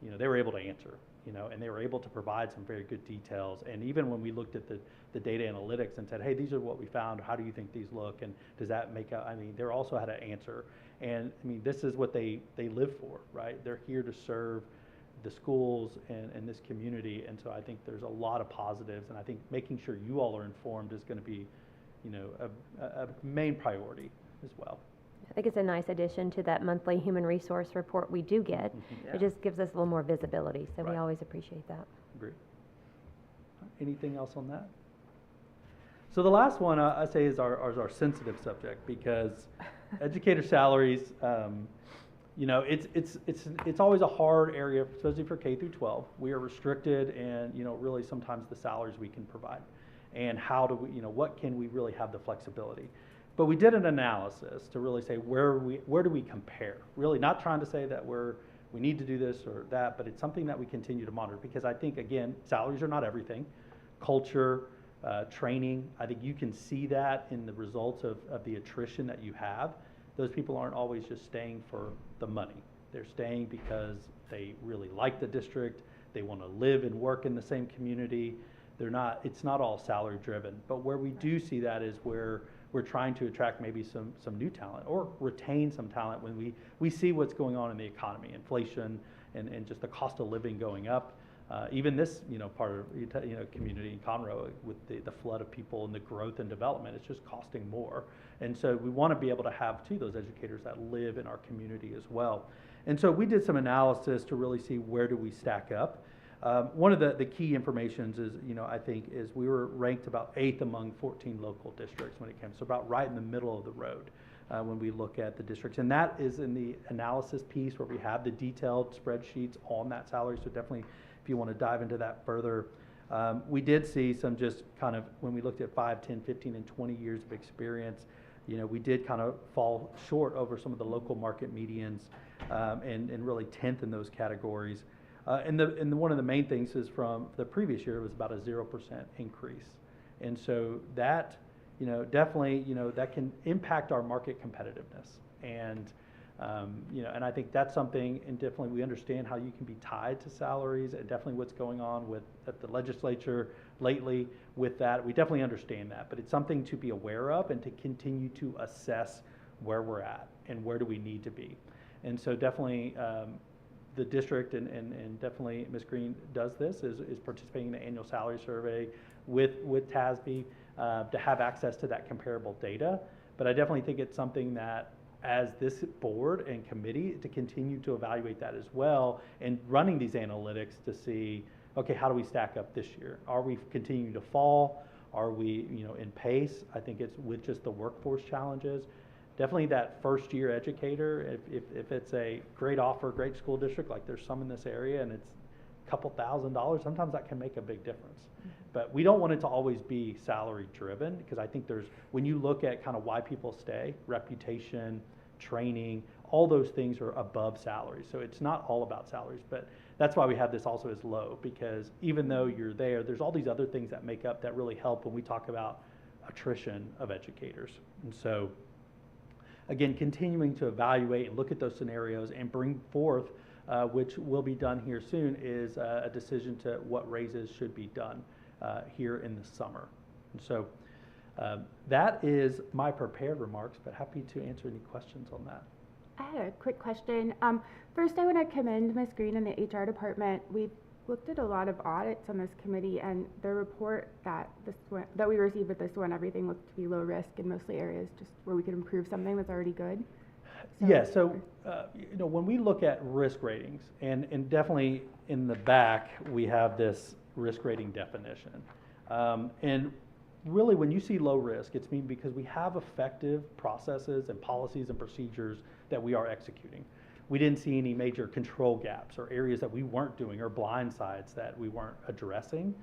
they were able to answer, and they were able to provide some very good details. And even when we looked at the data analytics and said, hey, these are what we found, how do you think these look, and does that make out, they also had an answer. And this is what they live for, right? They're here to serve the schools and this community, and so I think there's a lot of positives, and I think making sure you all are informed is going to be, a main priority as well. I think it's a nice addition to that monthly human resource report we do get. It just gives us a little more visibility, so we always appreciate that. Agree. Anything else on that? So the last one I say is our sensitive subject, because educator salaries, it's always a hard area, especially for K through 12. We are restricted, and really sometimes the salaries we can provide, and how do we, what can we really have the flexibility. But we did an analysis to really say where do we compare. Really not trying to say that we need to do this or that, but it's something that we continue to monitor, because I think, again, salaries are not everything. Culture, training, I think you can see that in the results of the attrition that you have. Those people aren't always just staying for the money. They're staying because they really like the district, they want to live and work in the same community. It's not all salary driven, but where we do see that is where we're trying to attract maybe some new talent or retain some talent when we see what's going on in the economy, inflation and just the cost of living going up. Even this, part of, community in Conroe with the flood of people and the growth and development, it's just costing more. And so we want to be able to have, too, those educators that live in our community as well. And so we did some analysis to really see where do we stack up. One of the key informations is, I think, is we were ranked about 8th among 14 local districts when it came, so about right in the middle of the road when we look at the districts. And that is in the analysis piece where we have the detailed spreadsheets on that salary, so definitely if you want to dive into that further. We did see some just kind of, when we looked at 5, 10, 15, and 20 years of experience, we did kind of fall short over some of the local market medians and really 10th in those categories. And one of the main things is from the previous year was about a 0% increase. And so that, definitely, that can impact our market competitiveness. And, and I think that's something, and definitely we understand how you can be tied to salaries and definitely what's going on at the legislature lately with that. We definitely understand that, but it's something to be aware of and to continue to assess where we're at and where do we need to be. And so definitely, the district and definitely Ms. Green does this, is participating in the annual salary survey with TASB to have access to that comparable data. But I definitely think it's something that as this board and committee to continue to evaluate that as well and running these analytics to see, okay, how do we stack up this year? Are we continuing to fall? Are we, in pace? I think it's with just the workforce challenges. Definitely that first year educator, if it's a great offer, great school district, like there's some in this area and it's a couple $1,000s, sometimes that can make a big difference. Mm-hmm. But we don't want it to always be salary driven, because I think when you look at kind of why people stay, reputation, training, all those things are above salary. So it's not all about salaries, but that's why we have this also as low, because even though you're there's all these other things that make up that really help when we talk about attrition of educators. And so again, continuing to evaluate and look at those scenarios and bring forth, which will be done here soon, is a decision to what raises should be done here in the summer. And so that is my prepared remarks, but happy to answer any questions on that. I had a quick question. First, I want to commend Ms. Green and the HR department. We've looked at a lot of audits on this committee, and the report that we received with this one, everything looked to be low risk in mostly areas just where we could improve something that's already good. So when we look at risk ratings, and definitely in the back we have this risk rating definition, and really when you see low risk, it's because we have effective processes and policies and procedures that we are executing. We didn't see any major control gaps or areas that we weren't doing or blind sides that we weren't addressing.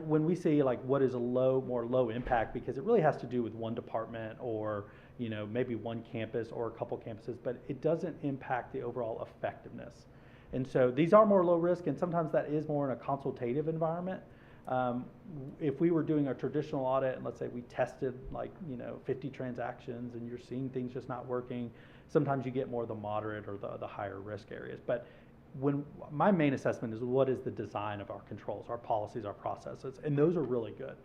When we say like what is a more low impact, because it really has to do with one department or maybe one campus or a couple campuses, but it doesn't impact the overall effectiveness. And so these are more low risk, and sometimes that is more in a consultative environment. If we were doing a traditional audit and let's say we tested 50 transactions and you're seeing things just not working, sometimes you get more of the moderate or the higher risk areas. But when my main assessment is what is the design of our controls, our policies, our processes, and those are really good.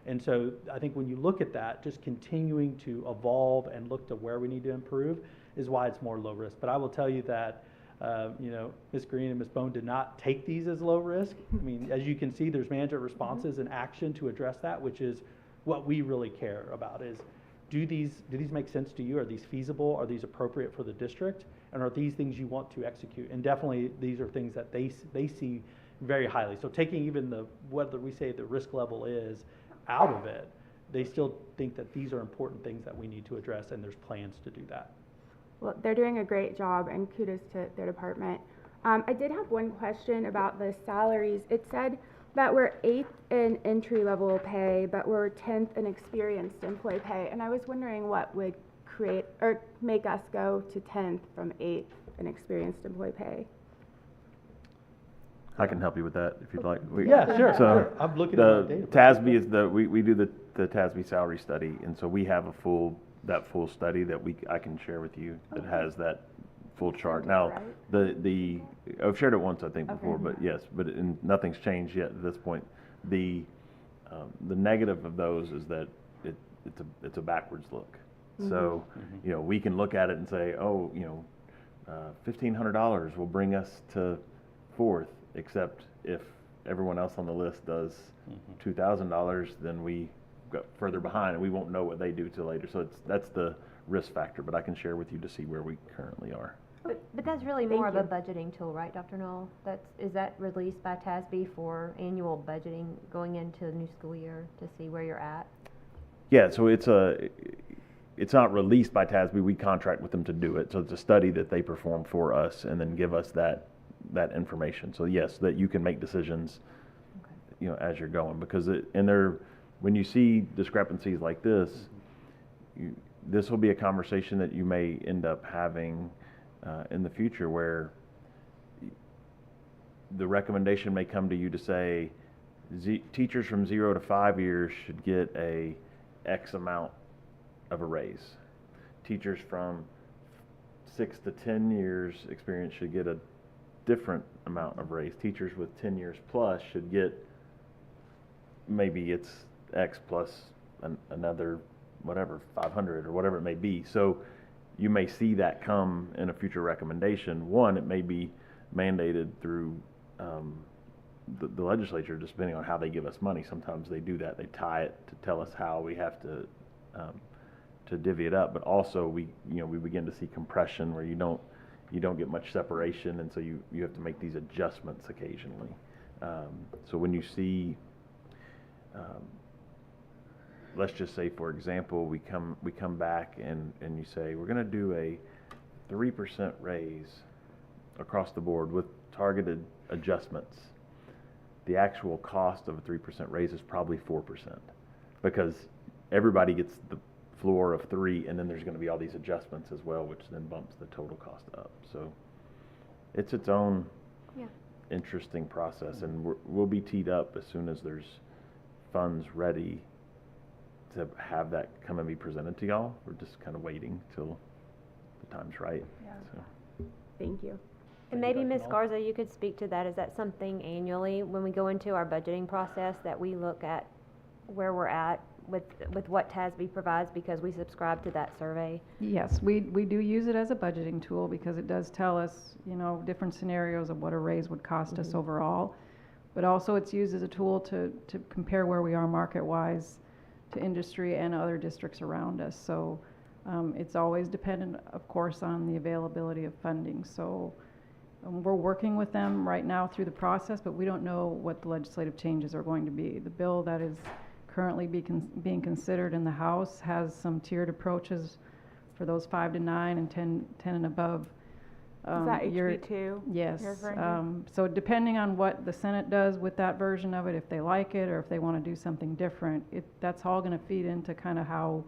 And so I think when you look at that, just continuing to evolve and look to where we need to improve is why it's more low risk. But I will tell you that Ms. Green and Ms. Bone did not take these as low risk. I mean, as you can see, there's management responses and action to address that, which is what we really care about is, do these make sense to you? Are these feasible? Are these appropriate for the district? And are these things you want to execute? And definitely these are things that they see very highly. So taking even whether we say the risk level is out of it, they still think that these are important things that we need to address, and there's plans to do that. Well, they're doing a great job, and kudos to their department. I did have one question about the salaries. It said that we're 8th in entry-level pay, but we're 10th in experienced employee pay. And I was wondering what would create or make us go to 10th from 8th in experienced employee pay. I can help you with that if you'd like. Yeah, sure. So I'm looking at the data. TASB is we do the TASB salary study, and so we have that full study that I can share with you that has that full chart. Now, right. I've shared it once I think before, but yes, nothing's changed yet at this point. The negative of those is that it's a backwards look. So, you know, we can look at it and say, oh, you know, $1,500 will bring us to fourth, except if everyone else on the list does $2,000, then we got further behind and we won't know what they do till later. So that's the risk factor, but I can share with you to see where we currently are. But that's really more of a budgeting tool, right, Dr. Knoll? Is that released by TASB for annual budgeting going into the new school year to see where you're at? Yeah, so it's not released by TASB. We contract with them to do it. So it's a study that they perform for us and then give us that information. So yes, that you can make decisions, you know, as you're going, because when you see discrepancies like this, this will be a conversation that you may end up having in the future, where the recommendation may come to you to say teachers from 0 to 5 years should get a X amount of a raise. Teachers from 6 to 10 years experience should get a different amount of raise. Teachers with 10 years plus should get, maybe it's X plus another whatever, 500 or whatever it may be. So you may see that come in a future recommendation. One, it may be mandated through the legislature, just depending on how they give us money. Sometimes they do that. They tie it to tell us how we have to divvy it up. But also we begin to see compression where you don't get much separation, and so you have to make these adjustments occasionally. So when you see, let's just say, for example, we come back and you say we're going to do a 3% raise across the board with targeted adjustments. The actual cost of a 3% raise is probably 4%, because everybody gets the floor of 3, and then there's going to be all these adjustments as well, which then bumps the total cost up. So it's its own interesting process, and we'll be teed up as soon as there's funds ready to have that come and be presented to y'all. We're just kind of waiting till the time's right. Yeah. So. Thank you. And maybe Ms. Garza, you could speak to that. Is that something annually when we go into our budgeting process that we look at where we're at with what TASB provides, because we subscribe to that survey? Yes, we do use it as a budgeting tool because it does tell us, you know, different scenarios of what a raise would cost us overall. But also it's used as a tool to compare where we are market-wise to industry and other districts around us. So it's always dependent, of course, on the availability of funding. So we're working with them right now through the process, but we don't know what the legislative changes are going to be. The bill that is currently being considered in the House has some tiered approaches for those 5 to 9 and 10 and above. Is that HB2? Yes. You're referring to? So depending on what the Senate does with that version of it, if they like it or if they want to do something different, that's all going to feed into kind of how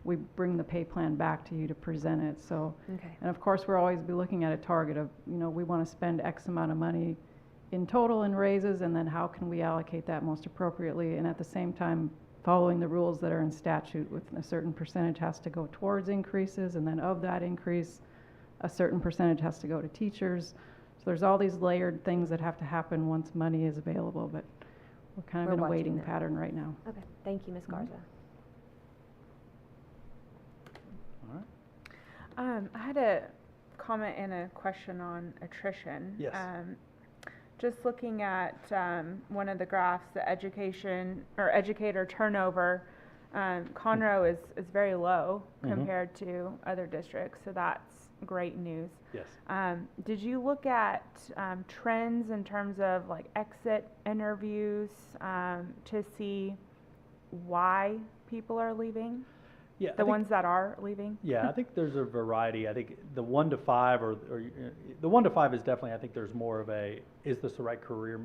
we bring the pay plan back to you to present it. So, and of course, we'll always be looking at a target of, you know, we want to spend X amount of money in total in raises, and then how can we allocate that most appropriately, and at the same time following the rules that are in statute, with a certain percentage has to go towards increases, and then of that increase, a certain percentage has to go to teachers. So there's all these layered things that have to happen once money is available, but we're kind of in a waiting pattern right now. Okay, thank you, Ms. Garza. I had a comment and a question on attrition. Yes. Just looking at one of the graphs, the educator turnover, Conroe is very low compared to other districts, so that's great news. Yes. Did you look at trends in terms of like exit interviews to see why people are leaving? Yeah, the ones that are leaving? Yeah, I think there's a variety. I think the 1 to 5 or the 1 to 5 is definitely, I think there's more of a, is this the right career,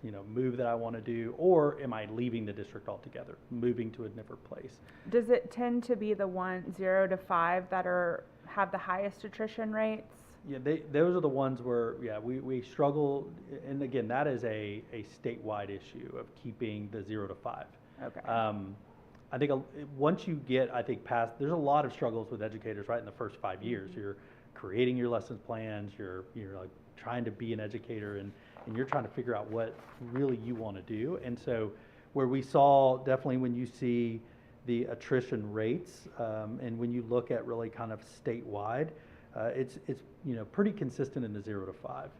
you know, move that I want to do, or am I leaving the district altogether, moving to a different place? Does it tend to be the 0 to 5 that have the highest attrition rates? Yeah, those are the ones where, yeah, we struggle, and again, that is a statewide issue of keeping the 0 to 5. Okay. I think once you get, I think, past, there's a lot of struggles with educators right in the first 5 years. You're creating your lessons plans, you're like trying to be an educator, and you're trying to figure out what really you want to do. And so where we saw definitely when you see the attrition rates, and when you look at really kind of statewide, it's pretty consistent in the 0 to 5.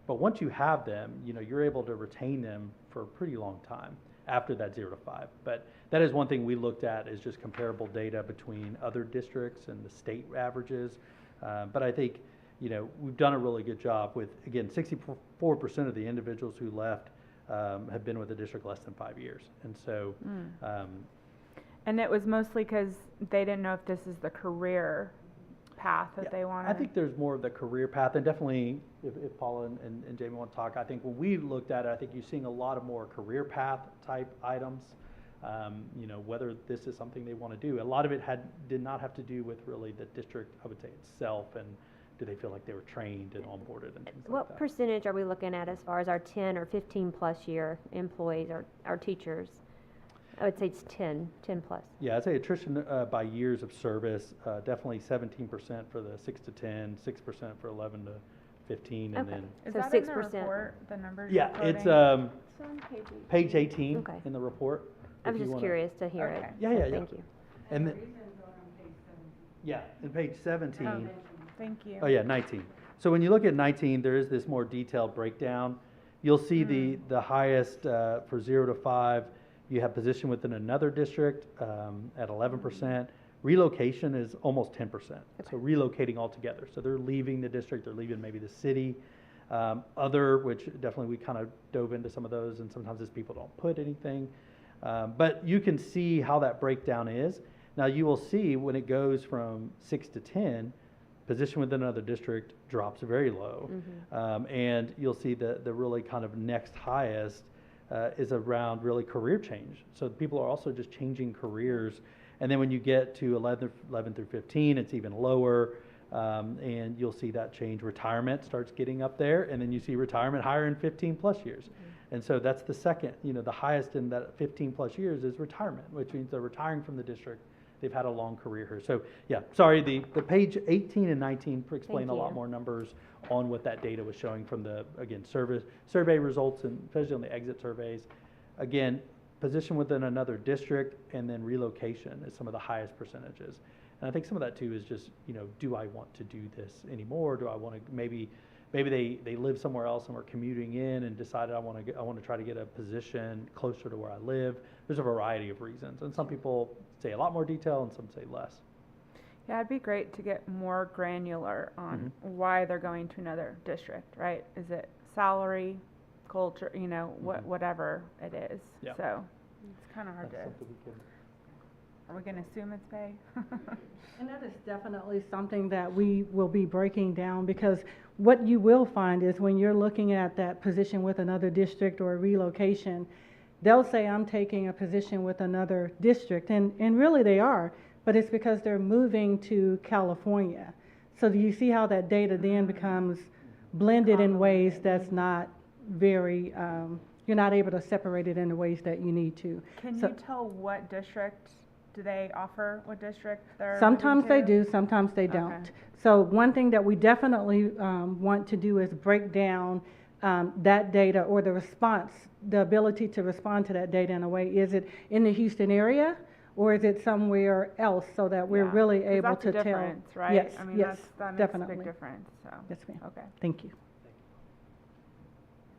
But once you have them, you're able to retain them for a pretty long time after that 0 to 5. But that is one thing we looked at, is just comparable data between other districts and the state averages. But I think, we've done a really good job with, again, 64% of the individuals who left have been with the district less than 5 years. And so, and it was mostly because they didn't know if this is the career path that they wanted. I think there's more of the career path, and definitely, if Paula and Jamie want to talk, I think when we looked at it, I think you're seeing a lot of more career path type items. Whether this is something they want to do. A lot of it did not have to do with really the district, I would say, itself, and do they feel like they were trained and onboarded and things like that. What percentage are we looking at as far as our 10 or 15 plus year employees or our teachers? I would say it's 10 plus. Yeah, I'd say attrition by years of service, definitely 17% for the 6 to 10, 6% for 11 to 15, and then. Is So that 6%. in the report, the numbers Yeah, you're it's quoting? page 18 Okay. in the report. I was if you just wanna- curious to hear it. Okay. Yeah, so yeah, yeah. Thank you. And then, yeah, in page 17. Oh, thank you. Oh, yeah, 19. So when you look at 19, there is this more detailed breakdown. You'll see the highest for 0 to 5. You have position within another district at 11%. Relocation is almost 10%. So relocating altogether. So they're leaving the district, they're leaving maybe the city. Other, which definitely we kind of dove into some of those, and sometimes these people don't put anything. But you can see how that breakdown is. Now you will see when it goes from 6 to 10, position within another district drops very low. And you'll see the really kind of next highest is around really career change. So people are also just changing careers. And then when you get to 11 through 15, it's even lower. And you'll see that change. Retirement starts getting up there, and then you see retirement higher in 15 plus years. And so that's the second, the highest in that 15 plus years is retirement, which means they're retiring from the district. They've had a long career here. So yeah, sorry, the page 18 and 19 explain a lot more numbers on what that data was showing from the, again, survey results, and especially on the exit surveys. Again, position within another district and then relocation is some of the highest percentages. And I think some of that too is just, do I want to do this anymore? Do I want to, maybe they live somewhere else and are commuting in and decided I want to try to get a position closer to where I live. There's a variety of reasons. And some people say a lot more detail and some say less. Yeah, it'd be great to get more granular on why they're going to another district, right? Is it salary, culture, whatever it is. Yeah. So it's kind of hard That's to. something we can. Are we going to assume it's pay? And that is definitely something that we will be breaking down, because what you will find is when you're looking at that position with another district or a relocation, they'll say, I'm taking a position with another district, and really they are, but it's because they're moving to California. So do you see how that data then becomes blended in ways that's not very, you're not able to separate it in the ways that you need to. Can So- you tell what district do they offer, what district they're Sometimes they moving to? do, sometimes they Okay. don't. So one thing that we definitely want to do is break down that data, or the response, the ability to respond to that data in a way. Is it in the Houston area, or is it somewhere else, so that we're Yeah, really 'cause able that's to a tell? difference, right? Yes, I mean, yes, that makes a definitely. big difference, so. Yes, ma'am. Okay. Thank you.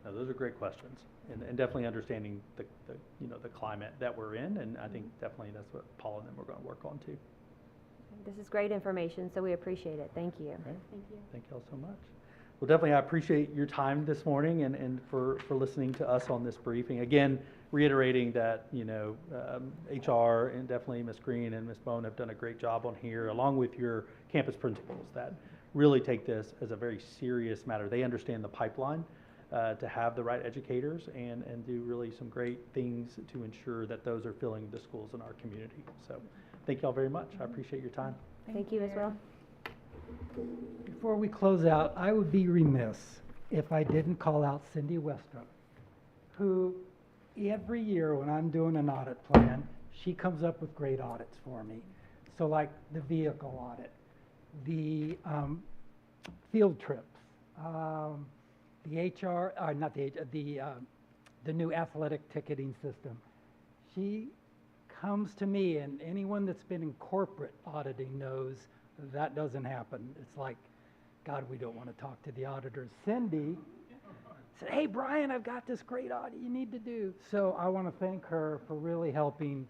No, those are great questions, and definitely understanding the climate that we're in, and I think definitely that's what Paul and them are going to work on too. This is great information, so we appreciate it. Thank you. Right. Thank you all so much. Well, definitely I appreciate your time this morning and for listening to us on this briefing. Again, reiterating that, HR and definitely Ms. Green and Ms. Bone have done a great job on here, along with your campus principals that really take this as a very serious matter. They understand the pipeline to have the right educators and do really some great things to ensure that those are filling the schools in our community. So thank you all very much. I appreciate your time. Thank you as well. Before we close out, I would be remiss if I didn't call out Cindy Westrup, who every year when I'm doing an audit plan, she comes up with great audits for me. So like the vehicle audit, the field trips, the HR, not the HR, the new athletic ticketing system. She comes to me, and anyone that's been in corporate auditing knows that doesn't happen. It's like, God, we don't want to talk to the auditors. Cindy said, hey, Brian, I've got this great audit you need to do. So I want to thank her for really helping.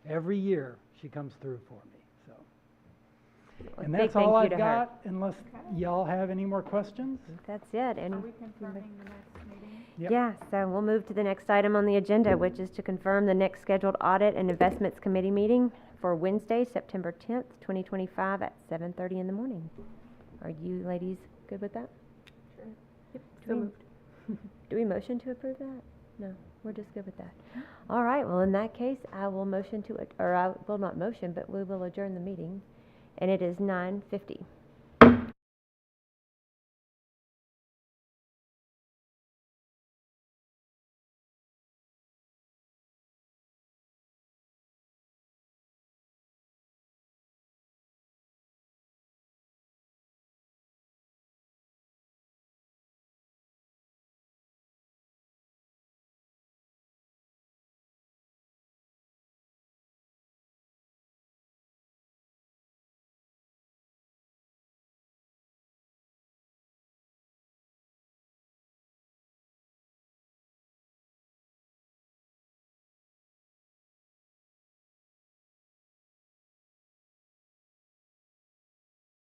Every year she comes through for me. So, and Big that's all thank you I've to her. got, unless y'all have any more questions. That's it. And Are we confirming the next meeting? Yep. yeah, so we'll move to the next item on the agenda, which is to confirm the next scheduled Audit and Investments Committee meeting for Wednesday, September 10th, 2025 at 7:30 in the morning. Are you ladies good with that? Sure. Yep. So moved. Do we motion to approve that? No, we're just good with that. All right, well, in that case, I will motion to, or I will not motion, but we will adjourn the meeting. And it is 9:50.